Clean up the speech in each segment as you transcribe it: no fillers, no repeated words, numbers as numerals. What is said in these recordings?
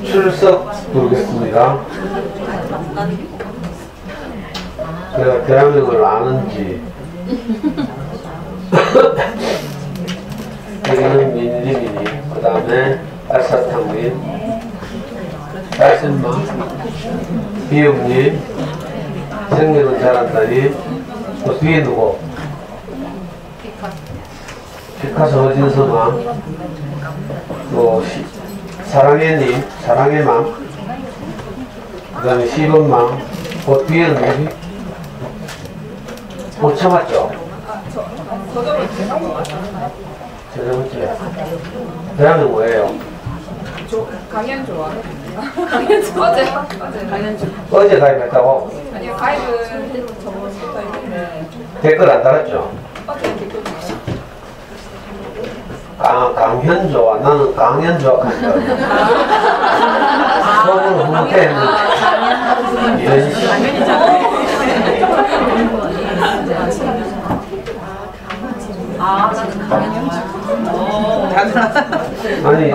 출석 부르겠습니다. 제가 대한민국을 아는지 여기는 민리민이, 그 다음에 알사탕민, 딸샘마, 비읍님, 생명은 잘한다님, 또 뒤에 누구? 피카소 허진서마, 또 사랑해님, 사랑해맘, 그 다음에 시범맘, 그 뒤에는 누구지? 못 참았죠? 저저번째 대학은 뭐예요? 강연 좋아. 강연 좋아. 어제 강연 좋아. 어제 가입했다고? 아니요, 가입은 저번부터 했는데 댓글 안 달았죠? 어제 댓글 강현 좋아. 나는 강현 좋아. 서울을 후퇴했는데 이런 식. 아니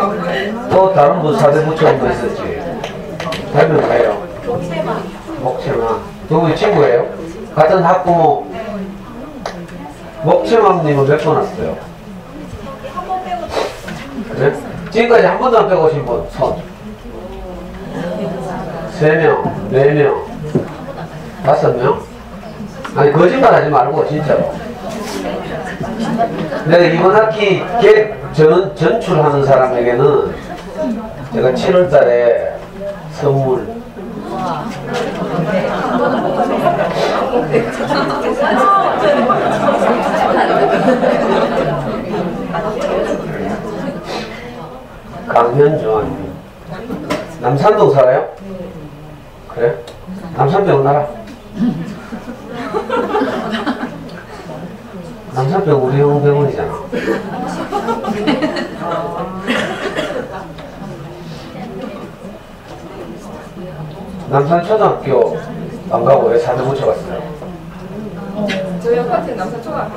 또 다른 분 사대 붙여본 있었지. 별명 뭐예요? 목채맘. 누구 친구예요? 같은 학부모. 목채맘님은 몇 번 왔어요? 그래? 지금까지 한 번도 안 빼고 오신 분 손. 3명, 4명, 5명? 아니 거짓말 하지 말고 진짜로. 내가 이번 학기 전출하는 사람에게는 제가 7월달에 선물 강현주환. 남산동 살아요? 그래? 남산병 나라. 남산병 우리 형 병원이잖아. 남산초등학교 안 가고 왜 사대 붙여갔어요? 저희 아파트는 남산초등학교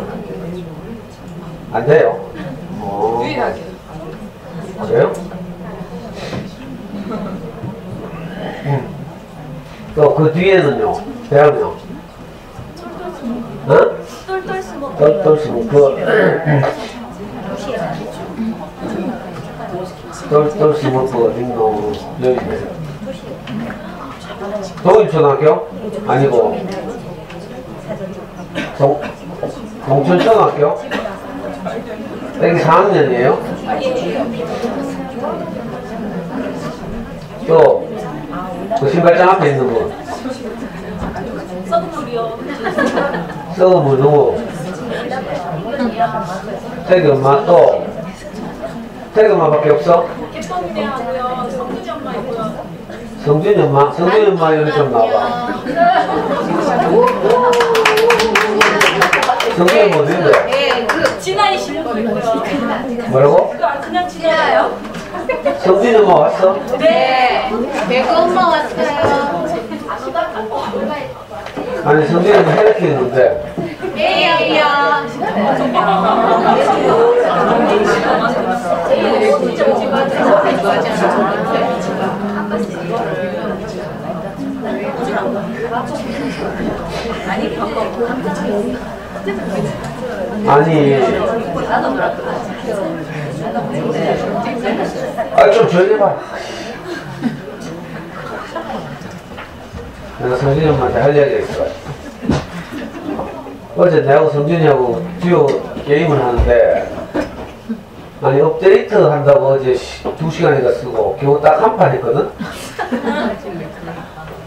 안 돼요? 유일하게. 그래요? 또 그 뒤에는요? 대학요? 어? 똘똘스모 똘똘스모 그 어딨노? 여기 동일초등학교? 아니고 동천초등학교? 여기 4학년이에요? 또 그 신발장 앞에 있는 분 썩은 분 누구? 태기 엄마. 또 태기 엄마밖에 없어? 기쁨이하고요. 성준이 엄마 있고요. 성준이 엄마? 성준이 엄마 여기 좀 나와봐. 성준이 엄마 어딘데? 네, 그 진아이 실력도 있고요. 뭐라고? 그냥 진아요. 성준이 엄마 왔어? 네. 배구 엄마 왔어요. 아니 성준이 엄마 이렇게 있는데 예요. 아니 좀 조용히 봐. 내가 성준이 엄마한테 할 이야기가 있어. 어제 내하고 성준이하고 듀오 게임을 하는데 아니 업데이트 한다고 어제 2시간인가 쓰고 겨우 딱 한 판 했거든?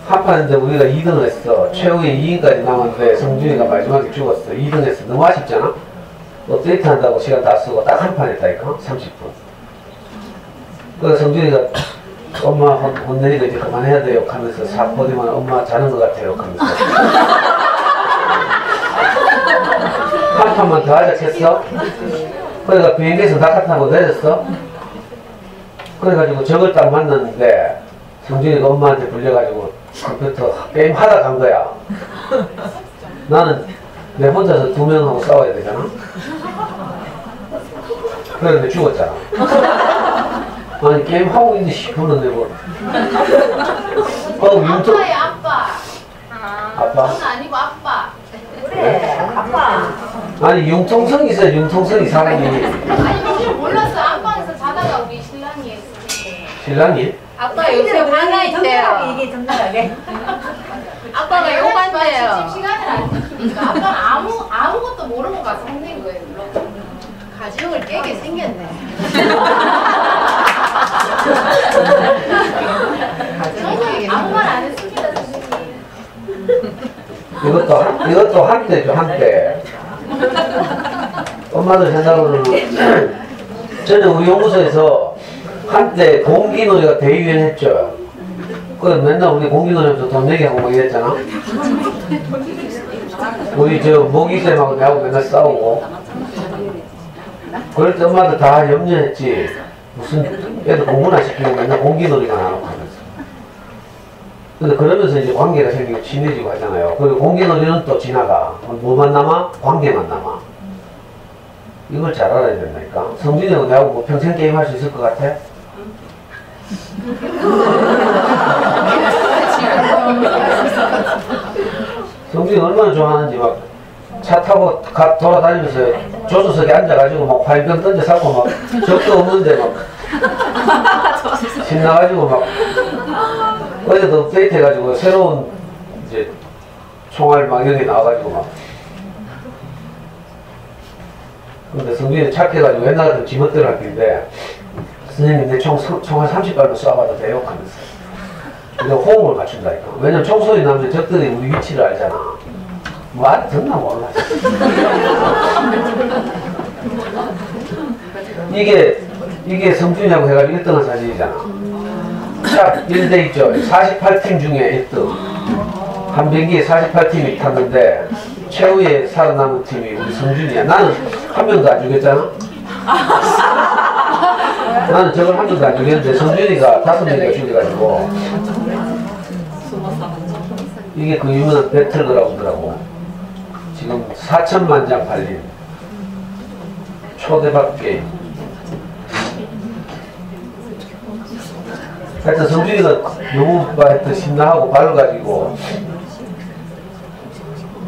한 판인데 우리가 2등을 했어. 최후에 2인까지 남았는데 성준이가 마지막에 죽었어. 2등 했어. 너무 아쉽잖아? 업데이트 한다고 시간 다 쓰고 딱 한 판 했다니까? 30분. 그래서 성준이가 엄마 혼내니까 이제 그만해야 돼요 하면서 싹 보더만 엄마 자는 것 같아요 하면서 한 판만 더 하자 했어. 그래가 비행기에서 낙하타고 내렸어. 그래가지고 저걸 딱 만났는데 성준이가 엄마한테 불려가지고 컴퓨터 게임 하다 간 거야. 나는 내 혼자서 2명하고 싸워야 되잖아. 그래서 죽었잖아. 아니 게임하고 있는데 10분은 내고 융통 아빠의 아빠. 아빠? 저는 아니고 아빠. 그래, 아빠. 아니 융통성이 있어요. 융통성이 사람이. 아니 혹시 몰랐어. 안방에서 자다가 우리 신랑이 신랑이? 아빠 요새 화나 정답하게 있대요. 얘기해, 정답하게. 아빠가 욕한대요. 지금 시간을 안 지키니까 아빠는 아무것도 모르고 가서 혼낸 거예요. 가정을 깨게 생겼네. 저는 아무 말 안 했습니다, 선생님. 이것도 한때죠, 한때. 엄마들 생각으로는 저는 우리 연구소에서 한때 공기놀이가 대유행했죠. 그래서 맨날 우리 공기놀이하면서 돈 내기하고 막 이랬잖아. 우리 저 모기쌤하고 내하고 맨날 싸우고. 그럴 때 엄마들 다 염려했지. 무슨 애들 공부나 시키고 맨날 공기놀이가 나오고 하면서. 근데 그러면서 이제 관계가 생기고 친해지고 하잖아요. 그리고 공기놀이는 또 지나가. 뭐만 남아? 관계만 남아. 이걸 잘 알아야 된다니까. 성준이하고 내하고 뭐 평생 게임 할 수 있을 것 같아? 성준이 얼마나 좋아하는지 막 차 타고 돌아다니면서 조수석에 앉아가지고 막 화염병 던져 쌓고 막 적도 없는데 막 신나가지고 막 어제도 업데이트 해가지고 새로운 이제 총알 막 여기 나와가지고 막. 근데 성준이는 착해가지고 옛날 같은 지멋대로 할 텐데 선생님 내 총알 30발로 쏴봐도 돼요? 하면서 우리가 호흡을 맞춘다니까. 왜냐면 총소리 나면 적들이 우리 위치를 알잖아. 뭐 듣나 몰라. 이게 성준이하고 해가지고 1등한 사진이잖아. 자, 1대 있죠. 48팀 중에 1등. 한 비행기에 48팀이 탔는데 최후에 살아남은 팀이 우리 성준이야. 나는 한 명도 안 죽였잖아. 나는 저걸 한 명도 안 죽였는데 성준이가 5명이가 죽여가지고. 이게 그 유명한 배틀그라운드라고. 지금 4천만 장 팔린 초대박 게임. 하여튼 성준이가 너무 하여튼 신나하고 발라가지고.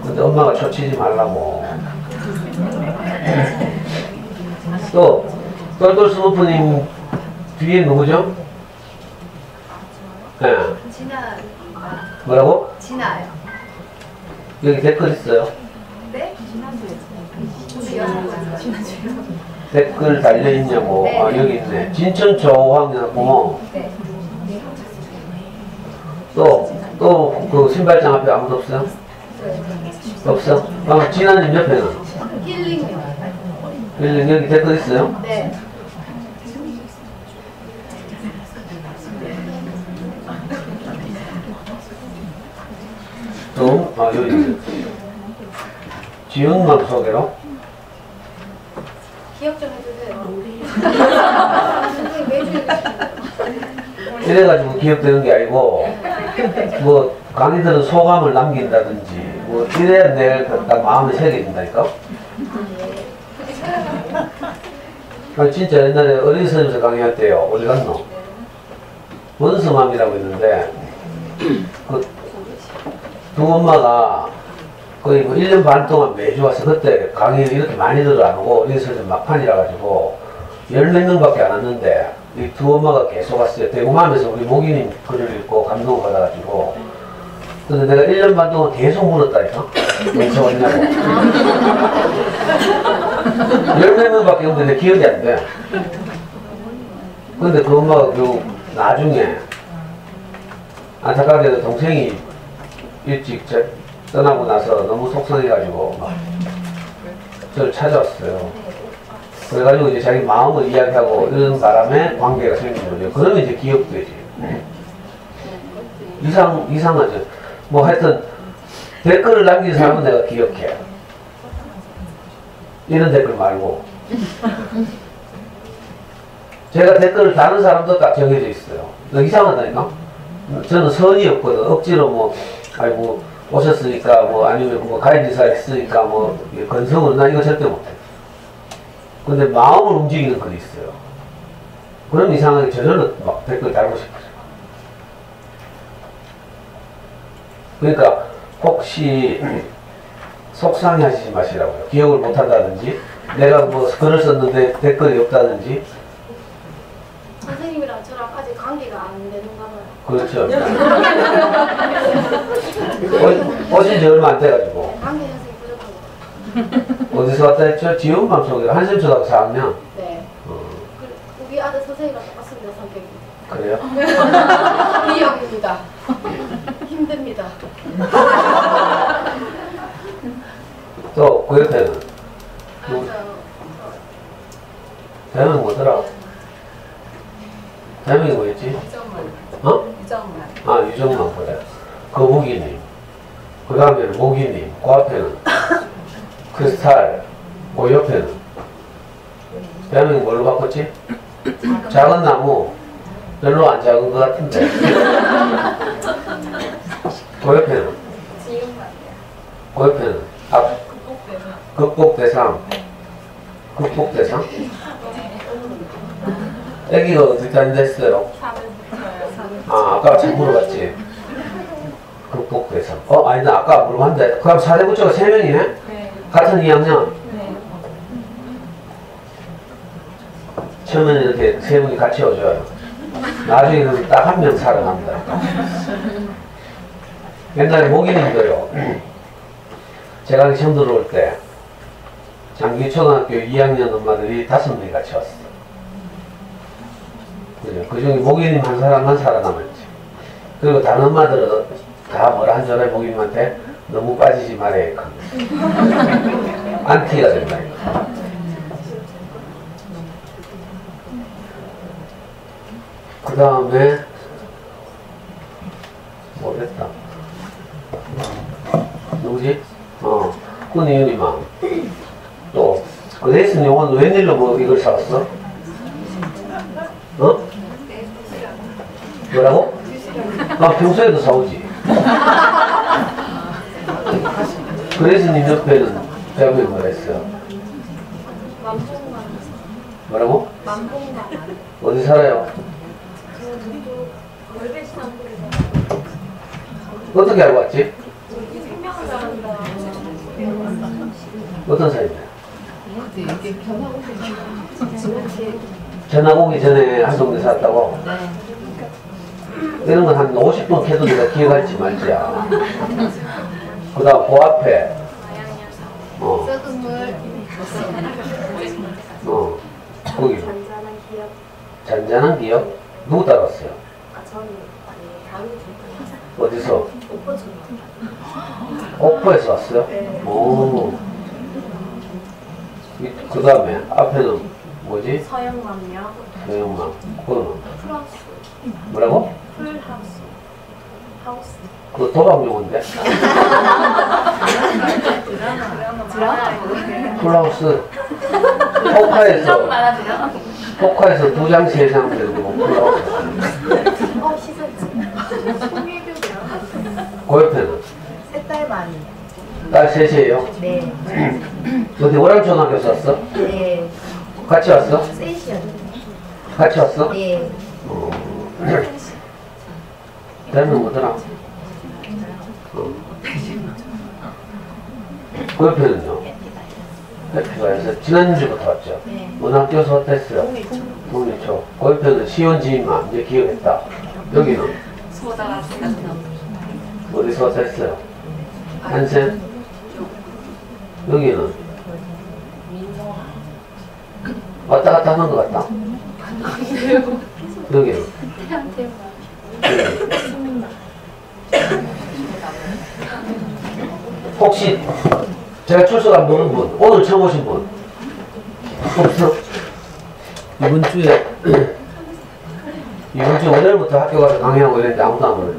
근데 엄마가 초치지 말라고. 또 똘똘 스머프님 뒤에 누구죠? 네. 진아, 뭐라고? 진아요. 여기 댓글 있어요. 네? 댓글 달려있냐고. 네. 아, 여기 있네. 진천 조황이라고. 네. 또 그 신발장 앞에 아무도 없어요? 없어? 진아님 옆에는? 힐링요. 여기 댓글 있어요? 네. 또, 여기 지은맘 소개로? 기억 좀 해주세요. 선생님 매주 이래가지고 기억되는 게 아니고, 뭐, 강의들은 소감을 남긴다든지, 뭐, 이래야 내가 마음에 새겨진다니까? 진짜 옛날에 어린 스님에서 강의할 때요. 어디 갔노? 원스맘이라고 있는데, 두 엄마가 거의 뭐 1년 반 동안 매주 와서 그때 강의를 이렇게 많이들 안 오고 어린 스님 막판이라 가지고 10몇 명밖에 안 왔는데 이 두 엄마가 계속 왔어요. 대구마음에서 우리 목이님 글을 읽고 감동을 받아가지고. 근데 내가 1년 반 동안 계속 물었다니까? 어디서 왔냐고. 10몇 명밖에 없는데 내 기억이 안 돼. 근데 그 엄마가 그 나중에 안타깝게도 동생이 일찍 떠나고 나서 너무 속상해가지고 막 저를 찾아왔어요. 그래가지고 이제 자기 마음을 이야기하고 이런 바람에 관계가 생긴 거죠. 그러면 이제 기억되지. 이상하죠. 뭐 하여튼 댓글을 남긴 사람은 내가 기억해. 이런 댓글 말고. 제가 댓글을 다는 사람도 딱 정해져 있어요. 이상하다니까? 저는 선이 없거든. 억지로 뭐, 아이고, 오셨으니까, 뭐, 아니면 뭐, 가인지사 했으니까, 뭐, 건성을, 나 이거 절대 못해. 근데 마음을 움직이는 글이 있어요. 그런 이상하게 저절로 막 댓글 달고 싶어져. 그러니까 혹시 속상해 하시지 마시라고요. 기억을 못 한다든지, 내가 뭐 글을 썼는데 댓글이 없다든지. 선생님이랑 저랑 아직 관계가 안 되는가 봐요. 그렇죠. 오신 지 얼마 안 돼가지고. 관계 형성이 부족한 거. 어디서 왔다 했죠? 지원방 소개로 한샘초등학교 4학년. 네. 우리 아들 선생님이랑 똑같습니다, 성격이. 그래요? 비역입니다. 힘듭니다. 또 그 옆에는 맞아요. 대명이 뭐더라? 대명이 뭐였지? 어? 아, 유정만 그래. 거북이님. 그 다음에는 모기님. 그 앞에는 크리스탈. 그 옆에는 대명이 뭘로 바꿨지? 작은 나무. 별로 안 작은 것 같은데. 그 옆에는 그 옆에는 극복대상. 극복대상? 애기가 어디까지 됐어요? 아, 아까 잘 물어봤지? 극복대상. 아니다. 아까 물어봤는데. 그럼 4대 부처가 3명이네? 네. 같은 2학년? 네. 처음에는 이렇게 3분이 같이 오줘요. 나중에는 딱 한 명 살아납니다. 옛날에 모기님도요. 제가 처음 들어올 때 장기초등학교 2학년 엄마들이 5명이 같이 왔어. 그죠? 그 중에 모기님 한 사람만 살아남았지. 그리고 다른 엄마들은 다 뭐라 한 전에 모기님한테 너무 빠지지 말아야 안티가 된다. 그 다음에 뭐랬다? 누구지? kun이윤이망. 또 그 레이슨 용어는 웬일로 뭐 이걸 사왔어? 뭐라고? 평소에도 사오지. 그레이스님 옆에는 대학에 뭐라 했어요? 만봉만. 뭐라고? 만봉만. 어디 살아요? 어떻게 알고 왔지? 어떤 사이인데? 전화 오기 전에 한 동네 살았다고? 이런 건 한 50분 캐도 내가 기억할지 말지야. 그 다음 그 앞에 썩은 물. 거기 잔잔한 기억. 잔잔한 기억? 누구 따랐어요? 저는 어디서? 오빠 좀. 옥포에서 왔어요? 네. 오. 그 다음에 앞에는 뭐지? 서영맘요. 소영만. 그거는 플러스. 뭐라고? 풀하우스. 하우스. 그거 도박용어인데? 풀하우스. 포카에서 2장, 3장 되고 풀하우스. 시설지. 송혜교요. 그 옆에는? 셋달 많이. 딸 셋이에요? 네. 어디 오랑초등학교 썼어? 네. 같이 왔어? 셋이었는데. 같이 왔어? 네. 대는 뭐더라? 그 옆에는요? 해피가에서 지난주부터 왔죠? 네. 어느 학교에서 어땠어요? 동리초. 그 옆에는 시원지인만 이제 기억했다. 여기는? 어디서 어땠어요? 한샘? 여기는? 왔다 갔다 하는 것 같다. 여기는? 혹시 제가 출석 안 보는 분, 오늘 처음 오신 분 없어? 이번 주에 월요일부터 학교 가서 강의하고 이랬는데 아무도 안 오네.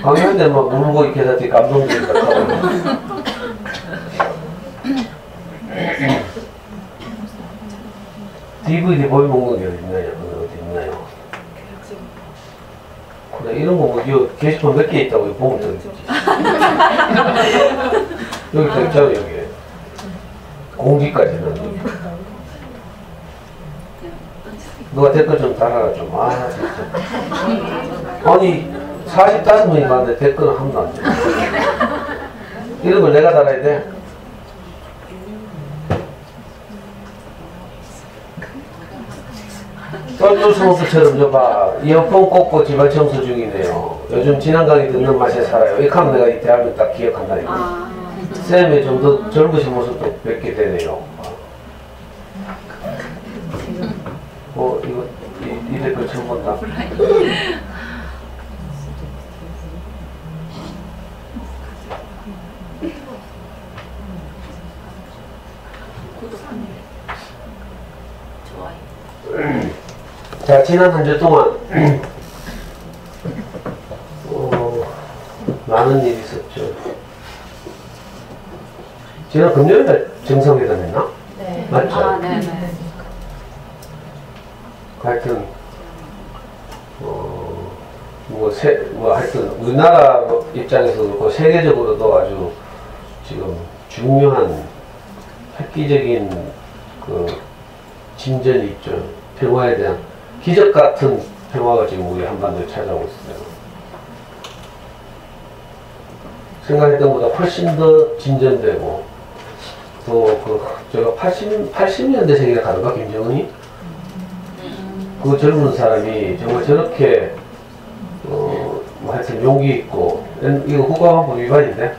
강의하는데 막 울고 이렇게 해서 되게 감동적이다 하고. DVD 보이 먹는 게 어디 있나요? 어디 있나요? 그래, 이런 거 뭐, 이거 게시판 몇 개 있다고 이거 보면 되겠지. 여기 더 있잖아, 여기. 그 공지까지는. 누가 댓글 좀 달아라 좀. 아 진짜. 아니 45명이 봤는데 댓글은 한 번도 안 돼. 이런 걸 내가 달아야 돼? 썰줄스모스처럼 저봐 이어폰 꽂고 집안 청소 중이네요. 요즘 진한 강의 듣는 맛에 살아요. 이렇게 하면 내가 이 대학을 딱 기억한다니까. 쌤의 좀 더 젊으신 모습도 뵙게 되네요. 이거 이 댓글 처음 본다. 자, 지난 한 주 동안 많은 일이 있었죠. 지난 금요일에 정상회담 했나? 네. 맞죠? 아, 네네. 하여튼 하여튼 우리나라 입장에서도 그렇고 세계적으로도 아주 지금 중요한 획기적인 그 진전이 있죠. 평화에 대한 기적 같은 평화가 지금 우리 한반도에 찾아오고 있어요. 생각했던 것보다 훨씬 더 진전되고 또 제가 80년대생이라 가는가 김정은이? 그 젊은 사람이 정말 저렇게 하여튼 용기 있고 이거 국가안보 위반인데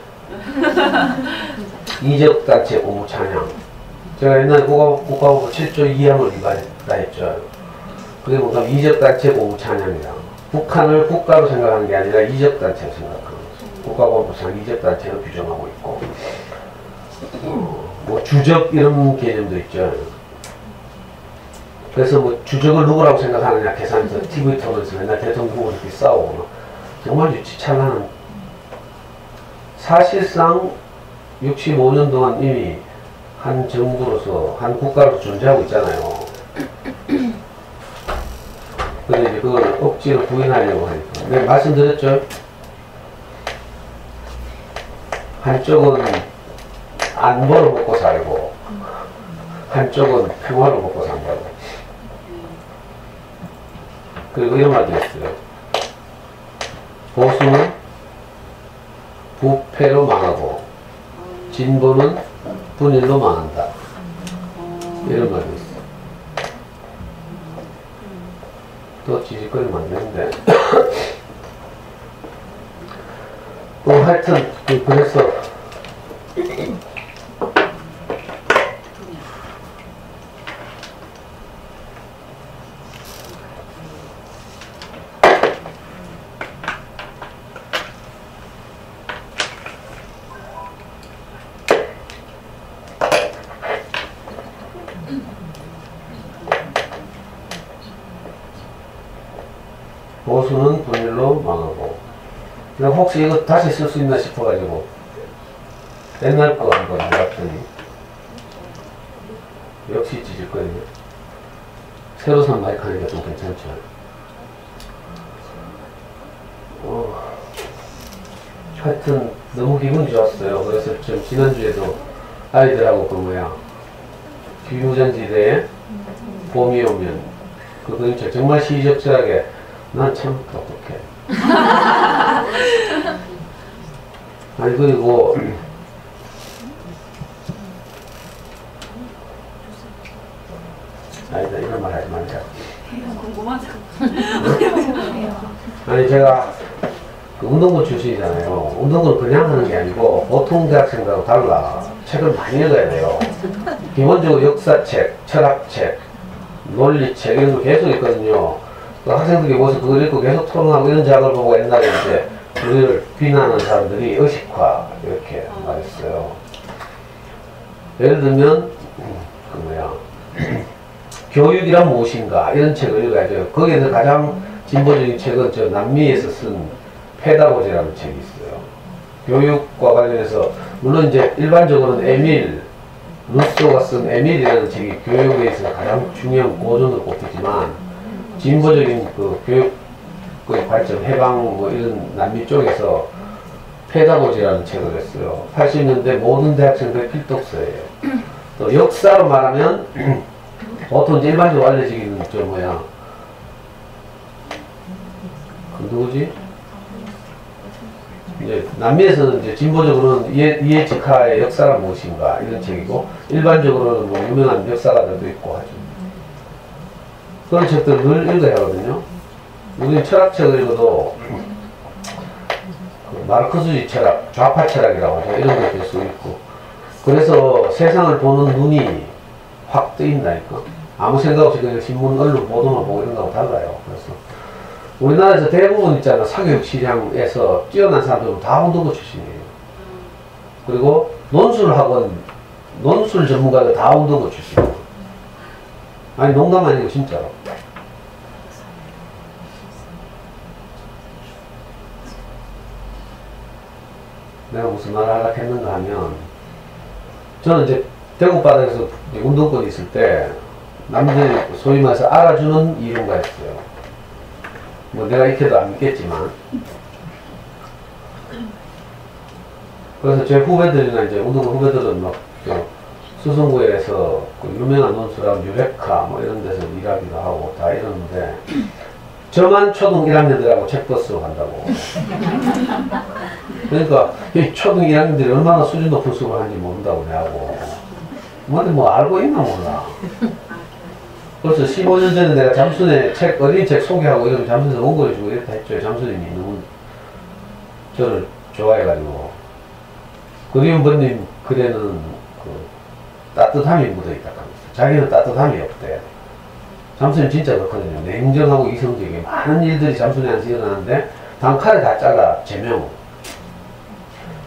이적단체 공무 찬양. 제가 옛날에 국가안보 7조 2항을 위반했다 했죠. 그게 뭔가 이적단체 공무 찬양이다. 북한을 국가로 생각하는 게 아니라 이적단체로 생각하는 거죠. 국가안보상 이적단체로 규정하고 있고 뭐 주적 이런 개념도 있죠. 그래서 뭐 주적을 누구라고 생각하느냐 계산해서 TV 토론에서 맨날 대통령하고 이렇게 싸우고 정말 유치찬란한. 사실상 65년 동안 이미 한 정부로서 한 국가로서 존재하고 있잖아요. 근데 이제 그걸 억지로 부인하려고 하니까 내가 말씀드렸죠. 한쪽은 안보를 먹고 살고 한쪽은 평화를 먹고 산다고. 그리고 이런 말도 있어요. 보수는 부패로 망하고 진보는 분일로 망한다. 이런 말도 있어요. 또 지직거리면 안 되는데. 하여튼 그래서 보수는 분일로 망하고. 내가 혹시 이거 다시 쓸 수 있나 싶어가지고 옛날 거 한번 해봤더니 역시 지질거리네. 새로 산 마이크 하니까 좀 괜찮죠. 하여튼 너무 기분이 좋았어요. 그래서 좀 지난주에도 아이들하고 비무전지대에 봄이 오면 그거 정말 시적절하게 난 참 똑똑해. 아니 그리고 아니다 이런 말 하지 말자. 궁금하죠. 아니 제가 그 운동부 출신이잖아요. 운동부는 그냥 하는 게 아니고 보통 대학생들하고 달라. 책을 많이 읽어야 돼요. 기본적으로 역사책, 철학책, 논리책 이런 거 계속 있거든요. 그 학생들이 모여서 그걸 읽고 계속 토론하고 이런 작업을 보고 옛날에 이제 우리를 비난하는 사람들이 의식화 이렇게 말했어요. 예를 들면 교육이란 무엇인가 이런 책을 읽어야죠. 거기에서 가장 진보적인 책은 저 남미에서 쓴 페다고지라는 책이 있어요. 교육과 관련해서 물론 이제 일반적으로는 에밀 루소가 쓴 에밀이라는 책이 교육에 있어서 가장 중요한 고전으로 꼽히지만 진보적인 그 교육의 발전, 해방 뭐 이런 남미 쪽에서 페다고지라는 책을 했어요. 80년대 모든 대학생들의 필독서예요. 또 역사로 말하면 보통 이제 일반적으로 알려지기는 저 뭐야 그 누구지? 이제 남미에서는 이제 진보적으로는 이에치카의 역사란 무엇인가 이런 책이고 일반적으로는 뭐 유명한 역사가들도 있고 하죠. 그런 책들을 늘 읽어야 하거든요. 우리 철학책을 읽어도 그 마르크스주의 철학, 좌파 철학이라고 하죠. 이런 것도 될 수 있고 그래서 세상을 보는 눈이 확 뜨인다니까. 아무 생각 없이 그냥 신문, 언론 보도만 보고 이런 거하고 달라요. 그래서 우리나라에서 대부분 있잖아. 사교육 시장에서 뛰어난 사람들은 다 운동부 출신이에요. 그리고 논술 학원, 논술 전문가들 다 운동부 출신이에요. 아니 농담 아니고 진짜로. 내가 무슨 말을 하려고 했는가 하면 저는 이제 대구 바닥에서 운동권이 있을 때 남들이 소위 말해서 알아주는 이론가였어요. 뭐 내가 익혀도 안 믿겠지만 그래서 제 후배들이나 이제 운동권 후배들은 막 수성구에서 그 유명한 논술학 유레카 뭐 이런 데서 일하기도 하고 다 이러는데 저만 초등 1학년들하고 책버스로 간다고. 그러니까 이 초등 1학년들이 얼마나 수준 높은 수업을 하는지 모른다고 내하고 뭐 알고 있나 몰라. 벌써 15년 전에 내가 잠순의 책, 어린 책 소개하고 이러면 잠순에서 원고해주고 이렇게 했죠. 잠순님이 너무 저를 좋아해가지고. 그리운 번님 글에는 그 따뜻함이 묻어있다 하면서 자기는 따뜻함이 없대. 잠순이 진짜 그렇거든요. 냉정하고 이성적인 많은 일들이 잠순에 안에서 일어나는데 단칼에 다 잘라 제명.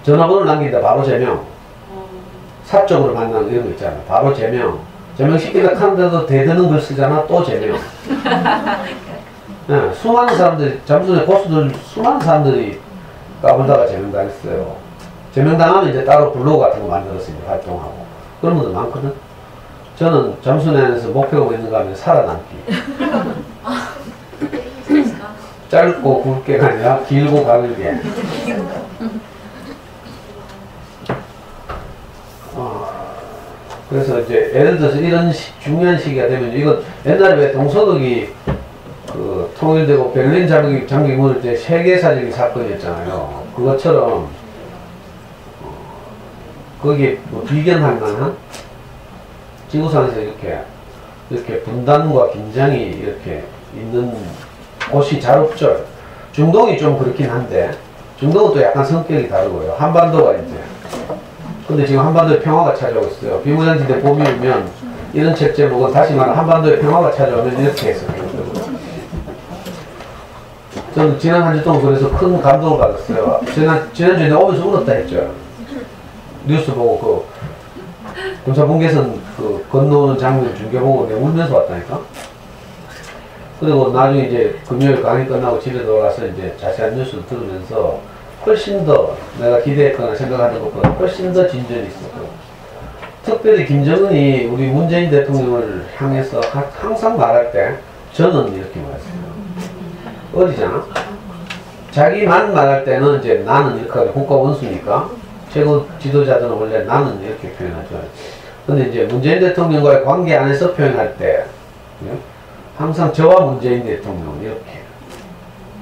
전화번호를 남긴다 바로 제명. 사적으로 만나는 이런 거 있잖아요. 바로 제명. 제명시키다 하는데도 대드는 글 쓰잖아. 또 제명. 네, 수많은 사람들이 잠순의 고수들 수많은 사람들이 까불다가 제명당했어요. 제명당하면 이제 따로 블로그 같은 거 만들어서 이제 활동하고 그런 분들 많거든. 저는 잠순에 안에서 목표가 뭐 있는가 하면 살아남기. 짧고 굵게가 아니라 길고 가늘게. 그래서 이제 예를 들어서 이런 중요한 시기가 되면 이건 옛날에 왜 동서독이 그 통일되고 베를린 장벽이 무너질 때 세계사적인 사건이었잖아요. 그것처럼 거기에 뭐 비견할 만한 지구상에서 이렇게 분단과 긴장이 이렇게 있는 곳이 잘 없죠. 중동이 좀 그렇긴 한데 중동은 또 약간 성격이 다르고요. 한반도가 이제 근데 지금 한반도에 평화가 찾아오고 있어요. 비무장지대 봄이 오면 이런 책 제목은 다시 말하면 한반도에 평화가 찾아오면 이렇게 해석해요. 저는 지난 한 주 동안 그래서 큰 감동을 받았어요. 지난주에 내가 오면서 울었다 했죠. 뉴스 보고 그 군사분계선 그 건너오는 장면 중계 보고 내가 울면서 왔다니까. 그리고 나중에 이제 금요일 강의 끝나고 집에 돌아가서 이제 자세한 뉴스를 들으면서 훨씬 더 내가 기대했거나 생각하던 것보다 훨씬 더 진전이 있었고 특별히 김정은이 우리 문재인 대통령을 향해서 항상 말할 때 저는 이렇게 말했어요. 어디잖아? 자기만 말할 때는 이제 나는 이렇게 하고 국가 원수니까 최고 지도자들은 원래 나는 이렇게 표현하죠. 근데 이제 문재인 대통령과의 관계 안에서 표현할 때 항상 저와 문재인 대통령은 이렇게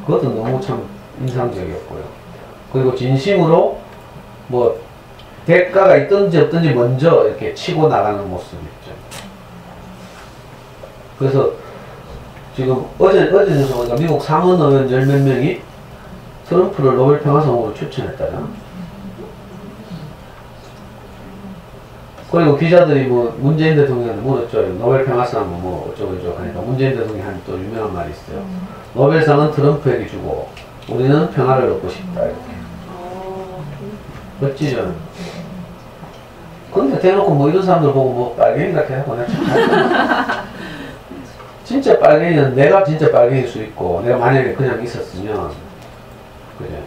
그것도 너무 참 인상적이었고요. 그리고 진심으로 뭐 대가가 있든지 없든지 먼저 이렇게 치고 나가는 모습이 있죠. 그래서 지금 어제 뉴스 보니까 미국 상원 의원 10몇 명이 트럼프를 노벨 평화상으로 추천했다잖아. 그리고 기자들이 뭐 문재인 대통령한테 물었죠. 노벨 평화상 뭐 어쩌고저쩌고 하니까 문재인 대통령이 한 또 유명한 말이 있어요. 노벨상은 트럼프에게 주고 우리는 평화를 얻고 싶다 이렇게. 멋지죠. 근데 대놓고 뭐 이런 사람들 보고 뭐 빨갱이 같게 하고 내가 진짜 빨갱이는 내가 진짜 빨갱일 수 있고 내가 만약에 그냥 있었으면 그래.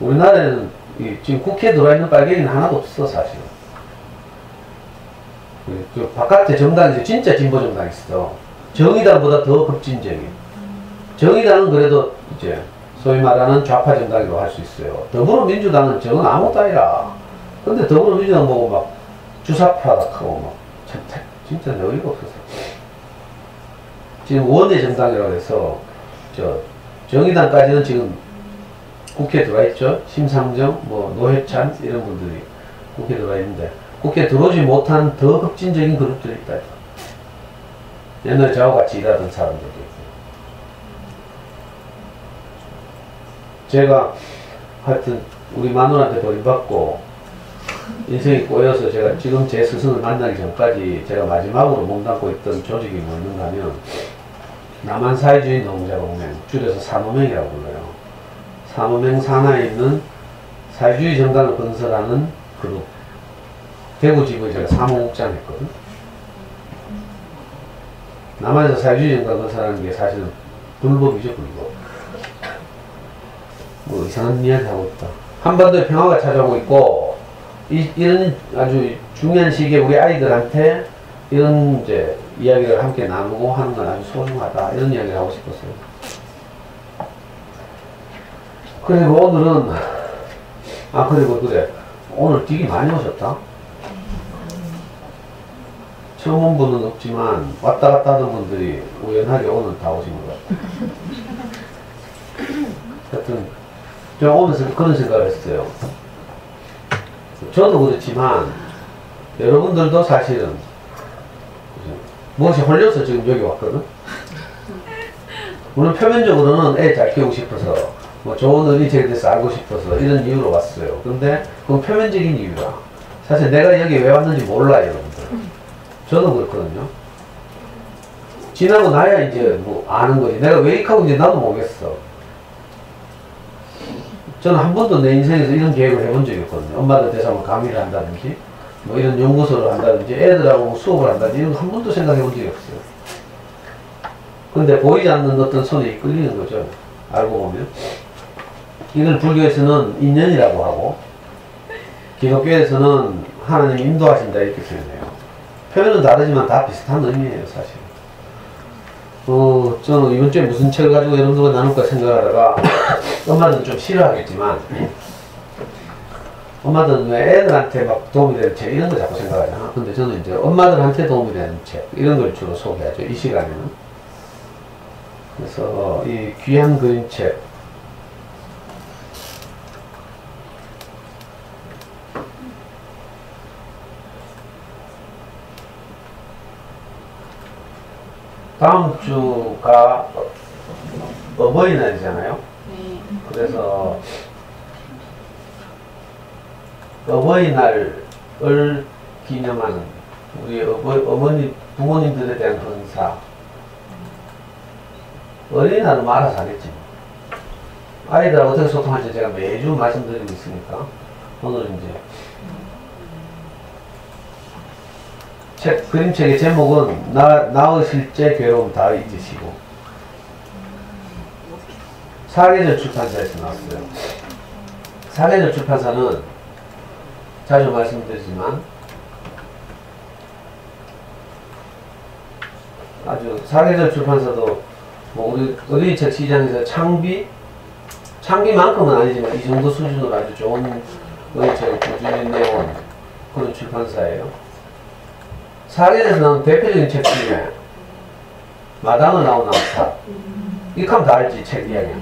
우리나라에는 지금 국회에 들어있는 빨갱이는 하나도 없어 사실. 그 바깥에 정당이 진짜 진보 정당이 있어. 정의당보다 더 급진적인. 정의당은 그래도 이제 소위 말하는 좌파 정당이라고 할 수 있어요. 더불어민주당은 저건 아무것도 아니라. 근데 더불어민주당 보고 막 주사파락하고 막 진짜 어이가 없어서 지금 원내 정당이라고 해서 정의당까지는 지금 국회에 들어와 있죠. 심상정, 뭐 노회찬 이런 분들이 국회에 들어와 있는데 국회에 들어오지 못한 더 흑진적인 그룹들이 있다. 옛날에 저하고 같이 일하던 사람들이 있고. 제가 하여튼 우리 마누라한테 버림받고 인생이 꼬여서 제가 지금 제 스승을 만나기 전까지 제가 마지막으로 몸담고 있던 조직이 뭐였는가 하면 남한사회주의 노동자동맹, 줄여서 산호맹이라고 불러요. 산호맹 산하에 있는 사회주의 정당을 건설하는 그룹. 대구 지부에 제가 사무국장 했거든. 남한에서 사회주의 정당 건설하는 게 사실은 불법이죠, 불법. 뭐 이상한 이야기 하고 있다. 한반도에 평화가 찾아오고 있고, 이런 아주 중요한 시기에 우리 아이들한테 이런 이제 이야기를 함께 나누고 하는 건 아주 소중하다. 이런 이야기를 하고 싶었어요. 그리고 오늘은, 그리고 그래. 오늘 되게 많이 오셨다. 처음 온 분은 없지만 왔다 갔다 하던 분들이 우연하게 오늘 다 오신 것 같아요. 하여튼, 제가 오면서 그런 생각을 했어요. 저도 그렇지만 여러분들도 사실은 무엇이 홀려서 지금 여기 왔거든. 물론 표면적으로는 애 잘 키우고 싶어서 뭐 좋은 어린이집에 대해서 알고 싶어서 이런 이유로 왔어요. 근데 그건 표면적인 이유야. 사실 내가 여기 왜 왔는지 몰라요, 여러분들. 저도 그렇거든요. 지나고 나야 이제 뭐 아는 거지. 내가 왜 이렇게 하고 있는지 나도 모르겠어. 저는 한 번도 내 인생에서 이런 계획을 해본 적이 없거든요. 엄마들 대상으로 강의를 한다든지 뭐 이런 연구소를 한다든지 애들하고 수업을 한다든지 이런 거 한 번도 생각해 본 적이 없어요. 근데 보이지 않는 어떤 손에 이끌리는 거죠. 알고 보면. 이걸 불교에서는 인연이라고 하고 기독교에서는 하나님이 인도하신다 이렇게 표현해요. 표현은 다르지만 다 비슷한 의미예요, 사실. 저는 이번 주에 무슨 책을 가지고 여러분들과 나눌까 생각하다가 엄마들은 좀 싫어하겠지만 엄마들은 왜 애들한테 막 도움이 되는 책 이런 거 자꾸 생각하잖아. 근데 저는 이제 엄마들한테 도움이 되는 책 이런 걸 주로 소개하죠, 이 시간에는. 그래서 이 귀한 그림책 다음 주가 어버이날이잖아요. 네. 그래서 어버이날을 기념하는 우리 어머니 부모님들에 대한 헌사. 어린이날은 뭐 알아서 하겠지. 아이들하고 어떻게 소통할지 제가 매주 말씀드리고 있으니까 오늘은 이제 그림책의 제목은 나으실 때 괴로움 다 잊으시고 사계절 출판사에서 나왔어요. 사계절 출판사는 자주 말씀드리지만 아주 사계절 출판사도 뭐 우리 어린이책 시장에서 창비만큼은 아니지만 이 정도 수준으로 아주 좋은 어린이책을 꾸준히 내온 그런 출판사예요. 사계절에서 나온 대표적인 책 중에 마당을 나온 남탑. 이렇게 하면 다 알지, 책 이야기.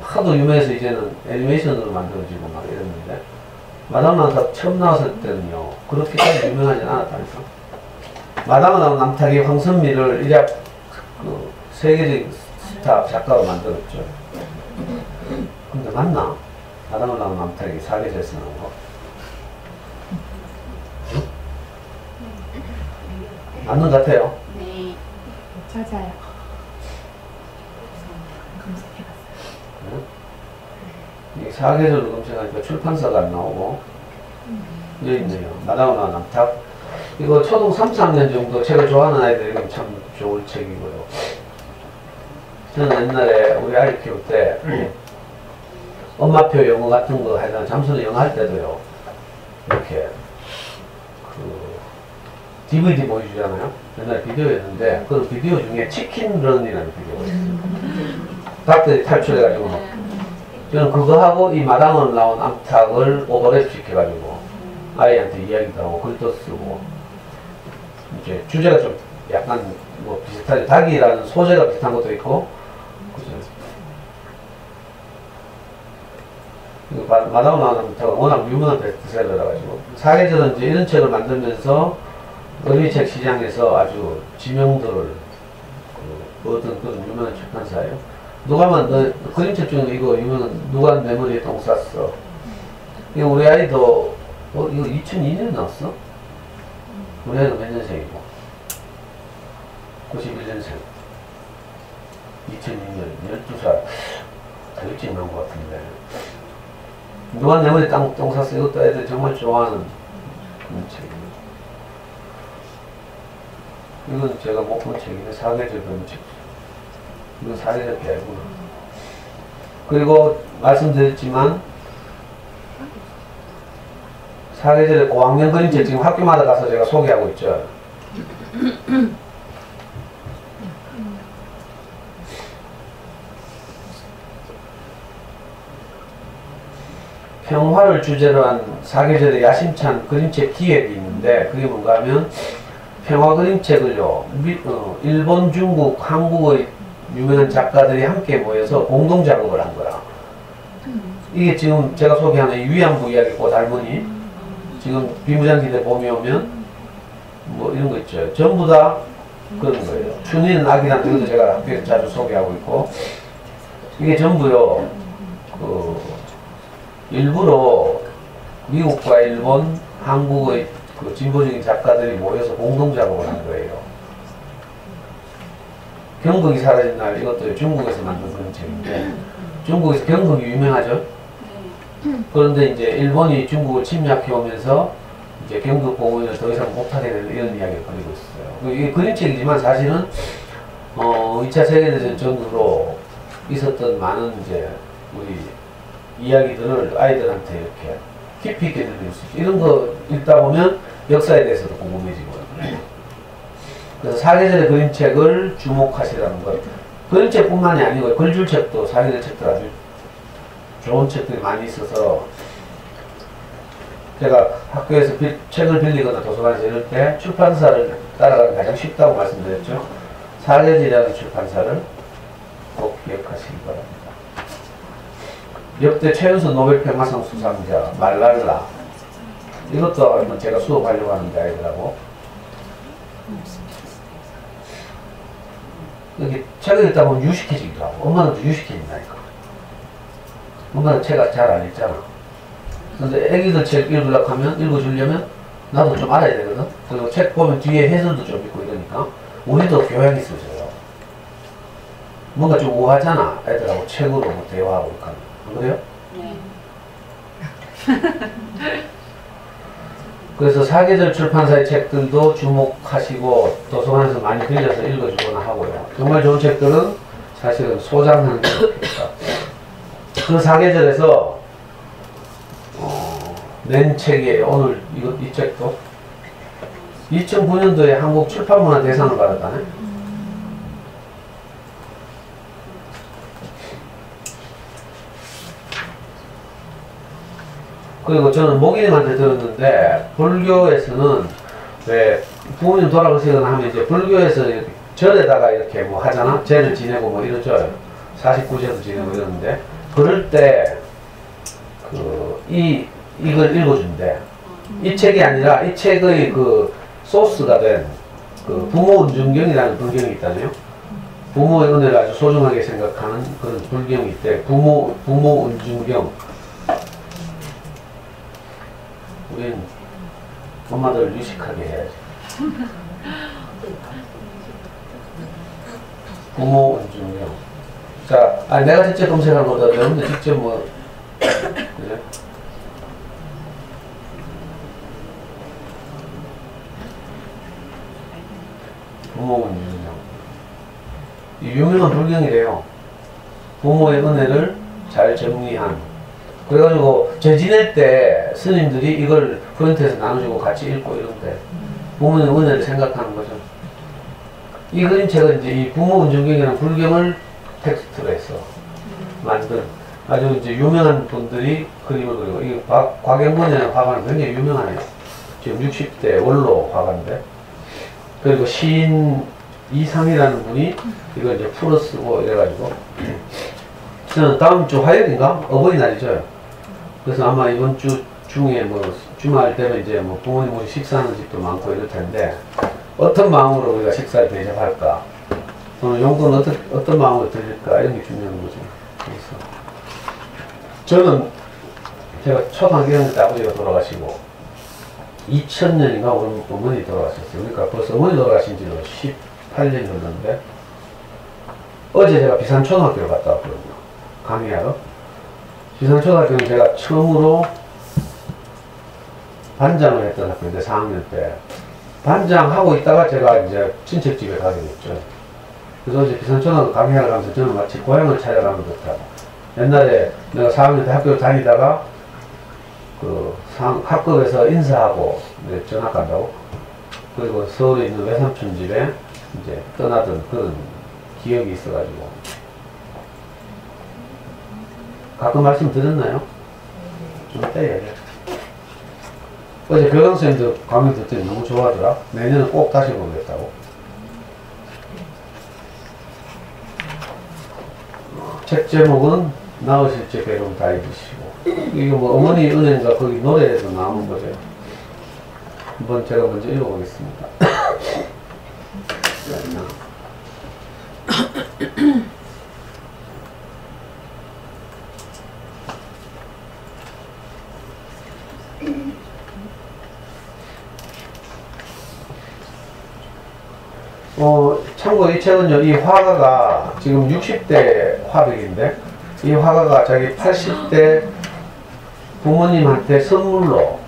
하도 유명해서 이제는 애니메이션으로 만들어지고 막 이랬는데 마당 남탑 처음 나왔을 때는요 그렇게까지 유명하지 않았다니까. 마당을 나온 남탑이 황선미를 일약 세계적인 스타 작가로 만들었죠. 근데 맞나? 마당을 나온 남탑이 사계절에서 나온 거? 맞는 것 같아요. 네. 맞아요. 이 사계절로 검색하니까 출판사가 안 나오고 여기 있네요. 마당을 나온 남탑. 이거 초등 3, 4학년 정도 제가 좋아하는 아이들에게 참 좋을 책이고요. 저는 옛날에 우리 아이 키울 때 엄마표 영어 같은 거 하다가 잠수는 영어 할 때도요 이렇게 DVD 보여주잖아요. 옛날에 비디오였는데 그 비디오 중에 치킨런이라는 비디오가 있어요. 닭들이 탈출해가지고 저는 그거 하고 이 마당으로 나온 암탉을 오버랩 시켜가지고 아이한테 이야기도 하고 글도 쓰고 이제 주제가 좀 약간 뭐 비슷하죠. 닭이라는 소재가 비슷한 것도 있고 그죠. 마다오 나오나부터 워낙 유명한 베스트셀러라 가지고 사계절은 이제 이런 책을 만들면서 어린이책 시장에서 아주 지명도를 얻은 그런 유명한 출판사예요. 누가만 너 그림책 중에 이거 유명한 누가 내 머리에 똥 쌌어. 이거 우리 아이도 이거 2002년에 나왔어? 우리 아이가 몇 년생이고? 91년생. 2002년 12살. 더 일찍 나온 것 같은데. 누가 내 머리에 똥 쌌어? 이것도 애들 정말 좋아하는 그런 책이에요. 이건 제가 못 본 책인데 사계절 그런 책. 이건 사계절 배구나. 그리고 말씀드렸지만 사계절에 고학년 그림책 지금 학교마다 가서 제가 소개하고 있죠. 평화를 주제로 한 사계절의 야심찬 그림책 기획이 있는데 그게 뭔가 하면 평화 그림책을요 일본, 중국, 한국의 유명한 작가들이 함께 모여서 공동 작업을 한 거라. 이게 지금 제가 소개하는 위안부 이야기 꽃 할머니 지금 비무장지대 봄이 오면 뭐 이런 거 있죠. 전부 다 그런 거예요. 춘인 악이라는 것도 제가 학교에서 자주 소개하고 있고 이게 전부요 일부러 미국과 일본, 한국의 그 진보적인 작가들이 모여서 공동 작업을 한 거예요. 경극이 사라진 날 이것도 중국에서 만든 그런 책인데 중국에서 경극이 유명하죠. 그런데 이제 일본이 중국을 침략해 오면서 이제 경극 공연을 더 이상 못하게 되는 이런 이야기를 그리고 있어요. 이게 그림책이지만 사실은 2차 세계대전 전후로 있었던 많은 이제 우리 이야기들을 아이들한테 이렇게 깊이 있게 들릴 수 있죠. 이런 거 읽다 보면 역사에 대해서도 궁금해지고 그래서 사계절의 그림책을 주목하시라는 것. 그림책뿐만이 아니고 글줄책도 사계절 책들 아주 좋은 책들이 많이 있어서 제가 학교에서 책을 빌리거나 도서관에서 이럴 때 출판사를 따라가기 가장 쉽다고 말씀드렸죠. 사계절이라는 출판사를 꼭 기억하시기 바랍니다. 역대 최연소 노벨 평화상 수상자 말랄라 이것도 한번 제가 수업하려고 하는데 아이들하고 여기 책을 읽다 보면 유식해지기도 하고 엄마는 또 유식해진다니까. 엄마는 책을 잘 안 읽잖아. 근데 애기들 책 읽으려고 하면 읽어주려면 나도 좀 알아야 되거든. 그리고 책 보면 뒤에 해설도 좀 있고 이러니까 우리도 교양이 있어져요. 뭔가 좀 우아하잖아. 애들하고 책으로 뭐 대화하고 이렇게 하면. 안 그래요? 네. 그래서 사계절 출판사의 책들도 주목하시고 도서관에서 많이 빌려서 읽어주거나 하고요. 정말 좋은 책들은 사실은 소장하는 게 좋겠다. 그 사계절에서 낸 책이에요. 오늘 이 책도 2009년도에 한국 출판문화 대상을 받았다네. 그리고 저는 목이님한테 들었는데 불교에서는 왜 부모님 돌아가시거나 하면 이제 불교에서 절에다가 이렇게 뭐 하잖아. 제를 지내고 뭐 이러죠. 49제도 지내고 이러는데 그럴 때 이걸 읽어준대. 이 책이 아니라 이 책의 그 소스가 된 그 부모 은중경이라는 불경이 있다네요. 부모의 은혜를 아주 소중하게 생각하는 그런 불경이 있대. 부모 은중경. 우린 엄마들 유식하게 해야지. 부모 은중경. 자, 내가 직접 검색한 거다. 여러분들 직접 뭐 그래? 부모 은중경. 유명한 불경이래요. 부모의 은혜를 잘 정리한. 그래가지고 저 지낼 때 스님들이 이걸 프린트해서 나눠주고 같이 읽고 이런데 부모의 은혜를 생각하는 거죠. 이 그림책은 이제 이 부모 은중경이라는 불경을 텍스트로 해서 만든 아주 이제 유명한 분들이 그림을 그리고, 이 곽영문이라는 화가는 굉장히 유명하네요. 지금 60대 원로 화가인데. 그리고 시인 이상이라는 분이 이걸 이제 풀어 쓰고 이래가지고. 저는 다음 주 화요일인가? 어버이날이죠. 그래서 아마 이번 주 중에 뭐 주말 되면 이제 뭐 부모님 모시 식사하는 집도 많고 이럴 텐데, 어떤 마음으로 우리가 식사를 대접할까? 또는 용돈은 어떤 마음으로 드릴까? 이런 게 중요한 거죠. 그래서 저는 제가 초등학교 1학년 때 아버지가 돌아가시고 2000년인가 어머니 돌아가셨어요. 그러니까 벌써 어머니 돌아가신 지는 18년이 됐는데, 어제 제가 비산초등학교를 갔다 왔거든요. 강의하러. 비산초등학교는 제가 처음으로 반장을 했던 학교인데, 4학년 때. 반장하고 있다가 제가 이제 친척집에 가게 됐죠. 그래서 이제 비산초등학교 강의하러 가면서 저는 마치 고향을 찾아가는 듯하고, 옛날에 내가 4학년 때 학교를 다니다가 그 학급에서 인사하고 이제 전학 간다고, 그리고 서울에 있는 외삼촌 집에 이제 떠나던 그런 기억이 있어가지고. 가끔 말씀드렸나요? 좀 떼요. 어제 교장선생님도 강의 듣더니 너무 좋아하더라. 내년은 꼭 다시 보겠다고. 책 제목은 나으실 적 괴로움 다 잊으시고. 이거 뭐 어머니 은혜인가 거기 노래에도 나오는 거죠. 한번 제가 먼저 읽어보겠습니다. 참고로 이 책은요, 이 화가가 지금 60대 화백인데, 이 화가가 자기 80대 부모님한테 선물로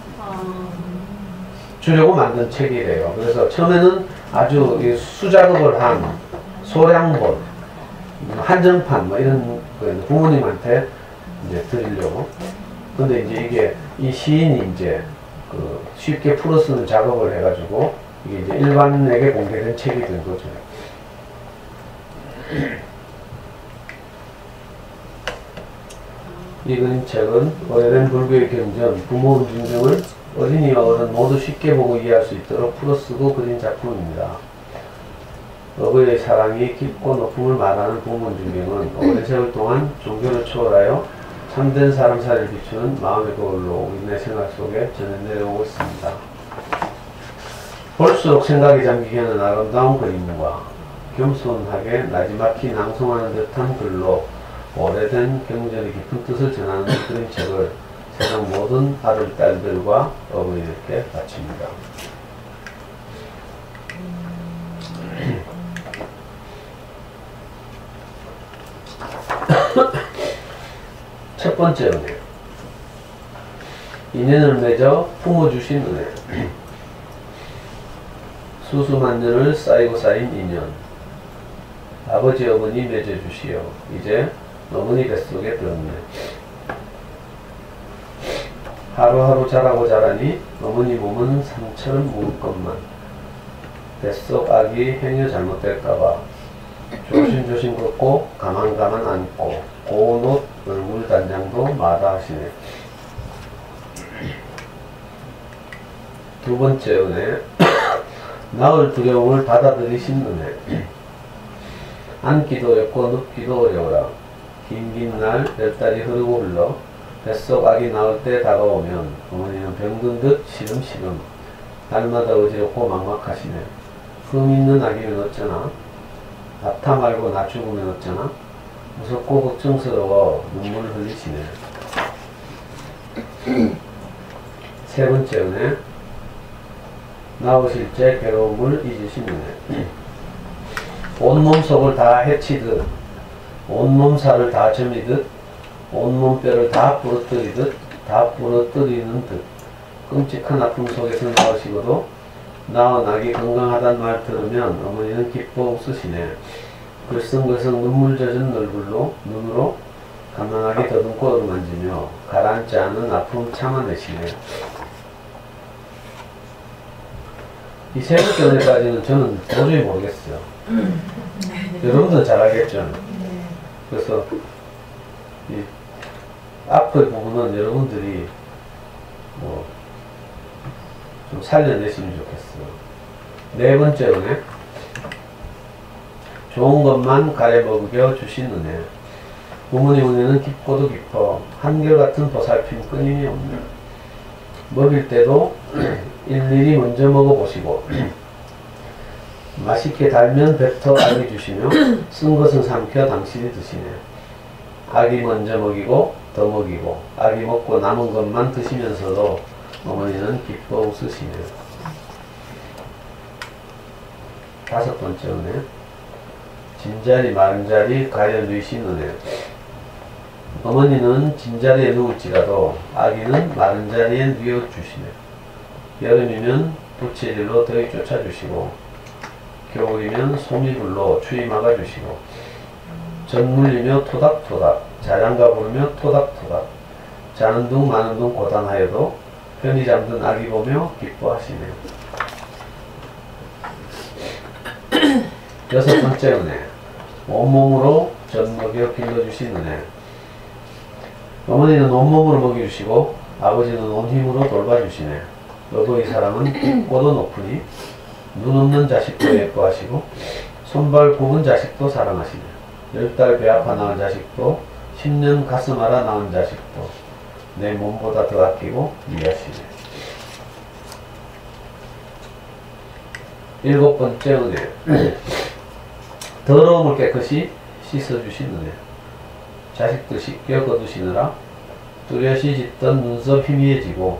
주려고 만든 책이래요. 그래서 처음에는 아주 수작업을 한 소량본, 한정판, 뭐 이런 거 부모님한테 이제 드리려고. 근데 이제 이게 이 시인이 이제 그 쉽게 풀어 쓰는 작업을 해가지고 이게 이제 일반에게 공개된 책이 된 거죠. 이 그림책은 오래된 불교의 경전, 부모 중경을 어린이와 어른 모두 쉽게 보고 이해할 수 있도록 풀어쓰고 그린 작품입니다. 어버이의 사랑이 깊고 높음을 말하는 부모 중경은 오랜 세월 동안 종교를 초월하여 참된 사람사를 비추는 마음의 거울로 우리네 생활 속에 전해 내려오고 있습니다. 볼수록 생각이 잠기게 하는 아름다운 그림과 겸손하게 나지막히 낭송하는 듯한 글로 오래된 경전의 깊은 뜻을 전하는 그림책을 세상 모든 아들, 딸들과 어머니들께 바칩니다. 첫 번째 은혜. 인연을 맺어 품어주신 은혜. 수수만년을 쌓이고 쌓인 인연. 아버지 어머니 맺어주시오. 이제 어머니 뱃속에 들었네. 하루하루 자라고 자라니 어머니 몸은 상처럼 묵을 것만. 뱃속 아기 행여 잘못될까봐 조심조심 걷고 가만가만 앉고 고운 옷 얼굴 단장도 마다하시네. 두 번째 은혜. 나을 두려움을 받아들이신 은혜. 앉기도 어렵고 눕기도 어려워라. 긴긴 날 몇 달이 흐르고 흘러 뱃속 아기 낳을 때 다가오면 어머니는 병든 듯 시름시름 날마다 어지럽고 막막하시네. 흠 있는 아기면 어쩌나, 아타 말고 나 죽으면 어쩌나, 무섭고 걱정스러워 눈물을 흘리시네. 세 번째 은혜. 나오실 때 괴로움을 잊으신 은혜. 온몸 속을 다 해치듯, 온몸 살을 다 저미듯, 온몸 뼈를 다 부러뜨리듯, 다 부러뜨리는 듯 끔찍한 아픔 속에서 나오시고도 나은 아기 건강하단 말 들으면 어머니는 기뻐 웃으시네. 글썽글썽 눈물 젖은 얼굴로 눈으로 가만하게 더듬고 어루만지며 가라앉지 않은 아픔 참아내시네. 이 세 번째 은혜까지는 저는 도저히 모르겠어요. 여러분들은 잘 알겠죠? 그래서 앞의 부분은 여러분들이 뭐 좀 살려내시면 좋겠어요. 네 번째 은혜. 좋은 것만 가려먹여 주신 은혜. 부모님 은혜는 깊고도 깊어 한결같은 보살핌 끊임이 없네. 먹일 때도 일일이 먼저 먹어보시고 맛있게 달면 뱉어 아기 주시며 쓴 것은 삼켜 당신이 드시네. 아기 먼저 먹이고 더 먹이고 아기 먹고 남은 것만 드시면서도 어머니는 기뻐 웃으시네. 다섯 번째 은혜. 진자리 마른자리 가려 누이신 은혜. 어머니는 진자리에 누울지라도 아기는 마른자리에 누워주시네. 여름이면 부채질로 더위 쫓아주시고 겨울이면 소미불로 추위 막아주시고 전물리며 토닥토닥 자장가 부르며 토닥토닥 자는 둥 마는 둥 고단하여도 편히 잠든 아기 보며 기뻐하시네. 여섯 번째 은혜. 온몸으로 젖 먹여 길러주신 은혜. 어머니는 온몸으로 먹여주시고 아버지는 온 힘으로 돌봐주시네. 너도의 사랑은 깊고도 높으니 눈 없는 자식도 예뻐하시고 손발 굽은 자식도 사랑하시네. 10달 배 아파 낳은 자식도 10년 가슴 앓아 낳은 자식도 내 몸보다 더 아끼고 이해하시네. 일곱 번째 은혜. 더러움을 깨끗이 씻어주신 은혜. 자식들 씻겨 거두시느라 뚜렷이 짙던 눈썹 희미해지고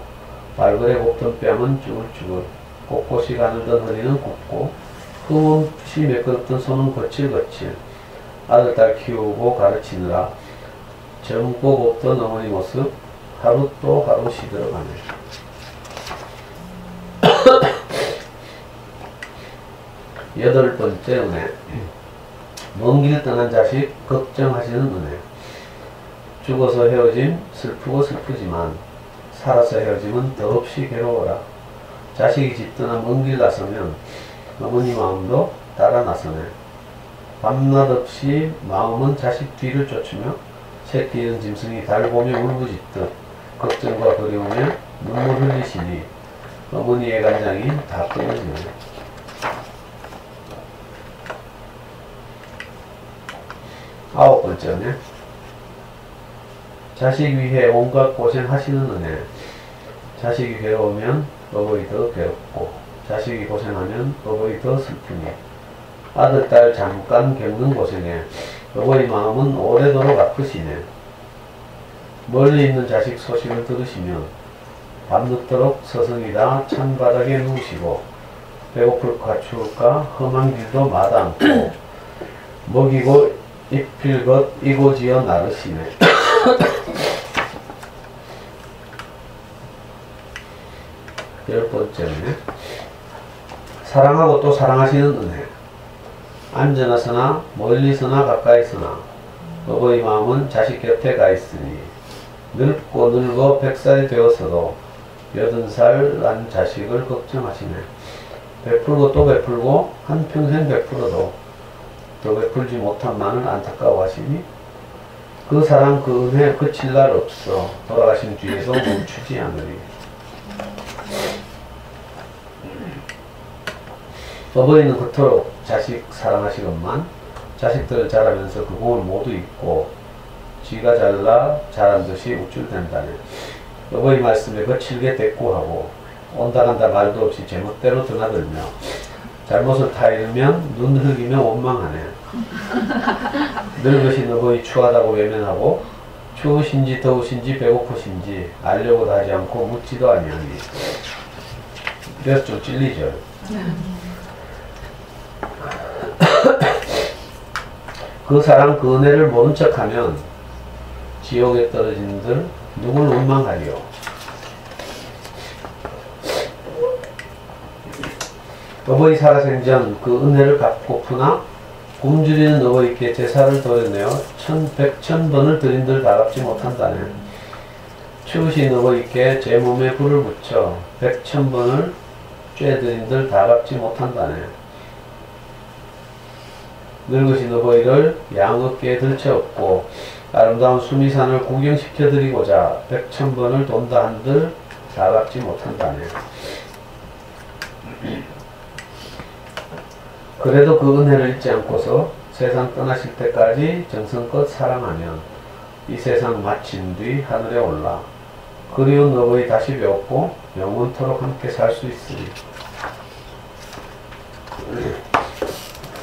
발걸에 곱던 뺨은 쭈글쭈글 곳곳이 가늘던 허리는 굽고 흠없이 매끄럽던 손은 거칠거칠. 아들 딸 키우고 가르치느라 젊고 곱던 어머니 모습 하루 또 하루 시들어가네. 여덟 번째 은혜. 먼 길 떠난 자식 걱정하시는 은혜. 죽어서 헤어짐 슬프고 슬프지만 살아서 헤어짐은 더없이 괴로워라. 자식이 집 떠나 먼 길 나서면 어머니 마음도 따라 나서네. 밤낮 없이 마음은 자식 뒤를 쫓으며 새끼 잃은 짐승이 달 보며 울부짖듯 걱정과 그리움에 눈물 흘리시니 어머니의 간장이 다 끊어지네. 아홉 번째 은혜. 자식 위해 온갖 고생하시는 은혜. 자식이 괴로우면 어버이 더 괴롭고 자식이 고생하면 어버이 더 슬프니 아들 딸 잠깐 겪는 고생에 어버이 마음은 오래도록 아프시네. 멀리 있는 자식 소식을 들으시면 밤늦도록 서성이다 찬바닥에 누우시고 배고플까 추울까 험한 길도 마다 않고 먹이고 입힐 것 이고지어 나르시네. 열 번째 은혜. 사랑하고 또 사랑하시는 은혜. 안전하서나 멀리서나 가까이서나 어버이 마음은 자식 곁에 가 있으니 늙고 늙어 100살이 되었어도 80살 난 자식을 걱정하시네. 베풀고 또 베풀고 한평생 베풀어도 더 베풀지 못한 만을 안타까워하시니 그 사랑 그 은혜 그칠 날 없어 돌아가신 뒤에도 멈추지 않으리. 어버이는 그토록 자식 사랑하시건만 자식들을 자라면서 그 공을 모두 잊고 쥐가 잘나 자란 듯이 우쭐댄다네. 어버이 말씀에 거칠게 대꾸하고 온다간다 말도 없이 제멋대로 드나들며 잘못을 타이르면 눈 흘기며 원망하네. 늙으신 어버이 추하다고 외면하고 추우신지 더우신지 배고프신지 알려고도 하지 않고 묻지도 아니하니 그래서 좀 찔리죠. 그 사랑 그 은혜를 모른 척하면 지옥에 떨어진들 누굴 원망하리요. 어버이 살아생전 그 은혜를 갚고프나 굶주리는 어버이께 제사를 도려내어 1,100,000번을 드린들 다 갚지 못한다네. 추우신 어버이께 제 몸에 불을 붙여 100,000번을 쬐드린들 다 갚지 못한다네. 늙으신 어버이를 양 어깨에 들쳐업고 아름다운 수미산을 구경시켜드리고자 백천번을 돈다 한들 다 갚지 못한다네. 그래도 그 은혜를 잊지 않고서 세상 떠나실 때까지 정성껏 사랑하면 이 세상 마친 뒤 하늘에 올라 그리운 너의 다시 배웠고 영원토록 함께 살 수 있으리.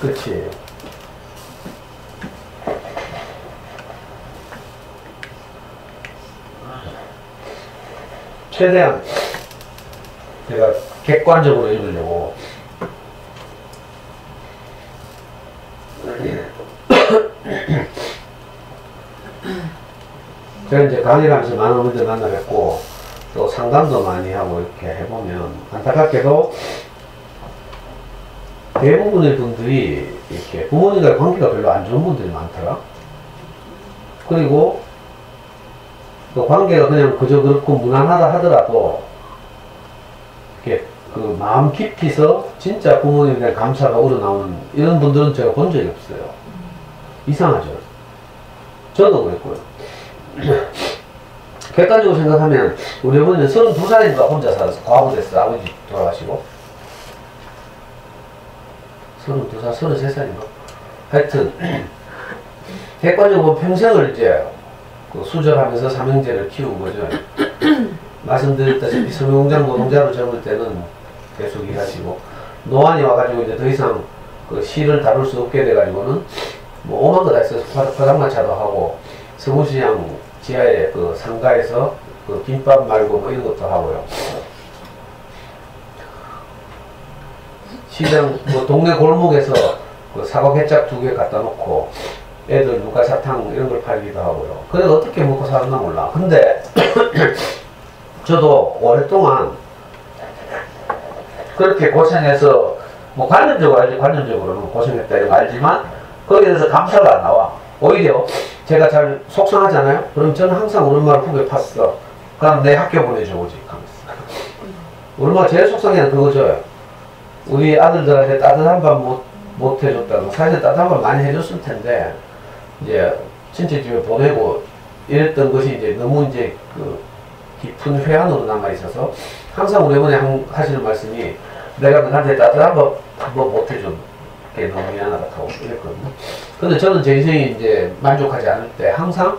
끝이에요. 최대한 제가 객관적으로 읽으려고 제가 이제 강의를 하면서 많은 분들 만나 뵙고 또 상담도 많이 하고 이렇게 해보면 안타깝게도 대부분의 분들이 이렇게 부모님과의 관계가 별로 안 좋은 분들이 많더라. 그리고 또 관계가 그냥 그저 그렇고 무난하다 하더라도 이렇게 그 마음 깊이서 진짜 부모님에 대한 감사가 우러나오는 이런 분들은 제가 본 적이 없어요. 이상하죠. 저도 그랬고요. 객관적으로 생각하면 우리 어머니는 32살인가 혼자 살아서 과부됐어. 아버지 돌아가시고 32살, 33살인가? 하여튼 객관적으로 평생을 이제 그 수절하면서 삼형제를 키운 거죠. 말씀드렸다시피 섬유공장 노동자로 젊을 때는 계속 일하시고 노안이 와가지고 이제 더 이상 그 시를 다룰 수 없게 돼가지고는 뭐 오만 거 다 있어서 포장마차도 하고 서울시장 지하에 그 상가에서 그 김밥 말고 뭐 이런 것도 하고요. 시장 뭐 동네 골목에서 그 사과 개짝 2개 갖다 놓고 애들 누가사탕 이런 걸 팔기도 하고요. 그래서 어떻게 먹고 살았나 몰라. 근데 저도 오랫동안 그렇게 고생해서 뭐 관념적으로는 고생했다 이런 거 알지만 거기에 대해서 감사가 안 나와. 오히려 제가 잘 속상하잖아요. 그럼 저는 항상 우리 엄마를 북에 팠어. 그럼 내 학교 보내줘 오지 하면서. 우리 엄마가 제일 속상해하는 그거죠. 우리 아들들한테 따뜻한 밥 못 해줬다고. 사실 따뜻한 밥 많이 해줬을 텐데 이제 친척집에 보내고 이랬던 것이 이제 너무 이제 그 깊은 회한으로 남아 있어서 항상 우리 어머니 하시는 말씀이 내가 너한테 따뜻한 밥 뭐 못 해준 게 너무 미안하다고 이랬거든요. 근데 저는 제 인생이 이제 만족하지 않을 때 항상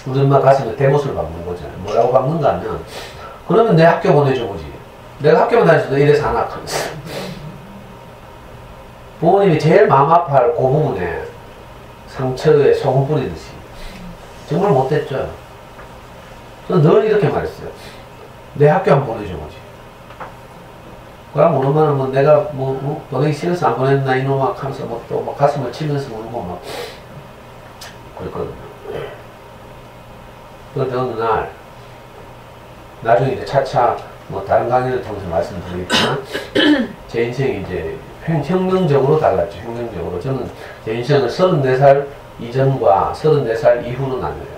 우리 엄마 가슴에 대못을 박는 거죠. 뭐라고 박는가 하면 그러면 내 학교 보내줘 보지. 내가 학교만 다니면서 이래서 안 아프겠어. 부모님이 제일 마음 아파할 그 부분에 상처에 소금 뿌리듯이 정말 못됐죠. 저는 늘 이렇게 말했어요. 내 학교 한번 보내줘 보지. 그럼 우리 엄마는 뭐 내가 보내기 싫어서 안 보냈나 이놈아 하면서 또 가슴을 치면서 울고 막 그랬거든요. 그런데 어느 날 나중에 이제 차차 뭐 다른 강의를 통해서 말씀드리겠지만 제 인생이 이제 혁명적으로 달랐죠. 혁명적으로. 저는 제 인생을 34살 이전과 34살 이후로 나눠요.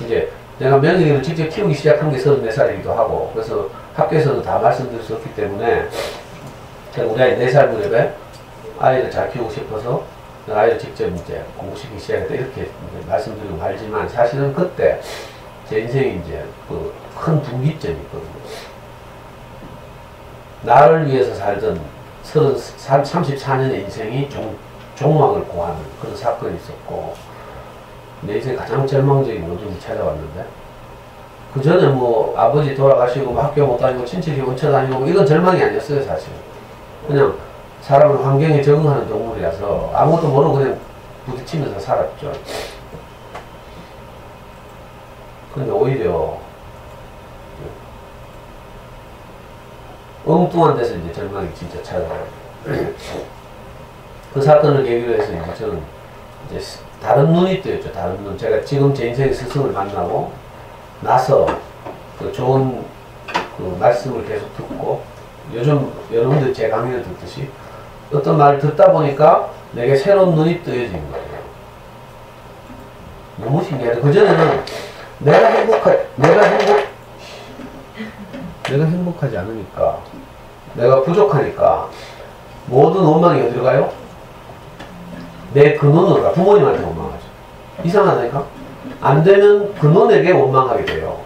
이제 내가 명예를 직접 키우기 시작한 게 34살이기도 하고 그래서 학교에서는 다 말씀드릴 수 없기 때문에 제가 우리 아이 4살 무렵에 아이를 잘 키우고 싶어서 아이를 직접 이제 공부시키기 시작했다 이렇게 말씀드리고 말지만 사실은 그때 제 인생이 이제 그 큰 분기점이 있거든요. 나를 위해서 살던 34년의 인생이 종막을 고하는 그런 사건이 있었고 내 인생에 가장 절망적인 요즘이 찾아왔는데 그 전에 뭐 아버지 돌아가시고 뭐 학교 못 다니고 친척이 얹혀 다니고 뭐 이건 절망이 아니었어요 사실. 그냥 사람은 환경에 적응하는 동물이라서 아무것도 모르고 그냥 부딪히면서 살았죠. 근데 오히려 엉뚱한 데서 이제 절망이 진짜 찾아와요. 그 사건을 계기로 해서 이제 저는 이제 다른 눈이 뜨였죠. 다른 눈. 제가 지금 제 인생의 스승을 만나고 나서 그 좋은 그 말씀을 계속 듣고 요즘 여러분들 제 강의를 듣듯이 어떤 말을 듣다 보니까 내게 새로운 눈이 뜨여진 거예요. 너무 신기해요. 그전에는 내가 행복하지 않으니까 내가 부족하니까 모든 원망이 어디로 가요? 내 근원으로 가. 부모님한테 원망하죠. 이상하다니까? 안 되면 그놈에게 원망하게 돼요.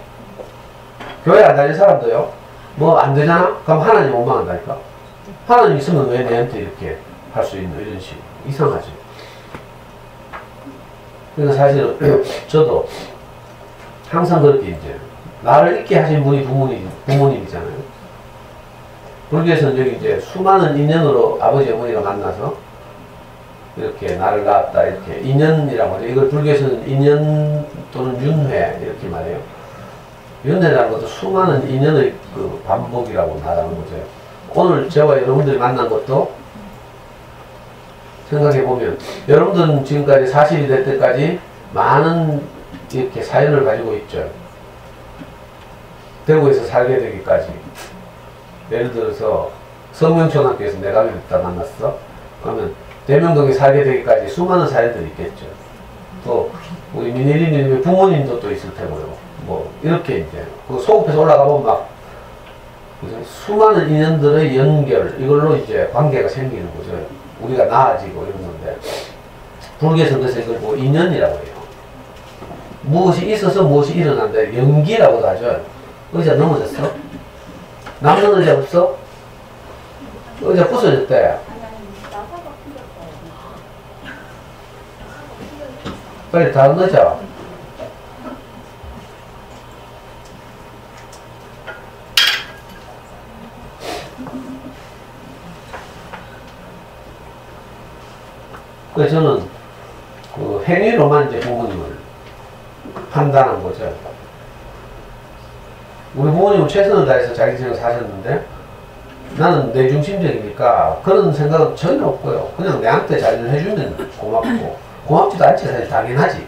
교회 안 다니는 사람도요, 뭐 안 되잖아? 그럼 하나님 원망한다니까? 하나님 있으면 왜 내한테 이렇게 할 수 있는 이런 식으로. 이상하죠. 그러니까 사실은 저도 항상 그렇게 이제 나를 있게 하신 분이 부모님이잖아요. 불교에서는 여기 이제 수많은 인연으로 아버지 어머니가 만나서 이렇게 나를 낳았다 이렇게 인연이라고 하죠. 이걸 불교에서는 인연 또는 윤회 이렇게 말해요. 윤회라는 것도 수많은 인연의 그 반복이라고 말하는 거죠. 오늘 저와 여러분들이 만난 것도 생각해보면 여러분들은 지금까지 40이 될 때까지 많은 이렇게 사연을 가지고 있죠. 대구에서 살게 되기까지. 예를 들어서 성명초등학교에서 내가 있다 만났어. 그러면 대명동에 살게 되기까지 수많은 사연들이 있겠죠. 또 우리 민혜리님의 부모님도 또 있을 테고요. 뭐 이렇게 이제 그 소급해서 올라가보면 막 수많은 인연들의 연결 이걸로 이제 관계가 생기는 거죠. 우리가 나아지고 이런 건데 불교에서는 그래서 이걸 뭐 인연이라고 해요. 무엇이 있어서 무엇이 일어난다. 연기라고도 하죠. 의자 넘어졌어? 남는 의자 없어? 의자 부서졌대. 빨리 다른 의자. 그래서 저는 그 행위로만 이제 부모님을 판단한 거죠. 우리 부모님은 최선을 다해서 자기 생을 사셨는데 나는 내중심적이니까 그런 생각은 전혀 없고요. 그냥 내한테 잘 해주면 고맙고 고맙지도 않지. 사실 당연하지.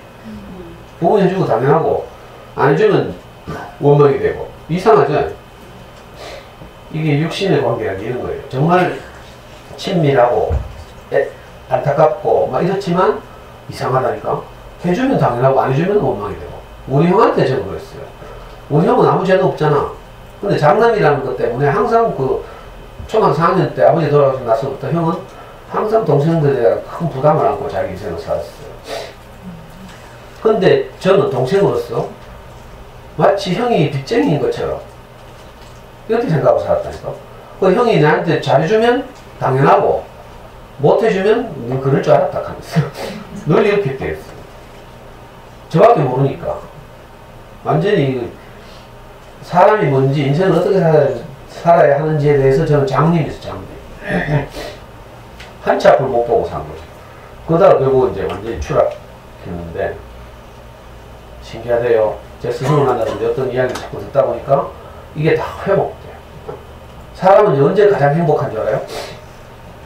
부모님 해주고 당연하고 안 해주면 원망이 되고 이상하죠. 이게 육신의 관계가 이런 거예요. 정말 친밀하고 안타깝고 막 이렇지만 이상하다니까. 해주면 당연하고 안 해주면 원망이 되고. 우리 형한테 저는 그랬어요. 우리 형은 아무 죄도 없잖아. 근데 장남이라는 것 때문에 항상 그 초등학교 4학년 때 아버지 돌아가시고 나서부터 형은 항상 동생들에 대한 큰 부담을 안고 자기 인생을 살았어요. 근데 저는 동생으로서 마치 형이 빚쟁이인 것처럼 이렇게 생각하고 살았다니까. 그 형이 나한테 잘해주면 당연하고 못해주면 넌 그럴 줄 알았다 하면서 늘 이렇게 되었어요. 저밖에 모르니까. 완전히 사람이 뭔지 인생을 어떻게 살아야 하는지에 대해서 저는 장님이었어요. 장님. 한치 앞을 못 보고 산 거죠. 그러다가 결국 이제 완전히 추락했는데 신기하대요. 제 스승을 만났는데 어떤 이야기를 자꾸 듣다 보니까 이게 다 회복돼요. 사람은 언제 가장 행복한 줄 알아요?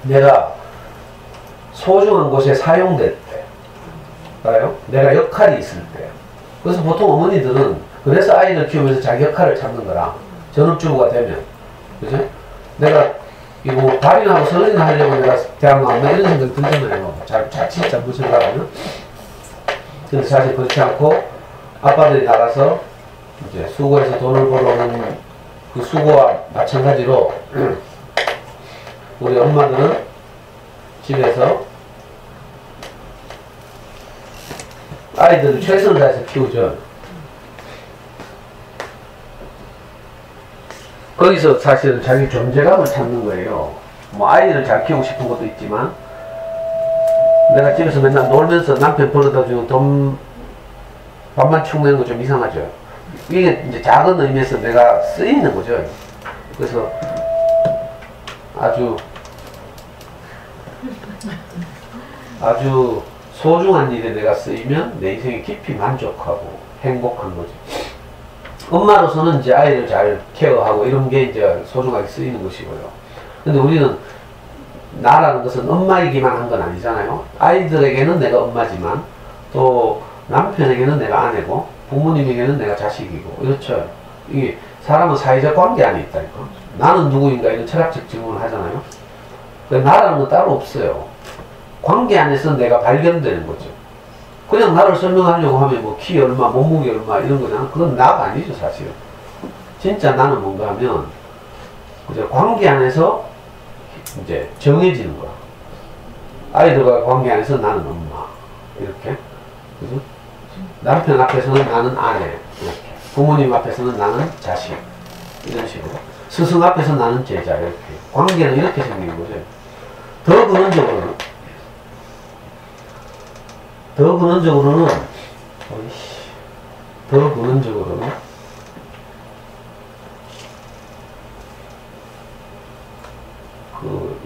내가 소중한 곳에 사용될 때. 알아요? 내가 역할이 있을 때. 그래서 보통 어머니들은 그래서 아이를 키우면서 자기 역할을 찾는 거라. 전업주부가 되면. 그죠? 내가 이거 발인하고 서른이나 하려고 내가 대학 나왔나 이런 생각이 들잖아요. 자칫 잘못 생각하면. 근데 사실 그렇지 않고 아빠들이 나가서 이제 수고해서 돈을 벌어오는 그 수고와 마찬가지로 우리 엄마들은 집에서 아이들을 최선을 다해서 키우죠. 거기서 사실은 자기 존재감을 찾는 거예요. 뭐 아이를 잘 키우고 싶은 것도 있지만 내가 집에서 맨날 놀면서 남편 벌어다 주는 돈 밥만 축 내는 거 좀 이상하죠. 이게 이제 작은 의미에서 내가 쓰이는 거죠. 그래서 아주 소중한 일에 내가 쓰이면 내 인생이 깊이 만족하고 행복한 거죠. 엄마로서는 이제 아이를 잘 케어하고 이런 게 이제 소중하게 쓰이는 것이고요. 근데 우리는 나라는 것은 엄마이기만 한 건 아니잖아요. 아이들에게는 내가 엄마지만 또 남편에게는 내가 아내고 부모님에게는 내가 자식이고 이렇죠. 이게 사람은 사회적 관계 안에 있다니까. 나는 누구인가 이런 철학적 질문을 하잖아요. 나라는 건 따로 없어요. 관계 안에서 내가 발견되는 거죠. 그냥 나를 설명하려고 하면 뭐 키 얼마, 몸무게 얼마 이런 거잖아. 그건 나가 아니죠 사실. 진짜 나는 뭔가 하면 그죠? 관계 안에서 이제 정해지는 거야. 아이들과 관계 안에서 나는 엄마 이렇게 그죠? 남편 앞에서는 나는 아내, 이렇게. 부모님 앞에서는 나는 자식, 이런 식으로. 스승 앞에서 나는 제자, 이렇게. 관계는 이렇게 생기는 거죠. 더 근원적으로는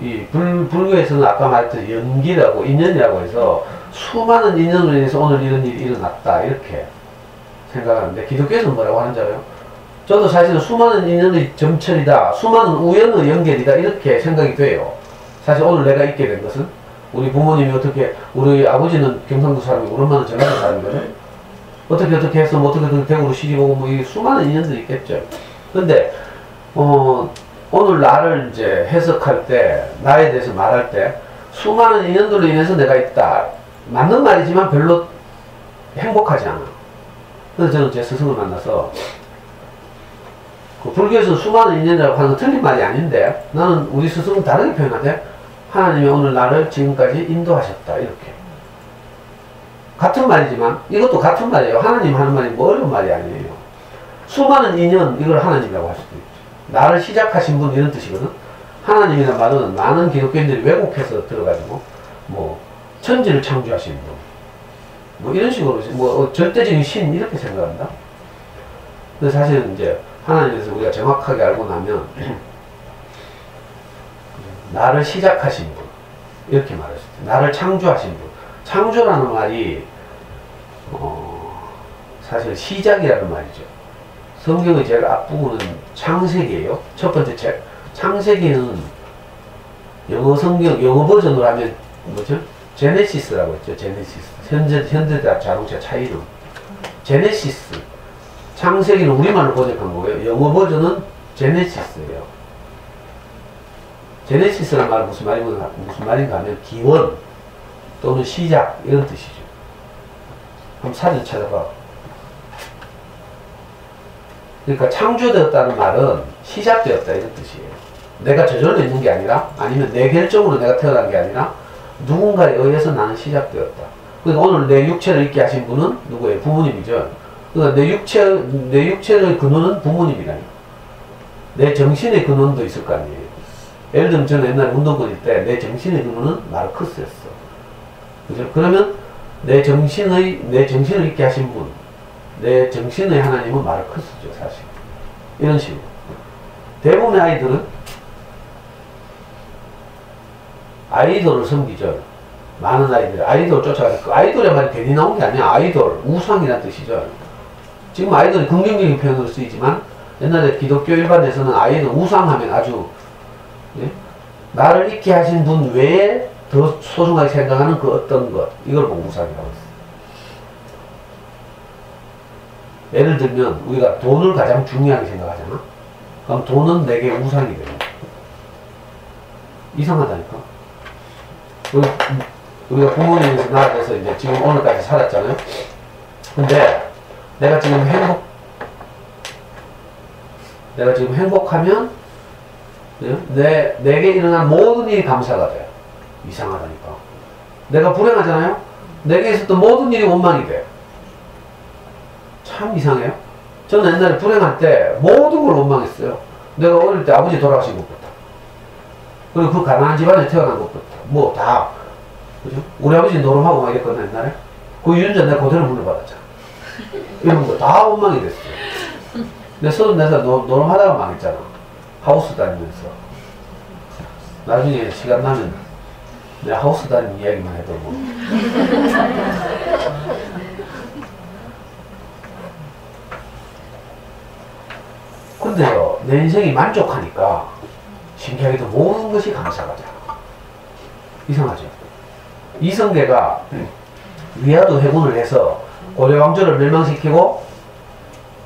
이 불교에서는 아까 말했던 연기라고, 인연이라고 해서 수많은 인연으로 인해서 오늘 이런 일이 일어났다, 이렇게 생각하는데, 기독교에서는 뭐라고 하는지 알아요? 저도 사실은 수많은 인연의 점철이다, 수많은 우연의 연결이다, 이렇게 생각이 돼요. 사실 오늘 내가 있게 된 것은, 우리 부모님이 어떻게, 우리 아버지는 경상도 사람이고, 우리 엄마는 전라도 사람이거든. 어떻게 해서, 뭐 어떻게 대구로 시집오고, 뭐, 이 수많은 인연들이 있겠죠. 근데, 오늘 나를 이제 해석할 때, 나에 대해서 말할 때, 수많은 인연들로 인해서 내가 있다. 맞는 말이지만 별로 행복하지 않아. 그래서 저는 제 스승을 만나서, 불교에서 수많은 인연이라고 하는 건 틀린 말이 아닌데, 나는 우리 스승은 다르게 표현하되, 하나님이 오늘 나를 지금까지 인도하셨다, 이렇게. 같은 말이지만, 이것도 같은 말이에요. 하나님 하는 말이 뭐 어려운 말이 아니에요. 수많은 인연, 이걸 하나님이라고 할 수도 있죠. 나를 시작하신 분, 이런 뜻이거든. 하나님이라는 말은 많은 기독교인들이 왜곡해서 들어가지고, 뭐, 천지를 창조하신 분, 뭐, 이런 식으로, 뭐, 절대적인 신, 이렇게 생각한다. 근데 사실은 이제, 하나님에 대해서 우리가 정확하게 알고 나면, 나를 시작하신 분, 이렇게 말했을 때, 나를 창조하신 분. 창조라는 말이, 사실 시작이라는 말이죠. 성경의 제일 앞부분은 창세기예요. 첫 번째 책. 창세기는 영어 성경, 영어 버전으로 하면 뭐죠? 제네시스라고 했죠. 제네시스. 현대 자동차 차 이름. 제네시스. 창세기는 우리말로 번역한 거고요. 영어 버전은 제네시스예요. 제네시스라는 말은 무슨 말인가 하면 기원 또는 시작, 이런 뜻이죠. 한번 사진 찾아봐. 그러니까 창조되었다는 말은 시작되었다, 이런 뜻이에요. 내가 저절로 있는 게 아니라, 아니면 내 결정으로 내가 태어난 게 아니라 누군가에 의해서 나는 시작되었다. 그러니까 오늘 내 육체를 있게 하신 분은 누구예요? 부모님이죠. 그러니까 내 육체의 근원은 부모님이라니. 내 정신의 근원도 있을 거 아니에요. 예를 들면 저는 옛날에 운동권일 때 내 정신의 근원은 마르크스였어. 그죠? 그러면 내 정신을 있게 하신 분, 내 정신의 하나님은 마르크스죠, 사실. 이런 식으로. 대부분의 아이돌을 섬기죠. 많은 아이돌을 쫓아가니까. 그 아이돌의 말이 괜히 나온 게 아니야. 아이돌, 우상이라는 뜻이죠. 지금 아이돌이 긍정적인 표현으로 쓰이지만, 옛날에 기독교 일반에서는 아이돌, 우상하면 아주, 예? 나를 있게 하신 분 외에 더 소중하게 생각하는 그 어떤 것, 이걸 보고 우상이라고 했어요. 예를 들면 우리가 돈을 가장 중요하게 생각하잖아. 그럼 돈은 내게 우상이 됩니다. 이상하다니까. 우리가 부모님에서 나아가서 이제 지금 오늘까지 살았잖아요. 근데 내가 지금 행복하면 내게 일어난 모든 일이 감사가 돼. 이상하다니까. 내가 불행하잖아요. 내게 있었던 모든 일이 원망이 돼. 참 이상해요. 저는 옛날에 불행할 때 모든 걸 원망했어요. 내가 어릴 때 아버지 돌아가신 것부터, 그리고 그 가난한 집안에 태어난 것부터, 뭐 다, 그죠? 우리 아버지 노름하고 막 이랬거든, 옛날에. 그 유전자 내가 그대로 물려받았잖아. 이런 거 다 원망이 됐어요. 내가 34살 노름하다가 망했잖아. 하우스 다니면서. 나중에 시간 나면 내가 하우스 다니는 이야기만 해도 뭐. 근데요, 내 인생이 만족하니까 신기하게도 모든 것이 감사가 돼. 이상하죠? 이성계가 위화도 해군을 해서 고려 왕조를 멸망시키고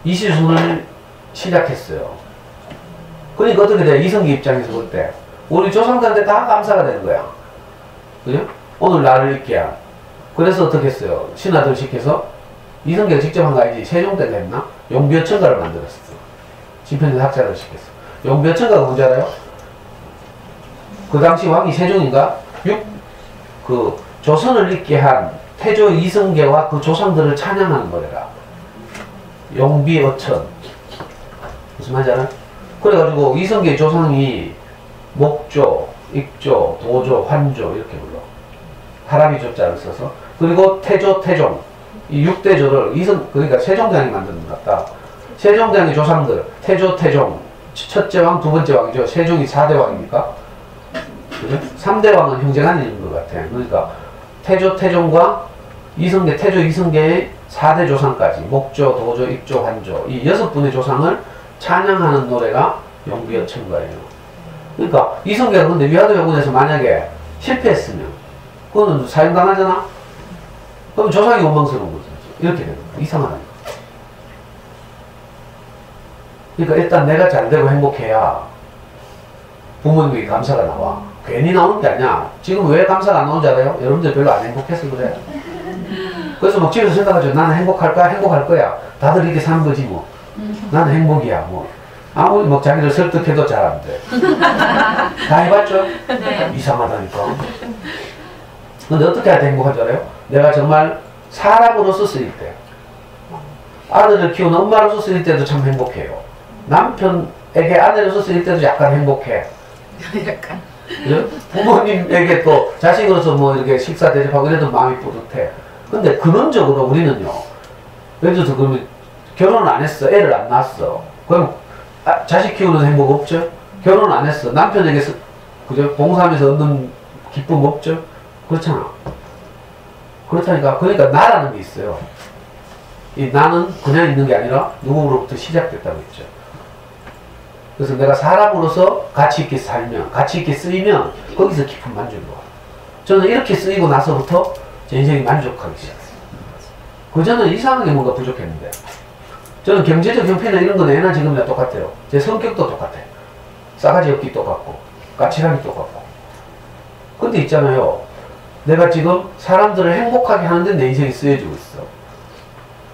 이시순을 시작했어요. 그러니까 어떻게 돼? 이성계 입장에서 볼 때 우리 조상들한테 다 감사가 되는 거야. 그죠? 오늘 나를 있게 한. 그래서 어떻게 했어요? 신하들 시켜서, 이성계가 직접 한 거 아니지, 세종 때가 했나? 용비어천가를 만들었어. 집현전 학자를 시켰어. 용비어천가가 뭔지 알아요? 그 당시 왕이 세종인가? 조선을 있게 한 태조 이성계와 그 조상들을 찬양하는 노래라. 용비어천. 무슨 말인지 알아? 그래가지고 이성계 조상이 목조, 익조, 도조, 환조 이렇게 불러. 파라비 조자를 써서. 그리고 태조, 태종. 이 6대조를 그러니까 세종대왕이 만드는 것 같다. 세종대왕의 조상들, 태조, 태종. 첫째 왕, 두 번째 왕이죠. 세종이 4대 왕입니까? 그죠? 3대 왕은 형제간에 있는 것 같아. 그러니까 태조, 태종과 이성계, 태조, 이성계의 4대 조상까지 목조, 도조, 익조, 환조 이 6분의 조상을 찬양하는 노래가 용비어천 거예요. 그러니까 이성계가 근데 위화도요군에서 만약에 실패했으면 그거는 사형당하잖아? 그럼 조상이 원망스러운 거지. 이렇게 되는 거야. 이상하다니까. 그러니까 일단 내가 잘 되고 행복해야 부모님에게 감사가 나와. 괜히 나오는 게 아니야. 지금 왜 감사가 안 나오는지 알아요? 여러분들 별로 안 행복해서 그래. 그래서 막 집에서 생각하죠. 나는 행복할까? 행복할 거야. 다들 이렇게 사는 거지 뭐. 나는 행복이야 뭐. 아무리 막 자기를 설득해도 잘 안 돼. 다 해봤죠? 네. 이상하다니까. 근데 어떻게 해야 행복한 줄 알아요? 내가 정말 사람으로서 쓰일 때. 아들을 키우는 엄마로서 쓰일 때도 참 행복해요. 남편에게 아내로서 쓰일 때도 약간 행복해. 약간. 그죠? 부모님에게 또 자식으로서 뭐 이렇게 식사 대접하고 이래도 마음이 뿌듯해. 근데 근원적으로 우리는요. 예를 들어서 그러면 결혼을 안 했어. 애를 안 낳았어. 그럼 자식 키우는 행복 없죠? 결혼 안 했어. 남편에게 그죠? 봉사하면서 얻는 기쁨 없죠? 그렇잖아. 그렇다니까. 그러니까 나라는 게 있어요. 이 나는 그냥 있는 게 아니라 누구로부터 시작됐다고 했죠. 그래서 내가 사람으로서 가치 있게 살면, 가치 있게 쓰이면 거기서 깊은 만족이 와. 저는 이렇게 쓰이고 나서부터 제 인생이 만족하기 시작했어요. 그전에는 이상하게 뭔가 부족했는데 저는 경제적 형편이나 이런 건 애나 지금이나 똑같아요. 제 성격도 똑같아요. 싸가지 없기 똑같고 까칠하기 똑같고. 근데 있잖아요. 내가 지금 사람들을 행복하게 하는데 내 인생이 쓰여지고 있어.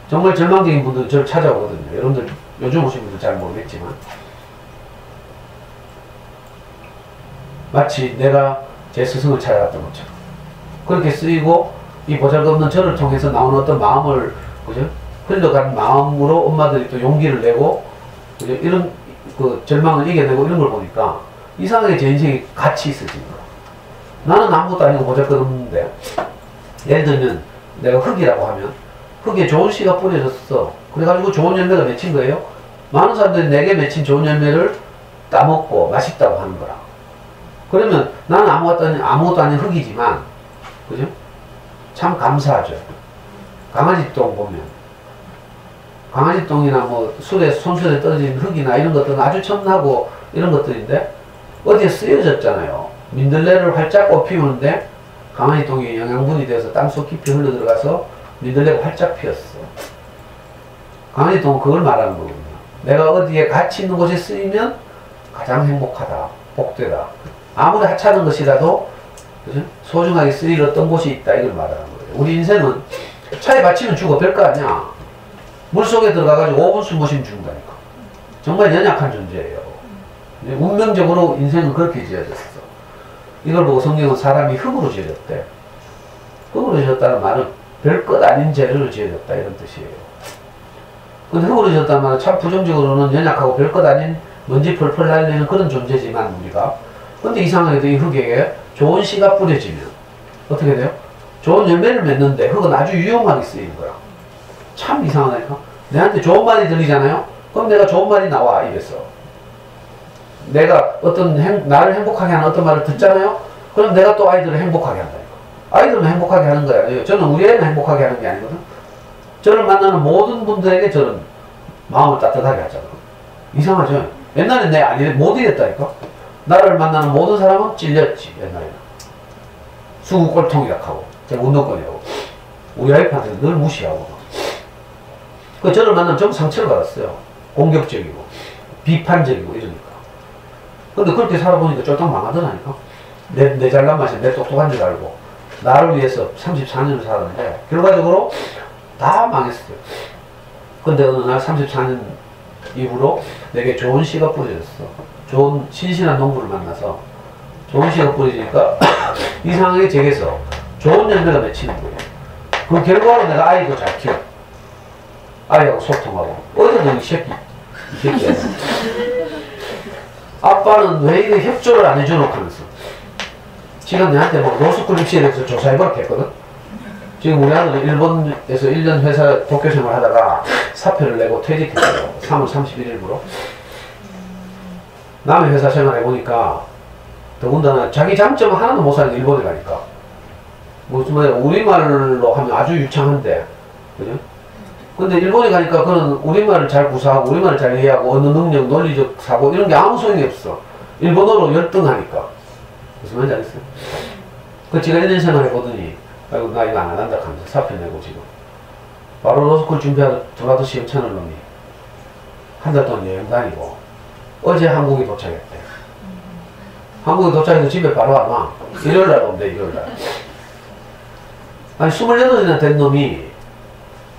정말 절망적인 분들은 저를 찾아오거든요. 여러분들 요즘 오신 분들 잘 모르겠지만 마치 내가 제 스승을 찾아갔던 것처럼 그렇게 쓰이고 이 보잘것없는 저를 통해서 나오는 어떤 마음을 그죠? 흘러간 마음으로 엄마들이 또 용기를 내고 그죠? 이런 그 절망을 이겨내고 이런 걸 보니까 이상하게 제 인생이 같이 있어진 거야. 나는 아무것도 아니고 보잘것없는데 예를 들면 내가 흙이라고 하면 흙에 좋은 씨가 뿌려졌어. 그래가지고 좋은 열매가 맺힌 거예요. 많은 사람들이 내게 맺힌 좋은 열매를 따먹고 맛있다고 하는 거라. 그러면 나는 아무것도 아닌 흙이지만 그죠? 참 감사하죠. 강아지 똥 보면 강아지 똥이나 뭐 손수에 떨어진 흙이나 이런 것들은 아주 첨나고 이런 것들인데 어디에 쓰여졌잖아요. 민들레를 활짝 꽃피우는데 강아지 똥이 영양분이 되어서 땅속 깊이 흘러 들어가서 민들레가 활짝 피었어. 강아지 똥은 그걸 말하는 거거든요. 내가 어디에 가치 있는 곳에 쓰이면 가장 행복하다, 복되다. 아무리 하찮은 것이라도 그죠? 소중하게 쓰일 어떤 곳이 있다 이걸 말하는 거예요. 우리 인생은 차에 받치면 죽어. 별거 아니야. 물속에 들어가가지고 5분 숨 못 쉬면 죽는다니까. 정말 연약한 존재예요. 운명적으로 인생은 그렇게 지어졌어. 이걸 보고 성경은 사람이 흙으로 지어졌대. 흙으로 지어졌다는 말은 별것 아닌 재료로 지어졌다 이런 뜻이에요. 근데 흙으로 지어졌다는 말은 참 부정적으로는 연약하고 별것 아닌 먼지 펄펄 날리는 그런 존재지만 우리가 근데 이상하게도 이 흙에 좋은 씨가 뿌려지면 어떻게 돼요? 좋은 열매를 맺는데 흙은 아주 유용하게 쓰이는 거야. 참 이상하다니까. 내한테 좋은 말이 들리잖아요? 그럼 내가 좋은 말이 나와 입에서. 내가 나를 행복하게 하는 어떤 말을 듣잖아요? 그럼 내가 또 아이들을 행복하게 한다니까. 아이들은 행복하게 하는 거야. 저는 우리 애는 행복하게 하는 게 아니거든. 저를 만나는 모든 분들에게 저는 마음을 따뜻하게 하잖아. 이상하죠? 옛날엔 내가 못 이랬다니까. 나를 만나는 모든 사람은 찔렸지 옛날에는. 수구 꼴통이라 하고 제가 운동권이라고 우리 와이프한테 늘 무시하고 그 저를 만나면 좀 상처를 받았어요. 공격적이고 비판적이고 이러니까. 근데 그렇게 살아보니까 쫄딱 망하더라니까. 내 잘난 맛이 내 똑똑한 줄 알고 나를 위해서 34년을 살았는데 결과적으로 다 망했어요. 근데 어느 날 34년 이후로 내게 좋은 씨가 뿌려졌어. 좋은 신신한 농부를 만나서 좋은 씨가 뿌려지니까 이상하게 제게서 좋은 열매가 맺히는 거예요. 그 결과로 내가 아이도 잘 키워. 아이하고 소통하고. 어제도 이 새끼야. 아빠는 왜 이래 협조를 안 해주노 하면서. 지금 내한테 뭐 로스쿨 입시에 대해서 조사해보라 했거든. 지금 우리 아들은 일본에서 1년 회사 도쿄생활 하다가 사표를 내고 퇴직했어요. 3월 31일부로. 남의 회사 생활 해보니까 더군다나 자기 장점 하나도 못 사는 게 일본에 가니까. 무슨 말이야, 우리말로 하면 아주 유창한데, 그죠? 근데 일본에 가니까 그는 우리말을 잘 구사하고, 우리말을 잘 이해하고, 언어 능력, 논리적 사고, 이런 게 아무 소용이 없어. 일본어로 열등하니까. 무슨 말인지 알겠어요? 그 제가 1년 생활 해보더니, 아이고, 나 이거 안 한다 하면서 사표 내고 지금. 바로 로스쿨 준비하고 들어가도 시험 쳐는 놈이 한 달 동안 여행 다니고, 어제 한국에 도착했대. 한국에 도착해서 집에 바로 와봐. 일요일날 온대, 일요일날. 아니 28이나 된 놈이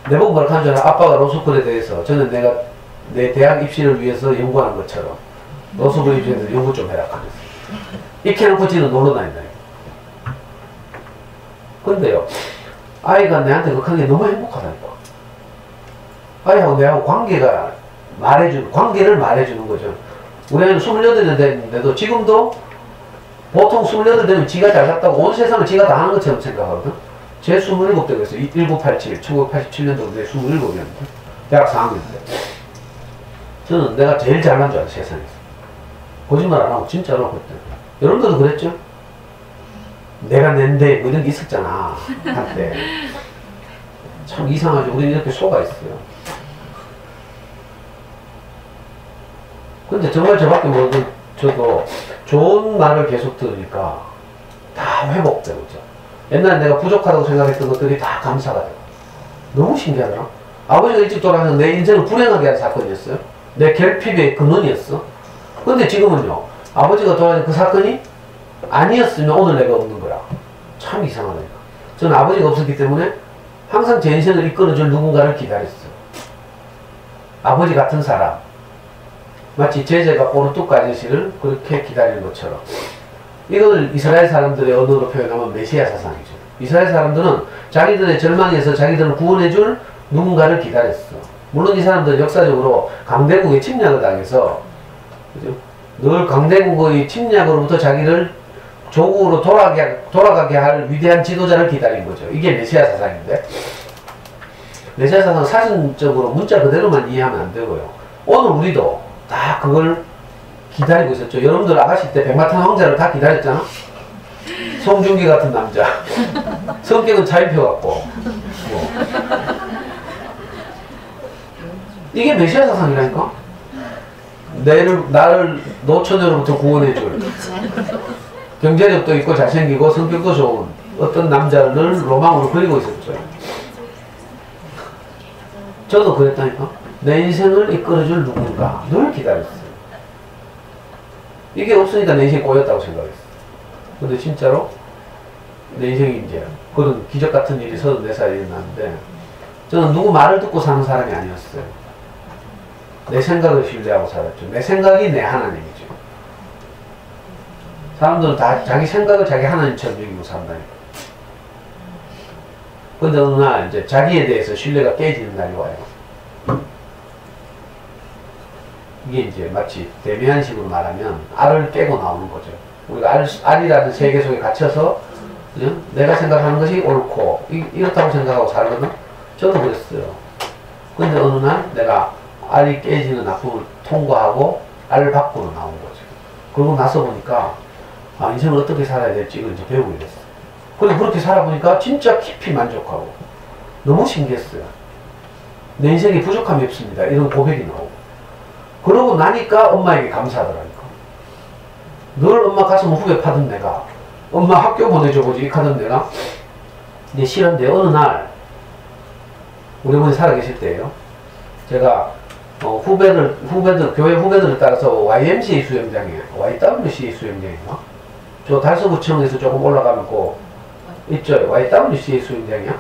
내보고 뭐라 하는 줄 알아? 아빠가 로스쿨에 대해서 저는 내가 내 대학 입시를 위해서 연구하는 것처럼 로스쿨 입시에 대해서 연구 좀 해라 하면서 익혀놓고 지는 놀러 다닌다. 근데요, 아이가 내한테 그한 게 너무 행복하다니까. 아이하고 내하고 관계를 말해주는 거죠. 우리 아이는 28년 됐는데도 지금도 보통 28 되면 지가 잘 샀다고 온 세상을 지가 다 하는 것처럼 생각하거든. 제 27대 그랬어요. 1987, 1987년도 내 27이었는데. 대학 4학년 때. 저는 내가 제일 잘난 줄 알았어요, 세상에서. 거짓말 안 하고, 진짜로 그때. 여러분들도 그랬죠? 내가 낸데, 뭐 이런 게 있었잖아. 한때. 참 이상하죠. 우리는 이렇게 속아 있어요. 근데 정말 저밖에 모르는, 저도 좋은 말을 계속 들으니까 다 회복되고 있죠. 옛날에 내가 부족하다고 생각했던 것들이 다 감사가 되고. 너무 신기하더라. 아버지가 일찍 돌아가서 내 인생을 불행하게 한 사건이었어요. 내 결핍의 근원이었어. 근데 지금은요, 아버지가 돌아가신 그 사건이 아니었으면 오늘 내가 없는 거야. 참 이상하다니까. 저는 아버지가 없었기 때문에 항상 제 인생을 이끌어줄 누군가를 기다렸어요. 아버지 같은 사람. 마치 제자가 오르뚜크 아저씨를 그렇게 기다리는 것처럼. 이걸 이스라엘 사람들의 언어로 표현하면 메시아 사상이죠. 이스라엘 사람들은 자기들의 절망에서 자기들을 구원해줄 누군가를 기다렸어. 물론 이 사람들은 역사적으로 강대국의 침략을 당해서, 그죠? 늘 강대국의 침략으로부터 자기를 조국으로 돌아가게 할 위대한 지도자를 기다린 거죠. 이게 메시아 사상인데, 메시아 사상은 사전적으로 문자 그대로만 이해하면 안 되고요. 오늘 우리도 다 그걸 기다리고 있었죠. 여러분들 아가씨 때 백마탄 왕자를 다 기다렸잖아. 송중기 같은 남자. 성격은 차인표 같고. 뭐. 이게 메시아 사상이라니까. 나를 노처녀로부터 구원해줄 경제력도 있고 잘생기고 성격도 좋은 어떤 남자를 로망으로 그리고 있었죠. 저도 그랬다니까. 내 인생을 이끌어줄 누군가 늘 기다렸어요. 이게 없으니까 내 인생이 꼬였다고 생각했어. 근데 진짜로 내 인생이 이제 그런 기적 같은 일이 34살에 일어났는데, 저는 누구 말을 듣고 사는 사람이 아니었어요. 내 생각을 신뢰하고 살았죠. 내 생각이 내 하나님이죠. 사람들은 다 자기 생각을 자기 하나님처럼 여기고 산다니까. 근데 어느 날 이제 자기에 대해서 신뢰가 깨지는 날이 와요. 이게 이제 마치 대면식으로 말하면 알을 깨고 나오는 거죠. 우리가 알이라는 세계 속에 갇혀서, 그죠? 내가 생각하는 것이 옳고 이렇다고 생각하고 살거든. 저도 그랬어요. 근데 어느 날 내가 알이 깨지는 아픔을 통과하고 알 밖으로 나온 거죠. 그러고 나서 보니까 인생을 어떻게 살아야 될지 이걸 이제 배우게 됐어요. 그리고 그렇게 살아보니까 진짜 깊이 만족하고 너무 신기했어요. 내 인생에 부족함이 없습니다. 이런 고백이 나오고. 그러고 나니까 엄마에게 감사하더라니까. 늘 엄마 가슴 후배 파던 내가, 엄마 학교 보내줘 보지 하던 내가, 이제 싫은데 어느 날 우리 어머니 살아계실 때예요. 제가 후배들 교회 후배들을 따라서 YMCA 수영장에, YWCA 수영장인가? 저 달서구청에서 조금 올라가면 그 있죠. YWCA 수영장이야.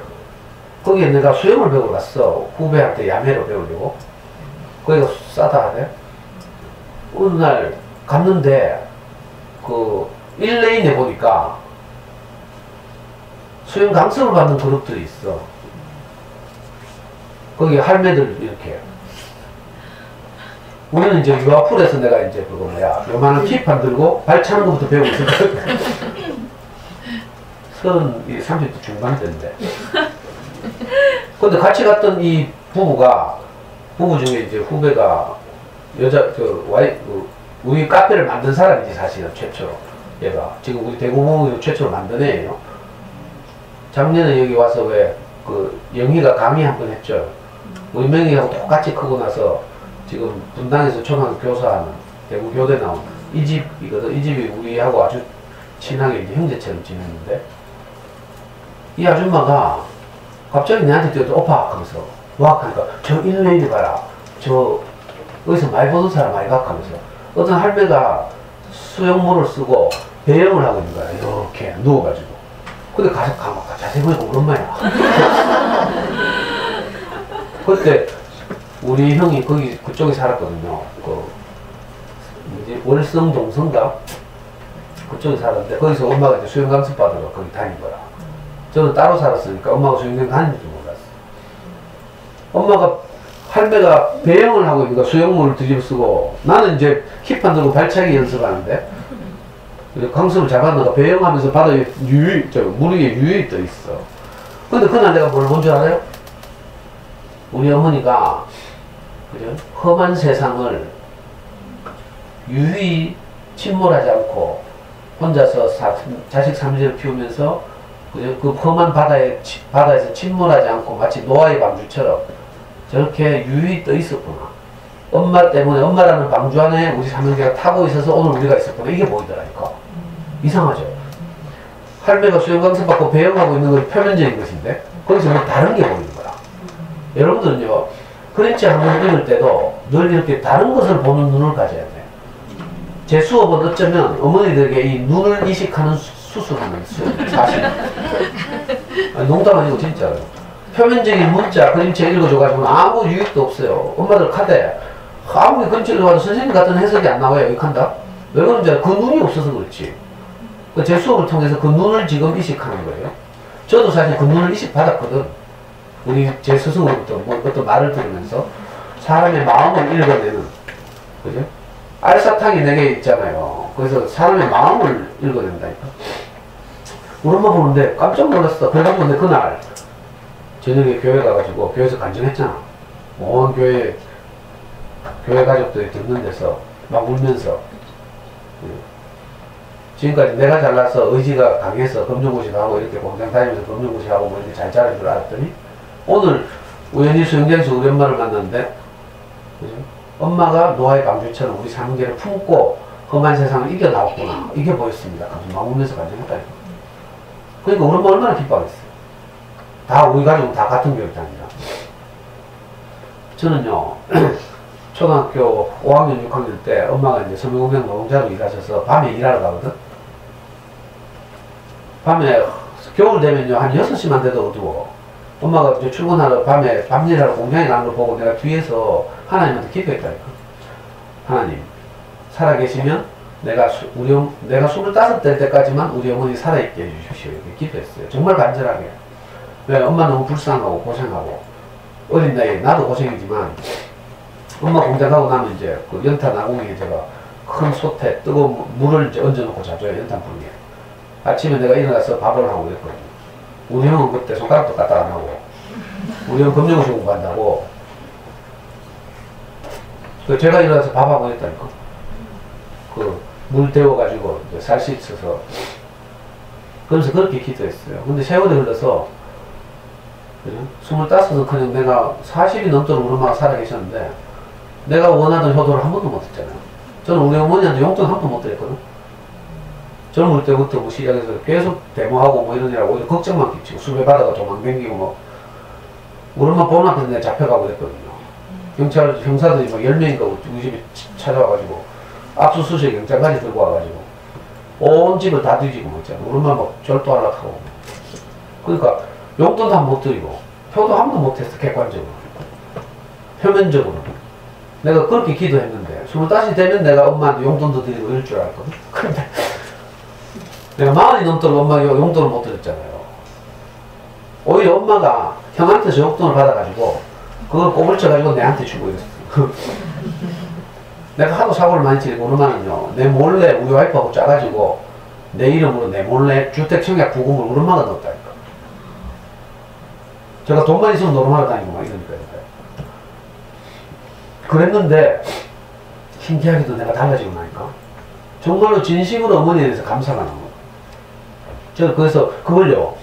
거기에 내가 수영을 배우러 갔어. 후배한테 야매로 배우려고. 거기가 싸다 하대. 어느 날 갔는데 그 1레인에 보니까 수영 강습을 받는 그룹들이 있어. 거기 할매들 이렇게. 우리는 이제 유아풀에서 내가 이제 그거 뭐야, 요만한 킵판 들고 발 차는 것부터 배우고 있었거든. 30대 중반대인데. 근데 같이 갔던 이 부부 중에 이제 후배가 우리 카페를 만든 사람이지, 사실은 최초로. 얘가. 지금 우리 대구부 최초로 만든 애예요. 작년에 여기 와서 영희가 강의 한 번 했죠. 우리 명희하고 똑같이 크고 나서 지금 분당에서 초등학교 교사하는 대구 교대 나온 이 집이거든. 이 집이 우리하고 아주 친하게 이제 형제처럼 지냈는데, 이 아줌마가 갑자기 내한테 뛰어서 오빠 하면서 와 하니까 저 일레일리 봐라, 저 어디서 많이 보던 사람 아이가 하면서 어떤 할매가 수영모를 쓰고 배영을 하고 있는 거야. 이렇게 누워가지고. 근데 가서 자세히 보니까 우리 엄마야. 그때 우리 형이 그쪽에 살았거든요. 월성 동성가 그쪽에 살았는데, 거기서 엄마가 이제 수영 강습 받으러 거기 다닌 거야. 저는 따로 살았으니까 엄마가 수영장 다니는 줄 몰랐어. 엄마가, 할매가 배영을 하고 있는 거야. 수영모를 뒤집어 쓰고. 나는 이제 킥판 들고 발차기 연습하는데, 강습을 잡았다가 배영하면서 바다에 물 위에 유유히 떠 있어. 근데 그날 내가 뭘 본 줄 알아요? 우리 어머니가, 그죠? 험한 세상을 유유히 침몰하지 않고 혼자서 자식 삼재를 키우면서, 그죠? 그 험한 바다에서 침몰하지 않고 마치 노아의 방주처럼 저렇게 유유히 떠 있었구나. 엄마 때문에, 엄마라는 방주 안에 우리 삼형제가 타고 있어서 오늘 우리가 있었구나. 이게 보이더라니까. 이상하죠? 할매가 수영 강습 받고 배영하고 있는 건 표면적인 것인데, 거기서 뭐 다른 게 보이는 거야. 여러분들은요, 프렌치 한번 읽을 때도 늘 이렇게 다른 것을 보는 눈을 가져야 돼. 제 수업은 어쩌면 어머니들에게 이 눈을 이식하는 수술하는 사실. 농담 아니고 진짜로. 표면적인 문자, 그림체 읽어줘가지고 아무 유익도 없어요. 엄마들 카드에 아무리 그림체 읽어봐도 선생님 같은 해석이 안 나와요. 유익한다? 왜 그런지 알아? 그 눈이 없어서 그렇지. 제 수업을 통해서 그 눈을 지금 이식하는 거예요. 저도 사실 그 눈을 이식받았거든. 제 스승으로부터 어떤 말을 들으면서 사람의 마음을 읽어내는, 그죠? 알사탕이 4개 있잖아요. 그래서 사람의 마음을 읽어낸다니까. 우리 엄마 보는데 깜짝 놀랐어. 그래가지고 그날 저녁에 교회 가가지고 교회에서 간증했잖아. 온 교회 가족들이 듣는 데서 막 울면서, 지금까지 내가 잘나서 의지가 강해서 검정고시하고 이렇게 공장 다니면서 검정고시하고 뭐 이렇게 잘 자랄 줄 알았더니, 오늘 우연히 수영장에서 우리 엄마를 만났는데, 그죠? 엄마가 노아의 방주처럼 우리 삼형제를 품고 험한 세상을 이겨나왔구나. 이게 보였습니다. 막 울면서 간증했다니까. 그러니까 우리 엄마 얼마나 기뻐하겠어요. 다 우리 가족은 다 같은 교육장이라. 저는요, 초등학교 5학년, 6학년 때 엄마가 이제 서명운명 노동자로 일하셔서 밤에 일하러 가거든. 밤에 겨울 되면요 한 6시만 돼도 어두워. 엄마가 이제 출근하러 밤에 밤일하러 공장에 가는 걸 보고 내가 뒤에서 하나님한테 기도했다니까. 하나님, 살아계시면 내가 25될 때까지만 우리 어머니 살아있게 해주십시오. 이렇게 기도했어요. 정말 간절하게. 왜? 엄마 너무 불쌍하고 고생하고 어린 나이에 나도 고생이지만, 엄마 공장 가고 나면 이제 그 연탄 아궁이에 제가 큰 솥에 뜨거운 물을 이제 얹어놓고 자줘요. 연탄 불에. 아침에 내가 일어나서 밥을 하고 그랬거든요. 우리 형은 그때 손가락도 까딱 안 하고, 우리 형 검정고시 공부한다고. 제가 일어나서 밥하고 했다니까. 물 데워가지고 살 씻어서. 그래서 그렇게 기도했어요. 근데 세월이 흘러서, 25은 그냥 내가 40이 넘도록 우리 엄마가 살아계셨는데, 내가 원하던 효도를 한 번도 못 했잖아요. 저는 우리 어머니한테 용돈 한 번도 못 드렸거든. 젊을 때부터 뭐 시작해서 계속 데모하고 뭐 이러느라고 오히려 걱정만 끼치고 수배 받아가 도망댕기고 뭐. 우리 엄마 보는 앞에서 내가 잡혀가고 그랬거든요. 형사들이 막 10명인가 우리 집에 찾아와가지고 압수수색 영장까지 들고 와가지고 온 집을 다 뒤지고 뭐 있잖아. 우리 엄마 막 절도하려고 하고. 그러니까 용돈도 한 번 못 드리고 효도 한 번도 못 했어. 객관적으로. 표면적으로. 내가 그렇게 기도했는데 25이 되면 내가 엄마한테 용돈도 드리고 이럴 줄 알았거든. 근데 내가 40이 넘도록 엄마가 용돈을 못 드렸잖아요. 오히려 엄마가 형한테서 용돈을 받아가지고 그걸 꼬불쳐가지고 내한테 주고 이랬어. 내가 하도 사고를 많이 치니까 우리 엄마는요, 내 몰래 우리 와이프하고 짜가지고 내 이름으로 내 몰래 주택청약 부금을 우리 엄마가 넣었다니까. 제가 돈만 있으면 노름하러 다니고 막 이러니까. 그랬는데 신기하게도 내가 달라지고 나니까 정말로 진심으로 어머니에 대해서 감사가 나는 거예요. 제가 그래서 그걸요,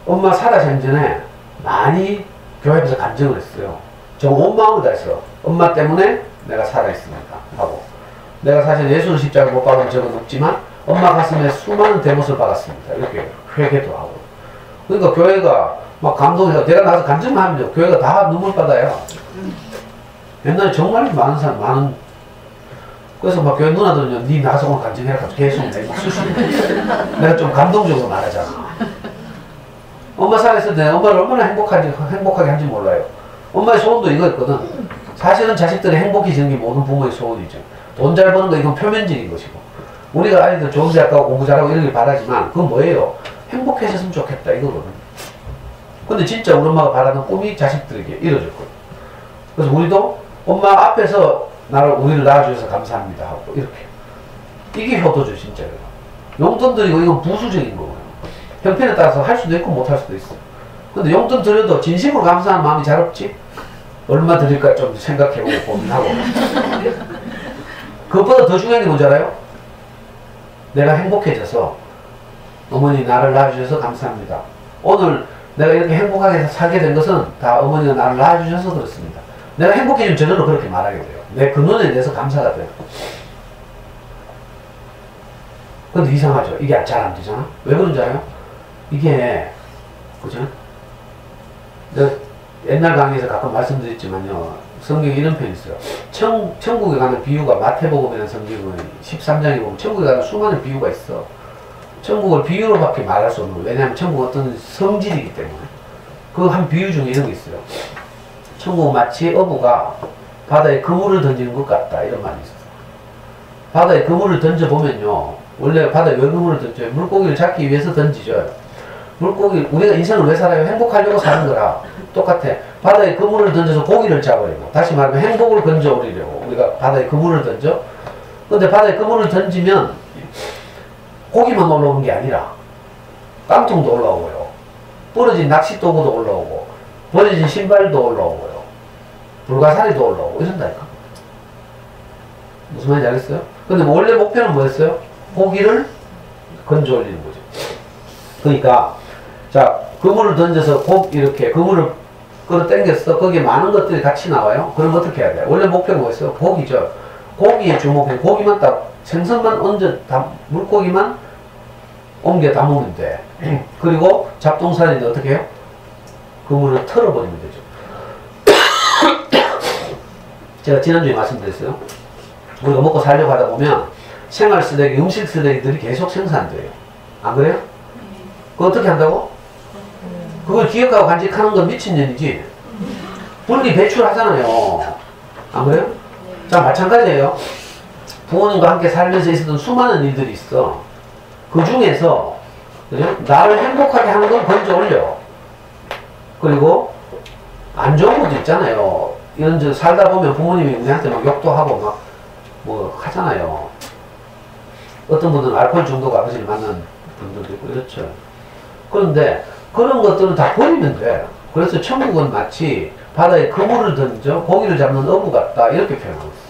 엄마 살아생 전에 많이 교회 앞에서 간증을 했어요. 저 온 마음을 다했어. 엄마 때문에 내가 살아있습니다 하고, 내가 사실 예수의 십자가를 못 박은 적은 없지만 엄마 가슴에 수많은 대못을 박았습니다 이렇게 회개도 하고. 그러니까 교회가 막 감동해서 내가 나가서 간증만 하면 교회가 다 눈물 받아요. 옛날에 정말 많은 사람, 많은, 그래서 막 교회 누나들은요, 니 나가서 오늘 간증해라 계속 내가 수시로 내가 좀 감동적으로 말하잖아. 엄마 살아있을 때 엄마를 얼마나 행복하게 한지 몰라요. 엄마의 소원도 이거였거든. 사실은 자식들이 행복해지는 게 모든 부모의 소원이죠. 돈 잘 버는 거 이건 표면적인 것이고, 우리가 아이들 좋은 대학 가고 공부 잘하고 이러길 바라지만 그건 뭐예요? 행복해졌으면 좋겠다 이거거든. 근데 진짜 우리 엄마가 바라는 꿈이 자식들에게 이루어졌거든. 그래서 우리도 엄마 앞에서 우리를 낳아주셔서 감사합니다 하고 이렇게. 이게 효도죠 진짜로. 용돈 드리고 이건 부수적인 거예요. 형편에 따라서 할 수도 있고 못 할 수도 있어. 근데 용돈 드려도 진심으로 감사하는 마음이 잘 없지? 얼마 드릴까 좀 생각해보고 고민하고. 그것보다 더 중요한 게 뭔지 알아요? 내가 행복해져서 어머니 나를 낳아주셔서 감사합니다. 오늘 내가 이렇게 행복하게 살게 된 것은 다 어머니가 나를 낳아주셔서 그렇습니다. 내가 행복해지면 저절로 그렇게 말하게 돼요. 내 그 눈에 대해서 감사가 돼요. 근데 이상하죠? 이게 잘 안 되잖아? 왜 그런지 알아요? 이게, 그죠? 내가 옛날 강의에서 가끔 말씀드렸지만요, 성경에 이런 편이 있어요. 천국에 가는 비유가 마태복음이라는 성경의 13장에 보면 천국에 가는 수많은 비유가 있어. 천국을 비유로밖에 말할 수 없는 거예요. 왜냐하면 천국은 어떤 성질이기 때문에. 그 한 비유 중에 이런 게 있어요. 천국은 마치 어부가 바다에 그물을 던지는 것 같다 이런 말이 있어요. 바다에 그물을 던져보면요, 원래 바다에 왜 그물을 던져요? 물고기를 잡기 위해서 던지죠. 우리가 인생을 왜 살아요? 행복하려고 사는 거라 똑같아. 바다에 그물을 던져서 고기를 잡으려고, 다시 말하면 행복을 건져오려고 우리가 바다에 그물을 던져. 근데 바다에 그물을 던지면 고기만 올라오는 게 아니라 깡통도 올라오고요, 부러진 낚싯도구도 올라오고, 버려진 신발도 올라오고요, 불가사리도 올라오고 이런다니까. 무슨 말인지 알겠어요? 근데 원래 목표는 뭐였어요? 고기를 건져 올리는 거죠. 그러니까 자, 그물을 던져서 이렇게 그물을 끌어당겼어. 거기에 많은 것들이 같이 나와요. 그럼 어떻게 해야 돼요? 원래 목표가 뭐였어요? 고기죠. 고기에 주목해. 고기만 딱 생선만 물고기만 옮겨 담으면 돼. 그리고 잡동사니는 어떻게 해요? 그물을 털어버리면 되죠. 제가 지난주에 말씀드렸어요. 우리가 먹고 살려고 하다 보면 생활 쓰레기, 음식 쓰레기들이 계속 생산돼요. 안 그래요? 그거 어떻게 한다고? 그걸 기억하고 간직하는 건 미친년이지. 분리 배출하잖아요. 안 그래요? 자, 마찬가지예요. 부모님과 함께 살면서 있었던 수많은 일들이 있어. 그 중에서 그죠? 나를 행복하게 하는 건 건져 올려. 그리고 안 좋은 것도 있잖아요. 이런 저 살다 보면 부모님이 우리한테 막 욕도 하고 막 뭐 하잖아요. 어떤 분들은 알코올 중독 아버지를 만난 분들도 있고 이렇죠. 그런데 그런 것들은 다 버리면 돼. 그래서 천국은 마치 바다에 그물을 던져 고기를 잡는 어부 같다 이렇게 표현하고 있어요.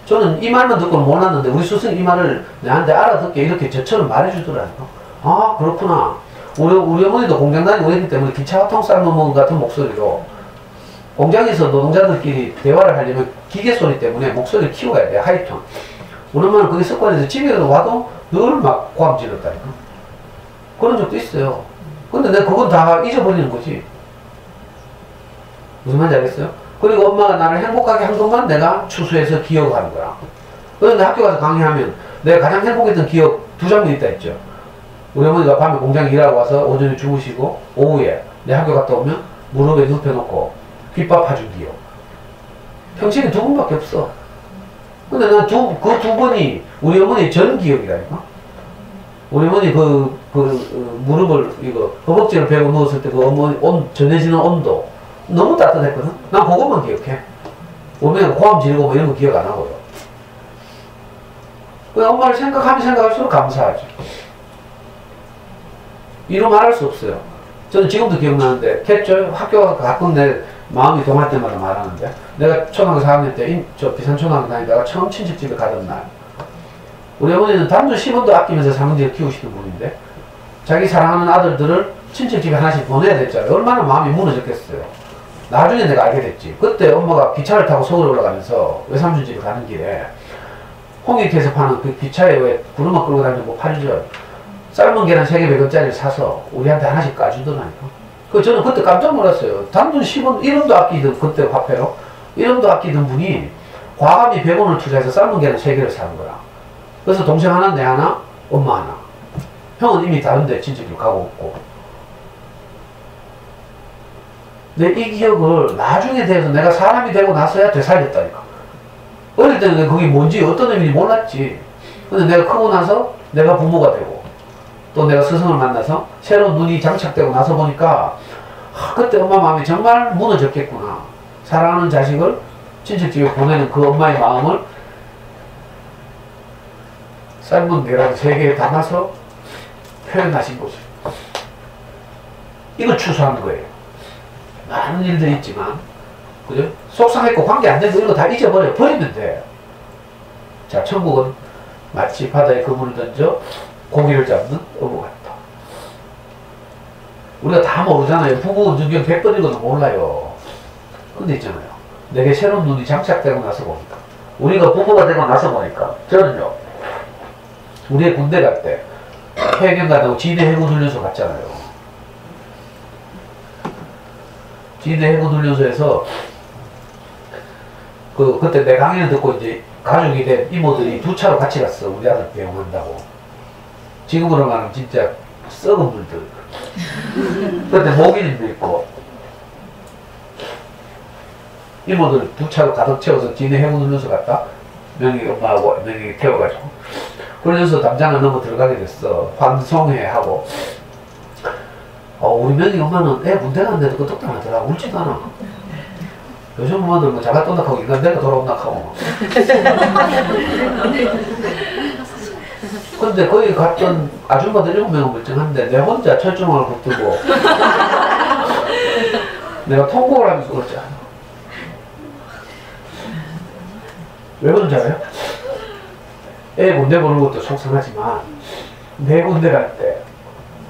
저는 이 말만 듣고는 몰랐는데 우리 스승이 이 말을 내한테 알아듣게 이렇게 저처럼 말해주더라니까. 아 그렇구나. 우리 어머니도 공장 다니고 있기 때문에 기차 화통 삶은 것 같은 목소리로, 공장에서 노동자들끼리 대화를 하려면 기계 소리 때문에 목소리를 키워야 돼. 하이톤. 우리 엄마는 그게 습관에서 집에 와도 늘 막 고함 질렀다니까. 그런 적도 있어요. 근데 내가 그건 다 잊어버리는 거지. 무슨 말인지 알겠어요? 그리고 엄마가 나를 행복하게 한 것만 내가 추수해서 기억하는 거야. 그런데 학교 가서 강의하면 내가 가장 행복했던 기억 두 장면 있다 했죠. 우리 어머니가 밤에 공장에 일하고 와서 오전에 주무시고 오후에 내 학교 갔다 오면 무릎에 눕혀놓고 귓밥 파준 기억. 평생에 두 번밖에 없어. 근데 난 그 두 번이 우리 어머니 전 기억이라니까. 우리 어머니 그 무릎을 이거 허벅지를 베고 누웠을 때 그 어머니 전해지는 온도 너무 따뜻했거든. 난 그것만 기억해. 오면 고함 지르고 뭐 이런 거 기억 안 하고요. 그 엄마를 생각하면 생각할수록 감사하죠. 이루 말할 수 없어요. 저는 지금도 기억나는데 캣죠? 학교가 가끔 내 마음이 동할 때마다 말하는데 내가 초등학교 4학년 때 저 비산초등학교 다니다가 처음 친척집에 가던 날 우리 어머니는 단돈 10원도 아끼면서 상은지를 키우시는 분인데 자기 사랑하는 아들들을 친척집에 하나씩 보내야 됐잖아요. 얼마나 마음이 무너졌겠어요. 나중에 내가 알게 됐지. 그때 엄마가 기차를 타고 서울에 올라가면서 외삼촌 집에 가는 길에 홍익회에서 파는 그 기차에 왜 구름막 끌고 다니는 뭐 팔죠. 삶은 계란 3개 100원짜리를 사서 우리한테 하나씩 까주더라니까. 저는 그때 깜짝 놀랐어요. 단돈 10원, 1원도 아끼던 그때 화폐로 1원도 아끼던 분이 과감히 100원을 투자해서 삶은 계란 3개를 사는 거야. 그래서 동생 하나, 내 하나, 엄마 하나. 형은 이미 다른데 친척집 가고 없고. 근데 이 기억을 나중에 돼서 내가 사람이 되고 나서야 되살렸다니까. 어릴 때는 그게 뭔지 어떤 의미인지 몰랐지. 근데 내가 크고 나서 내가 부모가 되고 또 내가 스승을 만나서 새로운 눈이 장착되고 나서 보니까 그때 엄마 마음이 정말 무너졌겠구나. 사랑하는 자식을 친척집에 보내는 그 엄마의 마음을 삶은 계란 3개에 담아서 표현하신 거죠. 이걸 추수한 거예요. 많은 일들이 있지만 그죠? 속상했고 관계 안 되고 이런 거 다 잊어버려. 버리면 돼. 자, 천국은 마치 바다에 그물을 던져 고기를 잡는 어부 같다. 우리가 다 모르잖아요. 부부 능력 100번인 것도 몰라요. 근데 있잖아요. 내게 새로운 눈이 장착되고 나서 보니까 우리가 부부가 되고 나서 보니까 저는요. 우리의 군대 갈 때 해경 가다고 진해 해군 훈련소 갔잖아요. 진해 해군 훈련소에서 그때 내 강의를 듣고 이제 가족이 된 이모들이 2차로 같이 갔어. 우리 아들 배웅한다고. 지금으로 말하면 진짜 썩은 물들. 그때 목인님도 있고 이모들 2차로 가득 채워서 진해 해군 훈련소 갔다. 명희 엄마하고 명희 태워가지고 훈련소 담장을 넘어 들어가게 됐어. 환송회 하고 우리 명희 엄마는 애 군대 갔는데도 끄떡도 안 하더라. 울지도 않아. 요즘 엄마들 뭐 자가 떤다 하고 인간 내가 돌아온다 하고 근데 거기 갔던 아줌마들 7명은 멀쩡한데 내 혼자 철조망을 붙들고 내가 통곡을 하면서 그랬잖아. 왜 그런지 알아요? 애 군대 보는 것도 속상하지만 내 군대 갈 때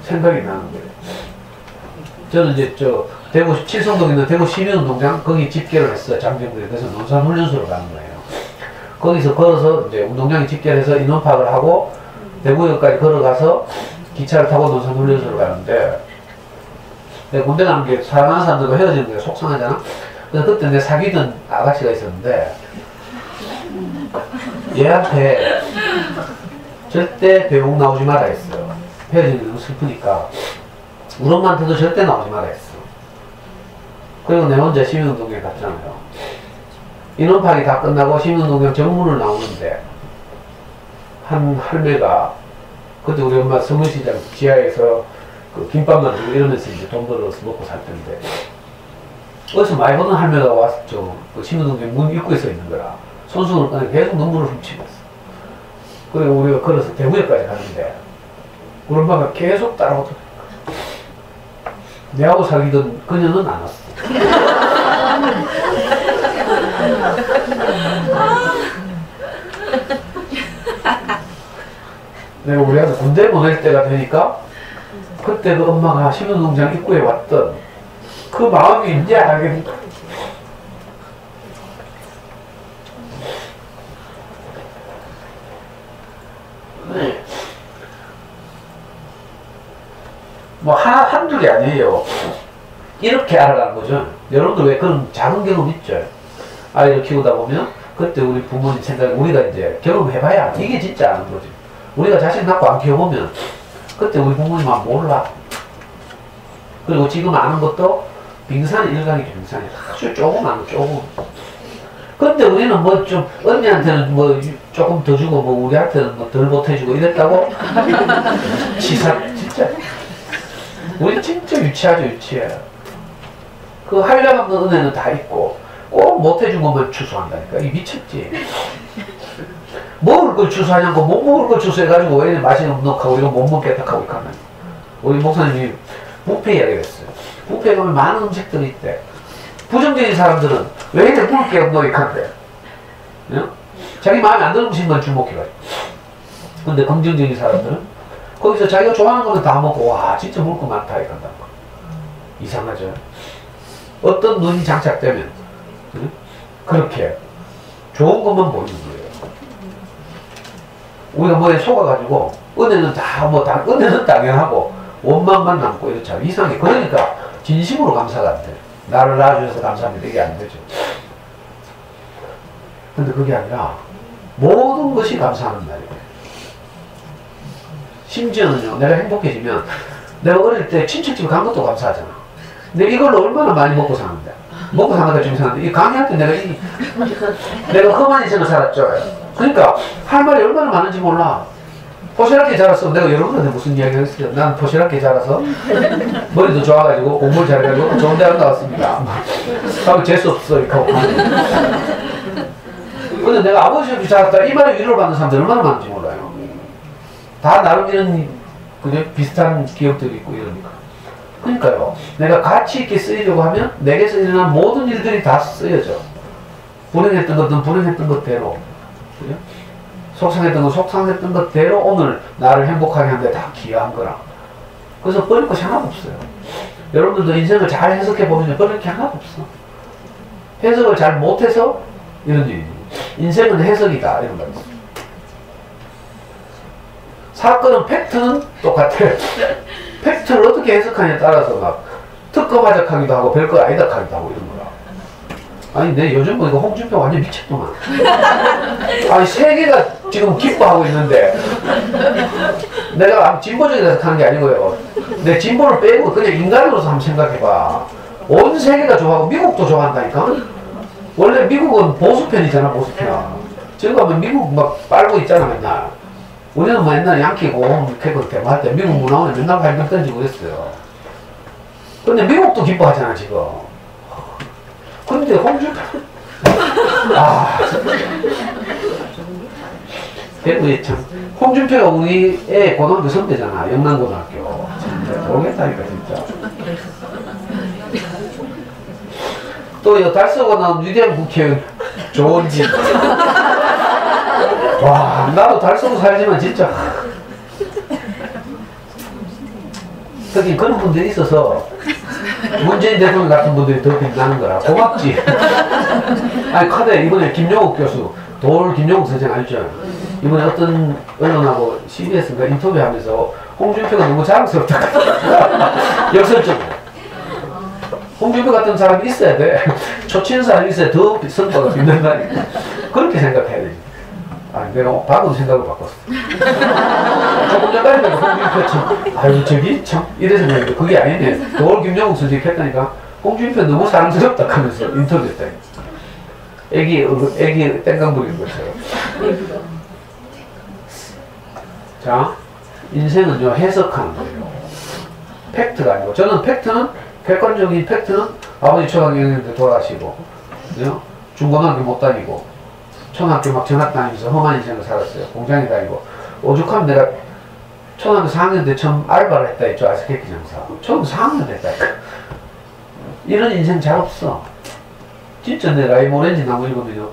생각이 나는 거예요. 저는 이제 대구 칠성동에 있는 대구 시민운동장 거기 집계를 했어요. 장병들이. 그래서 논산훈련소로 가는 거예요. 거기서 걸어서 이제 운동장에 집계를 해서 인원 파악을 하고 대구역까지 걸어가서 기차를 타고 논산훈련소로 가는데 내가 군대 가는 게 사랑하는 사람들과 헤어지는 게 속상하잖아. 그래서 그때 내 사귀던 아가씨가 있었는데 얘한테 절대 배웅 나오지 마라 했어요. 헤어지는 게 너무 슬프니까 우리 엄마한테도 절대 나오지 마라 했어. 그리고 내 혼자 시민운동에 갔잖아요. 인원 파악이 다 끝나고 시민운동장 정문을 나오는데 한 할매가 그때 우리 엄마 서문시장 지하에서 그 김밥 만들고 이러면서 이제 돈 벌어서 먹고 살 텐데 어디서 많이 보는 할매가 와서 그 시민운동장 문 입구에 서 있는 거라 손수건을 꺼내 계속 눈물을 훔치고 있어. 그리고 우리가 걸어서 대구역까지 가는데 우리 엄마가 계속 따라오더라고. 내하고 사귀던 그녀는 안 왔어. 내가 우리 아들 군대 보낼 때가 되니까 그때 그 엄마가 시민운동장 입구에 왔던 그 마음이 이제 알게 된 거야. 뭐 한둘이 아니에요. 이렇게 알아가는 거죠. 여러분들 왜 그런 작은 경험 있죠? 아이를 키우다 보면 그때 우리 부모님 생각에 우리가 이제 경험해봐야 이게 진짜 아는 거지. 우리가 자식 낳고 안 키워보면 그때 우리 부모님은 몰라. 그리고 지금 아는 것도 빙산이 일각이죠. 빙산이 아주 조금 아는 조금. 근데 우리는 뭐 좀 언니한테는 뭐 조금 더 주고 뭐 우리한테는 뭐 덜 보태주고 이랬다고 치사 진짜 우리 진짜 유치하죠, 유치해. 그 하려고 하는 은혜는 다 있고 꼭 못해준 것만 추수한다니까. 이 미쳤지. 먹을 걸 추수하냐고 못 먹을 걸 추수해가지고 왜 맛이 넉넉하고 이거 못 먹겠다 하고 있거든. 우리 목사님이 뷔페 이야기를 했어요. 뷔페에 가면 많은 음식들이 있대. 부정적인 사람들은 왜 이렇게 먹을 게 넉넉한데? 자기 마음에 안 드는 음식만 주목해가지고. 근데 긍정적인 사람들은 거기서 자기가 좋아하는 거는 다 먹고 와 진짜 먹을 거 많다 이렇게 한다는 거. 이상하죠. 어떤 눈이 장착되면 그렇게 좋은 것만 보이는 거예요. 우리가 뭐에 속아가지고 은혜는 다 은혜는 당연하고 원망만 남고 이렇잖아. 이상해. 그러니까 진심으로 감사가 안 돼. 나를 낳아주셔서 감사합니다. 이게 안 되죠. 근데 그게 아니라 모든 것이 감사하는 날이에요. 심지어는요, 내가 행복해지면 내가 어릴 때 친척집 간 것도 감사하잖아. 근데 이걸로 얼마나 많이 먹고 사는데. 먹고 사는 게 좀 이상한데, 이 강의할 때 내가 험한 인생을 살았죠. 그러니까 할 말이 얼마나 많은지 몰라. 포시락게 자라서 내가 여러분한테 무슨 이야기를 했어요. 난 포시락게 자라서 머리도 좋아가지고 공부를 잘해가지고 좋은 대학 나왔습니다. 하면 재수없어 이렇게 하고. 근데 내가 아버지 없이 자랐다 이 말에 위로를 받는 사람들 얼마나 많은지 몰라요. 다 나름 이런 그죠? 비슷한 기억들이 있고 이러니까. 그러니까요. 내가 가치 있게 쓰이려고 하면 내게서 일어난 모든 일들이 다 쓰여져. 불행했던 것은 불행했던 것대로, 그죠? 속상했던 건 속상했던 것대로 오늘 나를 행복하게 하는데 다 기여한 거라. 그래서 버릴 것이 하나도 없어요. 여러분들도 인생을 잘 해석해 보면 버릴 게 하나도 없어. 해석을 잘 못해서 이런 일이. 인생은 해석이다 이런 거. 사건은 팩트는 똑같아요. 팩트를 어떻게 해석하냐에 따라서 막 특검하작하기도 하고 별거 아니다 하기도 하고 이런 거라. 아니 내 요즘 보니까 홍준표 완전 미쳤구만. 아니 세계가 지금 기뻐하고 있는데 내가 진보적인 해석하는 게 아니고요. 내 진보를 빼고 그냥 인간으로서 한번 생각해봐. 온 세계가 좋아하고 미국도 좋아한다니까. 원래 미국은 보수편이잖아. 보수편. 지금 가면 미국 막 빨고 있잖아 맨날. 우리는 뭐 옛날에 양키고 캐고 대모할 때 미국 문화원에 맨날 발명 던지고 그랬어요. 근데 미국도 기뻐하잖아 지금. 근데 홍준표 대구에 참 홍준표가 우리의 고등학교 선배잖아. 영남고등학교. 참 모르겠다니까 진짜. 또 달 쏘고 나온 위대한 국회의원 조원진. 와, 나도 달 쏘고 살지만 진짜. 특히 그런 분들이 있어서 문재인 대통령 같은 분들이 더 빛나는 거라. 고맙지. 아니, 카드 이번에 김용욱 교수, 김용욱 선생 알죠? 이번에 어떤 언론하고 CBS인가 인터뷰하면서 홍준표가 너무 자랑스럽다. 역설적으로. 홍준표 같은 사람이 있어야 돼. 초치는 사람이 있어야 더 선거가 빛난다니까. 그렇게 생각해야 돼. 아, 내가 방금 생각을 바꿨어. 조금 전까지 내가 홍준표 참, 아유, 저기 참, 이래 생각했는데 그게 아니네. 김용욱 선생님이 했다니까. 홍준표 너무 사랑스럽다 하면서 인터뷰했다. 애기 땡강 부리는 것처럼. 자, 인생은요, 해석하는 거예요. 팩트가 아니고. 저는 팩트는, 객관적인 팩트는 아버지 초등학교 돌아가시고, 중고등학교 못 다니고, 초등학교 막 전학 다니면서 험한 인생을 살았어요. 공장에 다니고. 오죽하면 내가 초등학교 4학년 때 처음 알바를 했다 했죠. 아이스케이크 장사. 처음 4학년 됐다. 이런 인생 잘 없어. 진짜 내 라이모렌지 나무 읽으면요.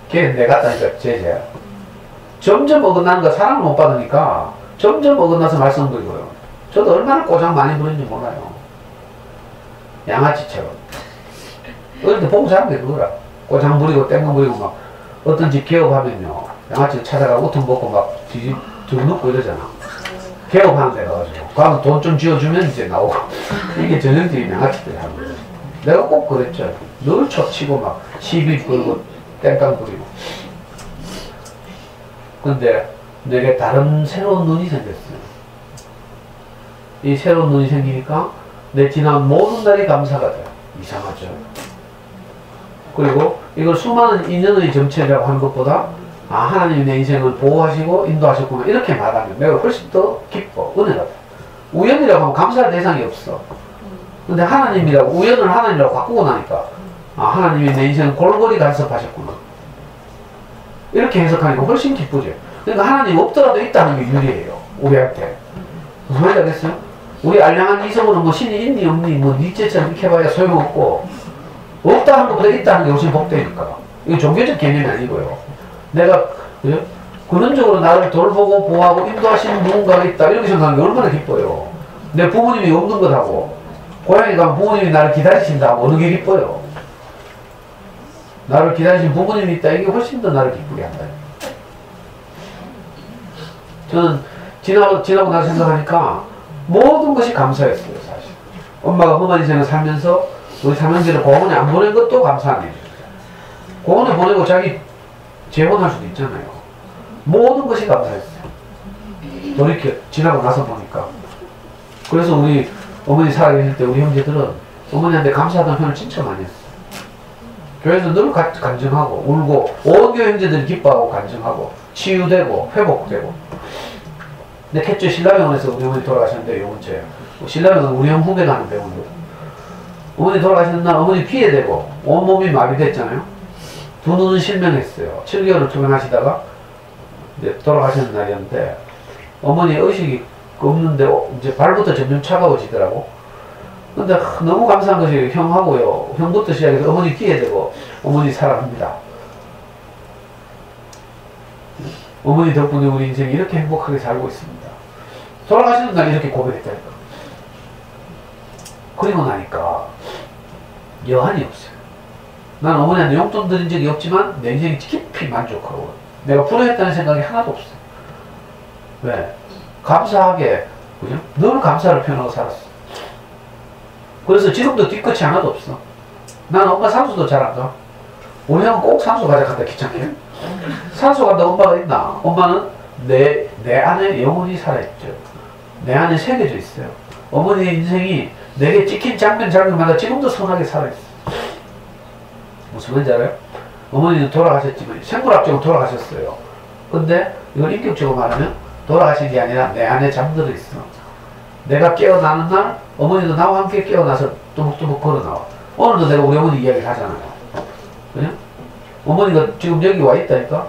걔 내 같다니까, 제재야. 점점 어긋나는 거 사랑을 못 받으니까 점점 어긋나서 말썽들고요. 저도 얼마나 꼬장 많이 부렸는지 몰라요. 양아치처럼. 어릴 때 보고 자란 게 그거라. 꼬장 부리고 땡강 부리고 막 어떤 집 개업하면요. 양아치 찾아가 우통 먹고 막 뒤집 눕고 이러잖아. 개업하는 데 가가지고. 가면 돈 좀 쥐어주면 이제 나오고. 이게 전형적인 양아치들이 하는 거예요. 내가 꼭 그랬죠. 늘 척치고 막 시비 걸고 땡깡 부리고. 근데 내게 다른 새로운 눈이 생겼어요. 이 새로운 눈이 생기니까 내 지난 모든 날이 감사가 돼요. 이상하죠. 그리고 이걸 수많은 인연의 정체라고 하는 것보다 하나님이 내 인생을 보호하시고 인도하셨구나 이렇게 말하면 내가 훨씬 더 기뻐. 은혜가 돼. 우연이라고 하면 감사할 대상이 없어. 근데 하나님이라고, 우연을 하나님이라고 바꾸고 나니까, 아, 하나님이 내 인생을 골고루 간섭하셨구나. 이렇게 해석하니까 훨씬 기쁘죠. 그러니까 하나님 없더라도 있다는 게 유리해요. 우리한테. 무슨 말인지 알겠어요? 우리 알량한 이성으로 뭐 신이 있니 없니 뭐 니체처럼 이렇게 해봐야 소용없고, 없다는 것보다 있다는 게 훨씬 복되니까. 이거 종교적 개념이 아니고요. 내가 근원적으로 나를 돌보고 보호하고 인도하시는 누군가가 있다 이렇게 생각하는 게 얼마나 기뻐요. 내 부모님이 없는 것하고 고향에 가면 부모님이 나를 기다리신다 하고 어느 게 기뻐요. 나를 기다리신 부모님이 있다 이게 훨씬 더 나를 기쁘게 한다. 저는 지나고 나서 생각하니까 모든 것이 감사했어요. 사실 엄마가 험한 인생을 살면서 우리 삼형제를 공원에 안 보낸 것도 감사한 일이에요. 공원에 보내고 자기 재혼할 수도 있잖아요. 모든 것이 감사했어요. 돌이켜 지나고 나서 보니까. 그래서 우리 어머니 살아계실 때 우리 형제들은 어머니한테 감사하다는 표현을 진짜 많이 했어요. 교회에서 늘 간증하고 울고 온 교회 형제들이 기뻐하고 간증하고 치유되고 회복되고. 근데 캣주 신라병원에서 우리 어머니 돌아가셨는데 요번 주에 신라병원은 우리 형 후배가 하는 병원이거든. 어머니 돌아가시는 날 어머니 피해 되고 온몸이 마비됐잖아요. 두 눈은 실명했어요. 7개월을 투병하시다가 이제 돌아가시는 날이었는데 어머니 의식이 없는데 이제 발부터 점점 차가워지더라고. 근데 너무 감사한 것이 형하고요. 형부터 시작해서 어머니 피해되고 어머니 사랑합니다. 어머니 덕분에 우리 인생이 이렇게 행복하게 살고 있습니다. 돌아가시는 날 이렇게 고백했다니까. 그리고 나니까 여한이 없어요. 난 어머니한테 용돈 드린 적이 없지만 내 인생이 깊이 만족하고 내가 불효했다는 생각이 하나도 없어. 왜? 감사하게, 그죠? 늘 감사를 표현하고 살았어. 그래서 지금도 뒤끝이 하나도 없어. 난 엄마 산소도 잘 안 가. 우리 형은 꼭 산소 가자 간다 귀찮게. 산소 간다 엄마가 있나? 엄마는 내 안에 영혼이 살아있죠. 내 안에 새겨져 있어요. 어머니의 인생이 내게 찍힌 장면마다 지금도 선하게 살아있어. 무슨 말인지 알아요? 어머니는 돌아가셨지만 생물학적으로 돌아가셨어요. 근데 이걸 인격적으로 말하면 돌아가신 게 아니라 내 안에 잠들어 있어. 내가 깨어나는 날 어머니도 나와 함께 깨어나서 뚜벅뚜벅 걸어나와. 오늘도 내가 우리 어머니 이야기를 하잖아요. 그죠? 어머니가 지금 여기 와 있다니까.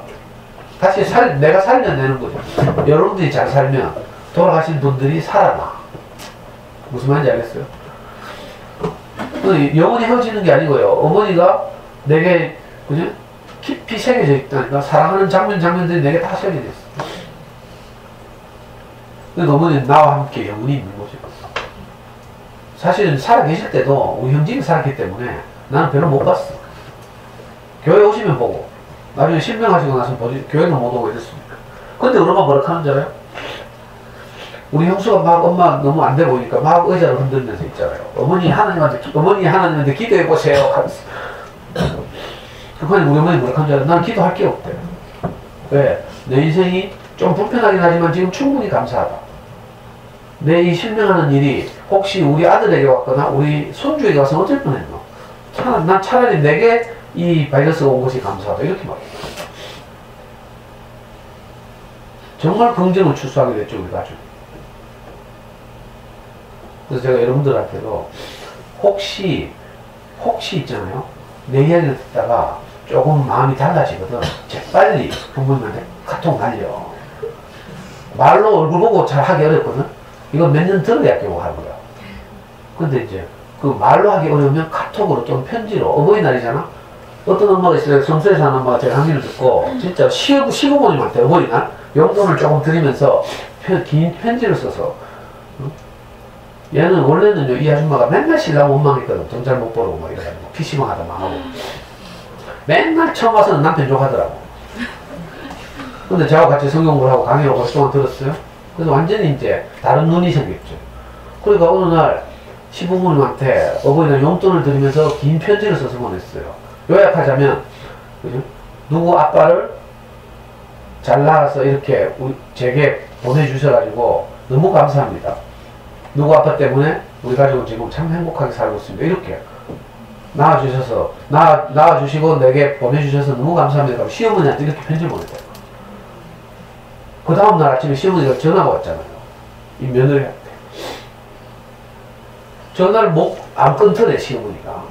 다시 내가 살려내는 거죠. 여러분들이 잘 살면 돌아가신 분들이 살아나. 무슨 말인지 알겠어요? 영원히 헤어지는 게 아니고요. 어머니가 내게, 그죠? 깊이 새겨져 있다니까. 사랑하는 장면들이 내게 다 새겨져 있어. 그러니까 어머니는 나와 함께 영원히 있는 거죠. 사실은 살아계실 때도 우리 형님이 살았기 때문에 나는 별로 못 봤어. 교회 오시면 보고, 나중에 실명하시고 나서 보지, 교회는 못 오고 이랬으니까. 근데 얼마나 버럭하는 줄 알아요? 우리 형수가 막 엄마 너무 안 돼 보이니까 막 의자를 흔들면서 있잖아요. 어머니 하나님한테 기도해보세요. 하면서. 그러니 우리 어머니 뭐라 하는 줄 알아요? 나는 기도할 게 없대요. 왜? 내 인생이 좀 불편하긴 하지만 지금 충분히 감사하다. 내 이 실명하는 일이 혹시 우리 아들에게 왔거나 우리 손주에게 와서 어쩔 뻔했노? 난 차라리 내게 이 바이러스가 온 것이 감사하다. 이렇게 말해요. 정말 긍정을 추수하게 됐죠, 우리 가족. 그래서 제가 여러분들한테도 혹시 있잖아요. 내 이야기를 듣다가 조금 마음이 달라지거든. 재빨리 부모님한테 카톡 날려. 말로 얼굴 보고 잘 하기 어렵거든. 이거 몇 년 들어야 겨우 하는 거야. 근데 이제 그 말로 하기 어려우면 카톡으로 좀 편지로, 어버이날이잖아. 어떤 엄마가 있어요. 성서에 사는 엄마가 제가 강의를 듣고 진짜 시부모님한테 어버이날 용돈을 조금 드리면서 긴 편지를 써서, 얘는 원래는요, 이 아줌마가 맨날 신랑 원망했거든. 돈 잘 못 벌고 뭐 이래가지고 PC방 하다 망하고 맨날 처음 와서는 남편 욕하더라고. 근데 저하고 같이 성경 공부하고 강의를 오랫동안 들었어요. 그래서 완전히 이제 다른 눈이 생겼죠. 그러니까 어느 날 시부모님한테 어버이날 용돈을 드리면서 긴 편지를 써서 보냈어요. 요약하자면, 그죠? 누구 아빠를 잘 낳아서 이렇게 제게 보내주셔가지고 너무 감사합니다. 누구 아빠 때문에 우리 가족은 지금 참 행복하게 살고 있습니다. 이렇게 낳아주시고 내게 보내주셔서 너무 감사합니다. 시어머니한테 이렇게 편지를 보냈어요. 그 다음날 아침에 시어머니가 전화가 왔잖아요. 이 며느리한테. 전화를 안 끊더래, 시어머니가.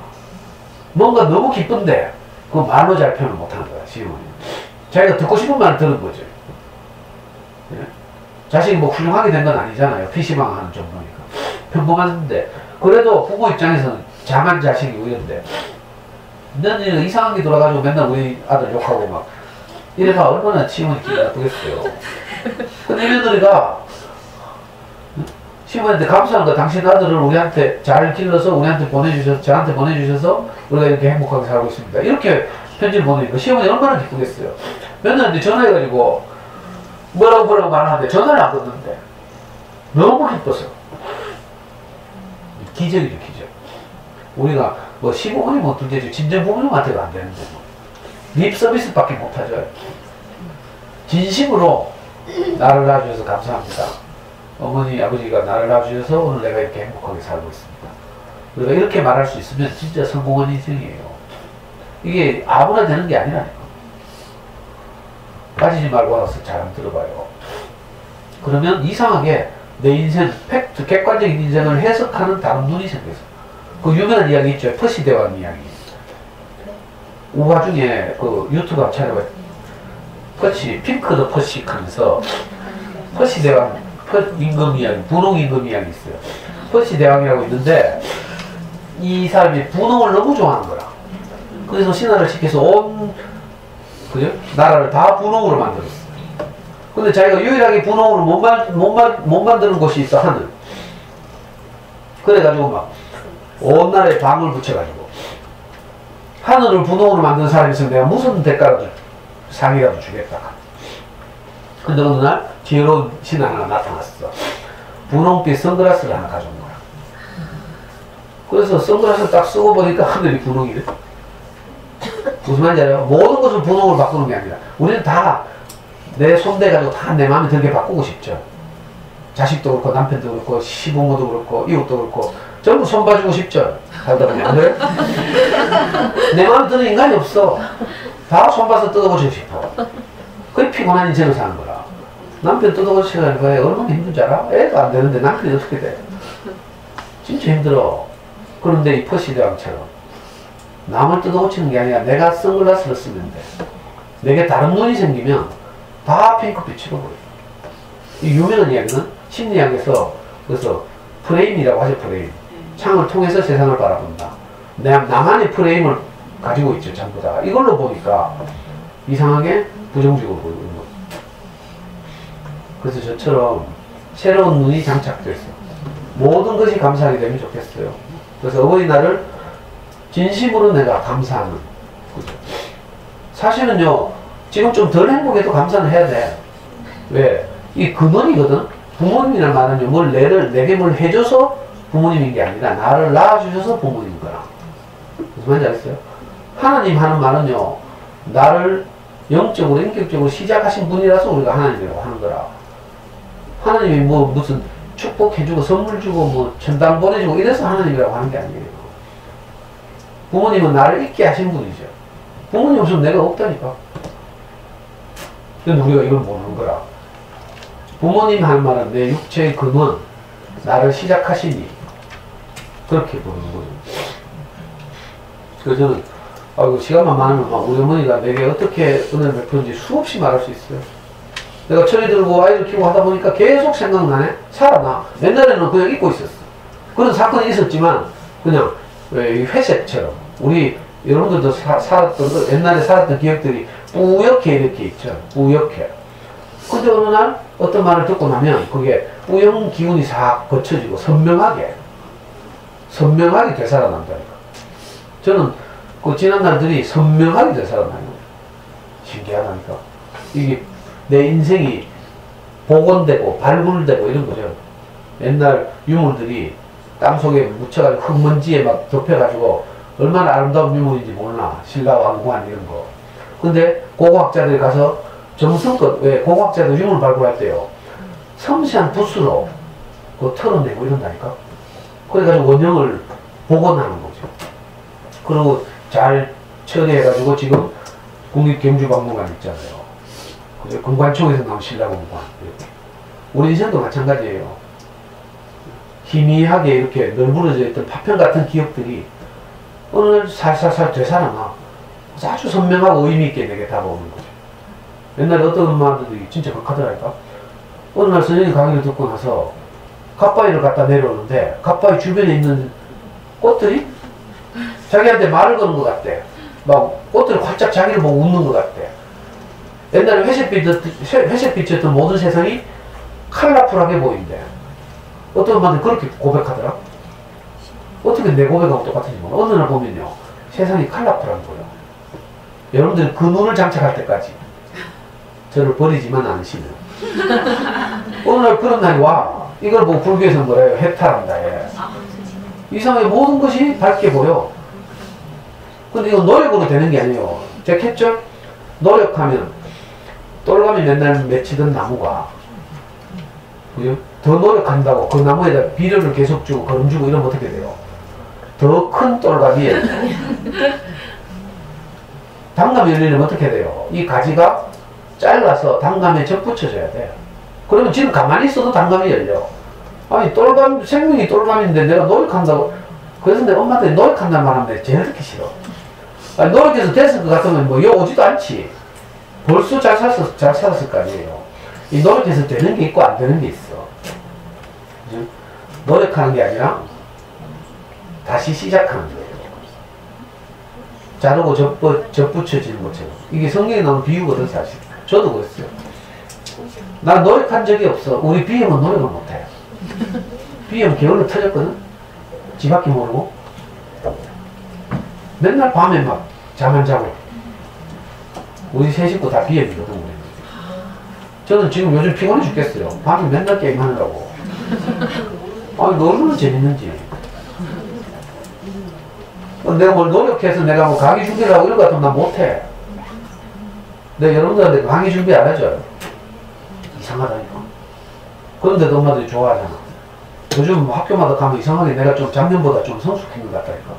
뭔가 너무 기쁜데, 그 말로 잘 표현을 못하는 거야, 시어머니. 자기가 듣고 싶은 말을 들은 거죠. 예? 자식이 뭐 훌륭하게 된 건 아니잖아요. PC방 하는 정도니까. 평범한데. 그래도 부모 입장에서는 장한 자식이 우연데. 너는 이상하게 돌아가지고 맨날 우리 아들 욕하고 막. 이래봐 얼마나 시어머니 기분 나쁘겠어요. 근데 이 며느리가 시어머니한테 감사한 거, 당신 아들을 우리한테 잘 길러서 우리한테 보내주셔서, 저한테 보내주셔서 우리가 이렇게 행복하게 살고 있습니다. 이렇게 편지를 보내니까 시어머니 얼마나 기쁘겠어요. 며느리한테 전화해가지고 뭐라고 말하는데 전화를 안 끊는데 너무 기뻐서. 기적이죠, 기적. 우리가 뭐 시부모님 뭐 둘째지 친정 부모님한테도 안 되는데 뭐. 립 서비스밖에 못하죠. 진심으로 나를 낳아주셔서 감사합니다. 어머니, 아버지가 나를 낳아주셔서 오늘 내가 이렇게 행복하게 살고 있습니다. 우리가 이렇게 말할 수 있으면 진짜 성공한 인생이에요. 이게 아무나 되는 게 아니라니까. 빠지지 말고 와서 잘 한번 들어봐요. 그러면 이상하게 내 인생, 팩트, 객관적인 인생을 해석하는 다른 눈이 생겨서. 그 유명한 이야기 있죠. 퍼시 대왕 이야기. 우화 중에 그 유튜브 한번 찾아봐요. 퍼시, 핑크 더 퍼시 하면서 퍼시 대왕, 임금 이야기, 분홍 임금 이야기 있어요. 퍼시 대왕이라고 있는데 이 사람이 분홍을 너무 좋아하는 거라. 그래서 신하를 시켜서 온 그죠? 나라를 다 분홍으로 만들었어. 근데 자기가 유일하게 분홍으로 못 만드는 곳이 있어, 하늘. 그래가지고 막 온 나라에 방을 붙여가지고 하늘을 분홍으로 만든 사람이 있으면 내가 무슨 대가라도 상이라도 주겠다. 근데 어느 날 지혜로운 신하 하나 나타났어. 분홍빛 선글라스를 하나 가져온 거야. 그래서 선글라스를 딱 쓰고 보니까 하늘이 분홍이래. 무슨 말인지 알아요? 모든 것을 분홍으로 바꾸는 게 아니라 우리는 다 내 손대가지고 다 내 마음에 들게 바꾸고 싶죠. 자식도 그렇고 남편도 그렇고 시부모도 그렇고 이웃도 그렇고 전부 손 봐주고 싶죠. 살다 보면 안 그래? 내 마음에 드는 인간이 없어. 다 손 봐서 뜯어고치고 싶어. 그게 피곤한 인생을 사는 거라. 남편 뜯어고치는 거에 얼마나 힘든 줄 알아? 애도 안 되는데 남편이 어떻게 돼? 진짜 힘들어. 그런데 이 퍼시대왕처럼 남을 뜯어고치는 게 아니라 내가 선글라스를 쓰면 돼. 내게 다른 눈이 생기면 다 핑크빛으로 보여. 이 유명한 이야기는 심리학에서 그래서 프레임이라고 하죠. 프레임. 창을 통해서 세상을 바라본다. 나만의 프레임을 가지고 있죠. 전부 다. 이걸로 보니까 이상하게 부정적으로 보이는 거죠. 그래서 저처럼 새로운 눈이 장착돼서 모든 것이 감사하게 되면 좋겠어요. 그래서 어버이날을 진심으로 내가 감사하는 거죠. 사실은요, 지금 좀 덜 행복해도 감사는 해야 돼. 왜? 이 근원이거든? 부모님이란 말은요, 내게 뭘 해줘서 부모님인 게 아니라 나를 낳아주셔서 부모님인 거라. 무슨 말인지 알겠어요? 하나님 하는 말은요, 나를 영적으로, 인격적으로 시작하신 분이라서 우리가 하나님이라고 하는 거라. 하나님이 뭐 무슨 축복해주고 선물 주고 뭐 천당 보내주고 이래서 하나님이라고 하는 게 아니에요. 부모님은 나를 있게 하신 분이죠. 부모님 없으면 내가 없다니까. 근데 우리가 이걸 모르는 거라. 부모님 할 말은 내 육체의 근원, 나를 시작하시니 그렇게 보는 거죠. 그래서 저는 아이고 시간만 많으면 막 우리 어머니가 내게 어떻게 은혜를 베푸는지 수없이 말할 수 있어요. 내가 철이 들고 아이를 키우고 하다 보니까 계속 생각나네. 살아나. 옛날에는 그냥 잊고 있었어. 그런 사건이 있었지만 그냥 왜 회색처럼 우리 여러분들도 살았던 옛날에 살았던 기억들이 뿌옇게 이렇게 있죠. 뿌옇게. 근데 어느 날 어떤 말을 듣고 나면 그게 뿌연 기운이 싹 거쳐지고 선명하게 되살아난다니까. 저는 그 지난 날들이 선명하게 되살아나는 거예요. 신기하다니까. 이게 내 인생이 복원되고 발굴되고 이런 거죠. 옛날 유물들이 땅속에 묻혀가지고 흙먼지에 막 덮여가지고 얼마나 아름다운 유물인지 몰라. 신라 왕관 이런 거. 근데 고고학자들이 가서 정성껏, 왜 고고학자들 유물 발굴할 때요, 섬세한 붓으로 그 털어내고 이런다니까. 그래가지고 원형을 복원하는 거죠. 그리고 잘 처리해가지고 지금 국립경주박물관 있잖아요. 금관총에서 나온 신라공관. 우리 인생도 마찬가지예요. 희미하게 이렇게 널브러져 있던 파편 같은 기억들이 어느 날 살살살 되살아나. 아주 선명하고 의미있게 내게 다가오는 거죠. 옛날에 어떤 엄마들이 진짜 극하더라니까. 어느 날 선생님 강의를 듣고 나서 갓바위를 갖다 내려오는데 갓바위 주변에 있는 꽃들이 자기한테 말을 거는 것 같대. 막 꽃들이 활짝 자기를 보고 웃는 것 같대. 옛날에 회색빛이었던 모든 세상이 컬러풀하게 보인대. 어떤 엄마들이 그렇게 고백하더라. 어떻게 내 고백하고 똑같은지 몰라. 어느 날 보면요, 세상이 컬러풀한 거예요. 여러분들 그 눈을 장착할 때까지 저를 버리지만 않으시면 어느 날 그런 날이 와. 이걸 보고 불교에서 뭐래요? 해탈한다. 이상하게 모든 것이 밝게 보여. 근데 이거 노력으로 되는 게 아니에요. 제가 했죠? 노력하면 똘감이 맨날 맺히던 나무가 그죠? 더 노력한다고 그 나무에다 비료를 계속 주고 거름 주고 이러면 어떻게 돼요? 더 큰 똘감이 열려요. 단감이 열리려면 어떻게 돼요? 이 가지가 잘라서 단감에 접붙여줘야 돼. 그러면 지금 가만히 있어도 단감이 열려. 아니 똘감, 생명이 똘감인데 내가 노력한다고. 그래서 내 엄마들이 노력한다는 말 하면 제일 듣기 싫어. 아니, 노력해서 됐을 것 같으면 뭐 여기 오지도 않지. 벌써 잘 살았을 거 아니에요. 이 노력해서 되는 게 있고 안 되는 게 있어. 그죠? 노력하는 게 아니라 다시 시작하는 거예요. 자르고 접붙여지는 것처럼. 이게 성경에 나오는 비유거든 사실. 저도 그랬어요. 난 노력한 적이 없어. 우리 비형은 노력을 못해. 비형 게을러 터졌거든. 지밖에 모르고. 맨날 밤에 막 잠 안 자고. 우리 세 식구 다 비형이거든. 우리. 저는 지금 요즘 피곤해 죽겠어요. 밤에 맨날 게임하느라고. 아니 얼마나 재밌는지. 내가 뭘 노력해서 내가 뭐 강의 준비를 하고 이런 거 같으면 난 못해. 내가 여러분들한테 강의 준비 안 해줘요. 이상하다니까. 그런데도 엄마들이 좋아하잖아. 요즘 학교마다 가면 이상하게 내가 좀 작년보다 좀 성숙한 것 같다니까.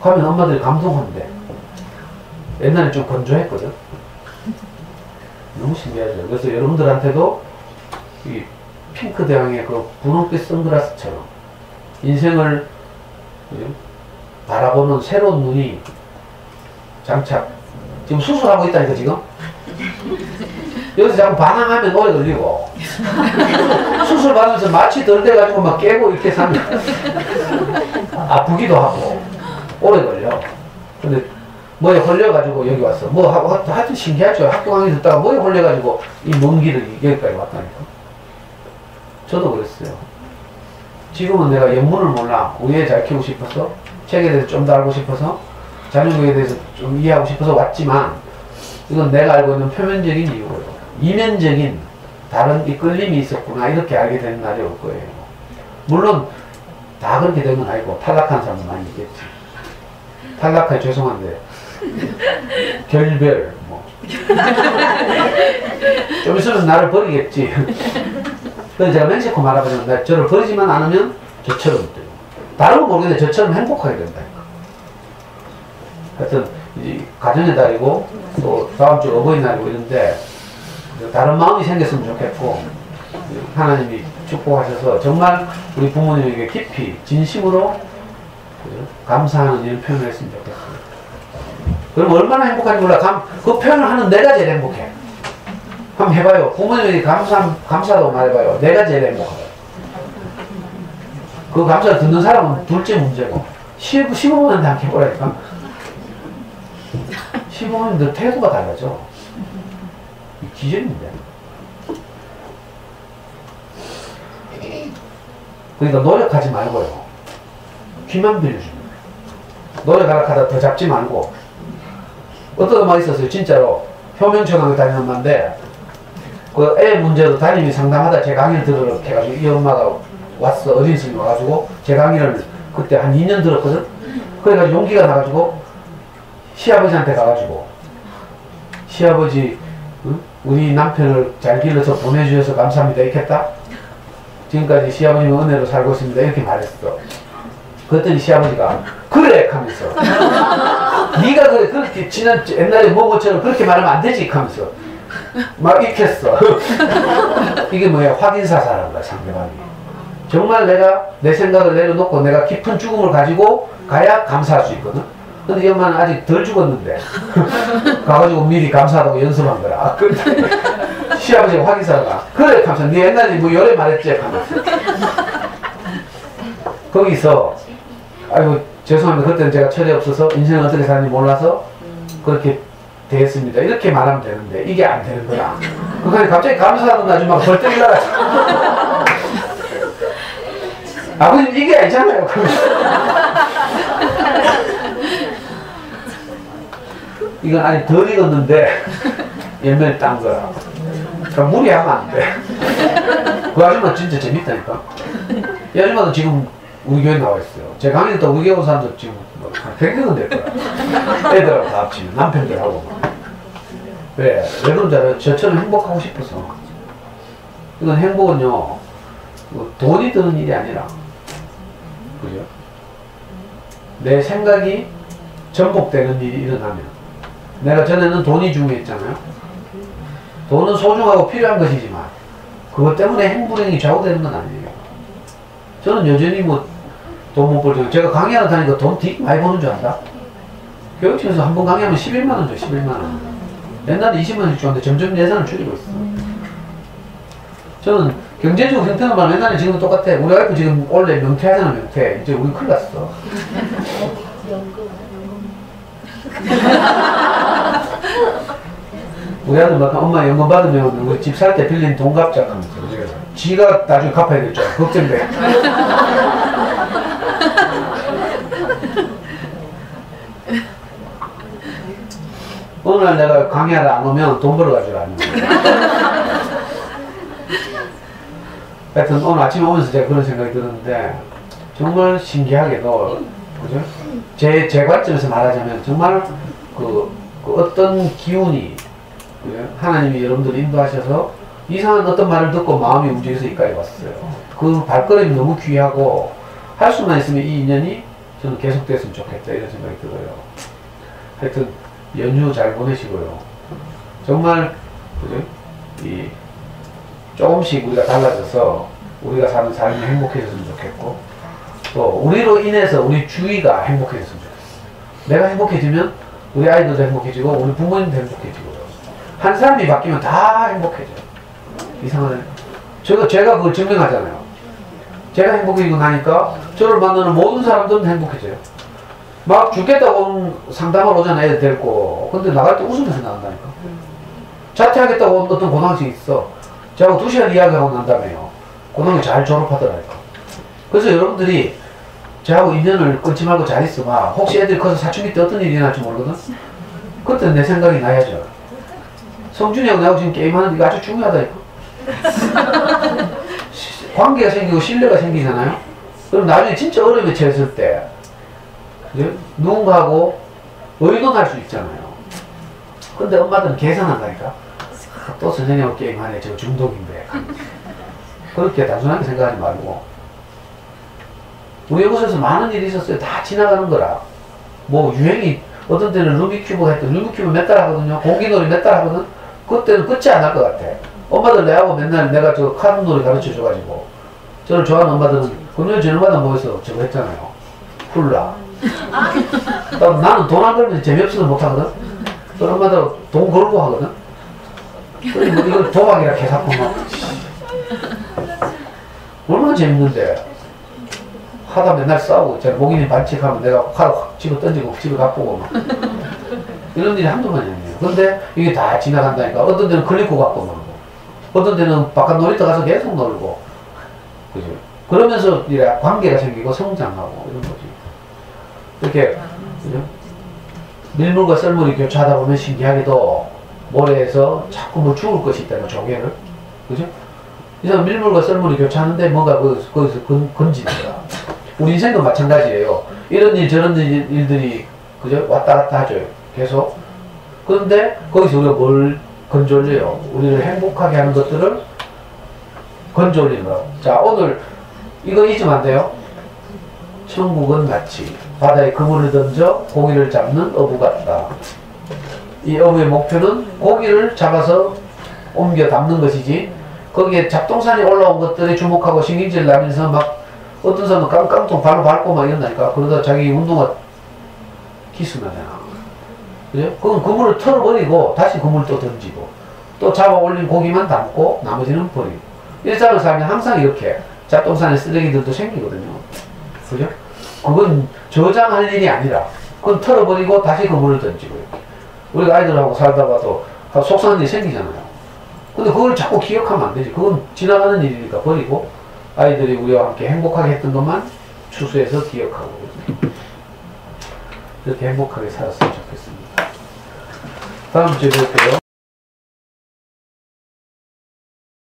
가면 엄마들이 감동한대. 옛날에 좀 건조했거든. 너무 신기하죠. 그래서 여러분들한테도 이 핑크 대왕의 그 분홍빛 선글라스처럼 인생을 바라보는 새로운 눈이 장착. 지금 수술하고 있다니까 지금. 여기서 자꾸 반항하면 오래 걸리고 수술 받으면서 마취 덜 돼가지고 막 깨고 이렇게 사면 아프기도 하고 오래 걸려. 근데 뭐에 걸려가지고 여기 왔어. 뭐 하여튼 신기하죠. 학교 강의 듣다가 뭐에 걸려가지고 이 먼 길을 여기까지 왔다니까. 저도 그랬어요. 지금은 내가 영문을 몰라. 우리 애 잘 키우고 싶어서 책에 대해서 좀 더 알고 싶어서 자연교에 대해서 좀 이해하고 싶어서 왔지만 이건 내가 알고 있는 표면적인 이유고요. 이면적인 다른 이끌림이 있었구나 이렇게 알게 되는 날이 올 거예요. 물론 다 그렇게 된 건 아니고 탈락한 사람도 많이 있겠지. 탈락해 죄송한데 결별 뭐 좀 있으면 나를 버리겠지. 그래서 제가 맹세코 말하자면 저를 버리지만 않으면 저처럼 돼요. 다른 건 모르겠는데 저처럼 행복하게 된다니까. 하여튼 이제 가정의 달이고 또 다음 주 어버이날이고 이런데 다른 마음이 생겼으면 좋겠고 하나님이 축복하셔서 정말 우리 부모님에게 깊이 진심으로 감사하는 이런 표현을 했으면 좋겠어요. 그럼 얼마나 행복한지 몰라. 그 표현을 하는 내가 제일 행복해. 한번 해봐요. 부모님에게 감사도 말해봐요. 내가 제일 행복하다. 그 감사를 듣는 사람은 둘째 문제고 시부모님한테 한번 해보라니까. 시부모님들 태도가 달라져. 기준인데. 그러니까 노력하지 말고요. 귀만 빌려줍니다. 노력하라 하다 더 잡지 말고. 어떤 엄마 있었어요. 진짜로 효명초등학교 다니는 엄마인데 그 애 문제도 담임이 상담하다 제 강의를 들으러 해가지고 이 엄마가 왔어. 어린 스님이 와가지고 제 강의를 그때 한 2년 들었거든. 그래가지고 용기가 나가지고 시아버지한테 가가지고 시아버지 응? 우리 남편을 잘 길러서 보내주셔서 감사합니다. 이렇게 했다. 지금까지 시아버님은 은혜로 살고 있습니다. 이렇게 말했어. 그랬더니 시아버지가 그래 하면서 네가 그래 그렇게 지난 옛날에 뭐처럼 그렇게 말하면 안 되지 하면서 막 익혔어. 이게 뭐야? 확인사사라는 거야 상대방이. 정말 내가 내 생각을 내려놓고 내가 깊은 죽음을 가지고 가야 감사할 수 있거든. 근데 이 엄마는 아직 덜 죽었는데 가가지고 미리 감사하다고 연습한 거라. 시아버지가 확인사가 그래 감사. 네 옛날에 뭐 요래 말했지 하면서. 거기서 아이고 죄송합니다. 그때는 제가 철이 없어서 인생을 어떻게 사는지 몰라서 그렇게 됐습니다. 이렇게 말하면 되는데 이게 안 되는 거야. 그러니까 갑자기 감사하는 아줌마가 벌떡 일어나서 아버님 이게 아니잖아요. 이건 아직 덜 익었는데 열매를 딴 거야. 그러니까 무리하면 안 돼. 그 아줌마 진짜 재밌다니까. 이 아줌마도 지금 우리 교회 나와 있어요. 제 강의는 또 우리 교회 온 사람도 지금 뭐 100명은 될 거야. 애들하고 다 합치면 남편들하고 막. 왜 그런 줄 알아요? 저처럼 행복하고 싶어서. 이건 행복은요 뭐 돈이 드는 일이 아니라 그죠? 내 생각이 전복되는 일이 일어나면 내가 전에는 돈이 중요했잖아요. 돈은 소중하고 필요한 것이지만 그것 때문에 행불행이 좌우되는 건 아니에요. 저는 여전히 뭐 돈 못 벌죠. 제가 강의하러 다니까 돈 되게 많이 버는 줄 안다? 교육청에서 한 번 강의하면 11만원 줘. 11만원. 옛날에 20만원씩 줬는데 점점 예산을 줄이고 있어. 저는 경제적 형태는 말하면 옛날에 지금은 똑같아. 우리 와이프 지금 원래 명퇴하잖아. 명퇴. 이제 우리 큰일 났어. 우리 아들 막 엄마 연금 받으면 우리 집 살 때 빌린 돈 갚자 하면서 지가 나중에 갚아야 될 줄 알아. 걱정돼. 어느 날 내가 강의하러 안 오면 돈 벌어가지고 안 오면. 하여튼 오늘 아침에 오면서 제가 그런 생각이 들었는데 정말 신기하게도 그죠? 제 관점에서 말하자면 정말 그 어떤 기운이 그죠? 하나님이 여러분들 인도하셔서 이상한 어떤 말을 듣고 마음이 움직여서 여기까지 왔어요. 그 발걸음이 너무 귀하고 할 수만 있으면 이 인연이 저는 계속됐으면 좋겠다 이런 생각이 들어요. 하여튼 연휴 잘 보내시고요. 정말 그죠? 이 조금씩 우리가 달라져서 우리가 사는 삶이 행복해졌으면 좋겠고 또 우리로 인해서 우리 주위가 행복해졌으면 좋겠어. 내가 행복해지면 우리 아이들도 행복해지고 우리 부모님도 행복해지고 한 사람이 바뀌면 다 행복해져요. 이상하네. 제가 그걸 증명하잖아요. 제가 행복해지고 나니까 저를 만나는 모든 사람들은 행복해져요. 막 죽겠다고 상담을 오잖아. 애들 데리고. 근데 나갈 때 웃으면서 나간다니까. 자퇴하겠다고 온 어떤 고등학생이 있어. 저하고 2시간 이야기하고 난 다음에요. 고등학교 잘 졸업하더라니까. 그래서 여러분들이 저하고 인연을 끊지 말고 잘 있어봐. 혹시 애들이 커서 사춘기 때 어떤 일이 일어날지 모르거든? 그때 내 생각이 나야죠. 성준이하고 나하고 지금 게임하는 게 아주 중요하다니까. 관계가 생기고 신뢰가 생기잖아요? 그럼 나중에 진짜 어려움에 처했을 때 그죠? 누군가하고 의논할 수 있잖아요. 근데 엄마들은 계산한다니까. 또 선생님하고 게임하네. 저 중독인데. 그렇게 단순하게 생각하지 말고 우리 이곳에서 많은 일이 있었어요. 다 지나가는 거라. 뭐 유행이 어떤 때는 루비큐브가 했던 루비큐브 몇 달 하거든요. 공기놀이 몇 달 하거든. 그때는 끝이 안 날 것 같아. 엄마들 내하고 맨날 내가 저 카드놀이 가르쳐 줘가지고 저를 좋아하는 엄마들은 금요일 저녁마다 모여서 저거 했잖아요. 훌라. 나는 돈 안 걸면 재미없어서 못하거든. 그런 엄마들 돈 걸고 하거든. 그리고 뭐 이걸 도박이라 개사고 막 얼마나 재밌는데 하다 맨날 싸우고 제가 목인이 반칙하면 내가 칼 확 집어 던지고 집에 가보고 막 이런 일이 한두 번이 아니에요. 근데 이게 다 지나간다니까. 어떤 데는 클리코 갖고 놀고 어떤 데는 바깥 놀이터 가서 계속 놀고 그죠? 그러면서 이제 관계가 생기고 성장하고 이런 거지. 이렇게 그죠? 밀물과 썰물이 교차하다 보면 신기하게도 모래에서 자꾸 뭐 죽을 것이 있다는 조개를 그죠? 이 사람 밀물과 썰물이 교차하는데 뭔가 거기서 건지는 거야. 우리 인생도 마찬가지예요. 이런 일 저런 일들이 그죠? 왔다 갔다 하죠. 계속. 그런데 거기서 우리가 뭘 건져올려요? 우리를 행복하게 하는 것들을 건져올리는 거야. 자, 오늘 이거 잊으면 안 돼요. 천국은 마치 바다에 그물을 던져 고기를 잡는 어부 같다. 이 어부의 목표는 고기를 잡아서 옮겨 담는 것이지 그 거기에 잡동산이 올라온 것들에 주목하고 신경질 나면서 막 어떤 사람은 깡깡통 발로 밟고 막 이런다니까. 그러다 자기 운동화 기스나잖아. 그죠? 그럼 그물을 털어버리고 다시 그물을 또 던지고 또 잡아 올린 고기만 담고 나머지는 버리고. 일상을 살면 항상 이렇게 잡동산에 쓰레기들도 생기거든요. 그죠? 그건 저장할 일이 아니라 그건 털어버리고 다시 그물을 던지고 이렇게. 우리가 아이들하고 살다가도 속상한 일이 생기잖아요. 근데 그걸 자꾸 기억하면 안 되지. 그건 지나가는 일이니까 버리고 아이들이 우리와 함께 행복하게 했던 것만 추수해서 기억하고 이렇게 행복하게 살았으면 좋겠습니다. 다음 주에 볼게요.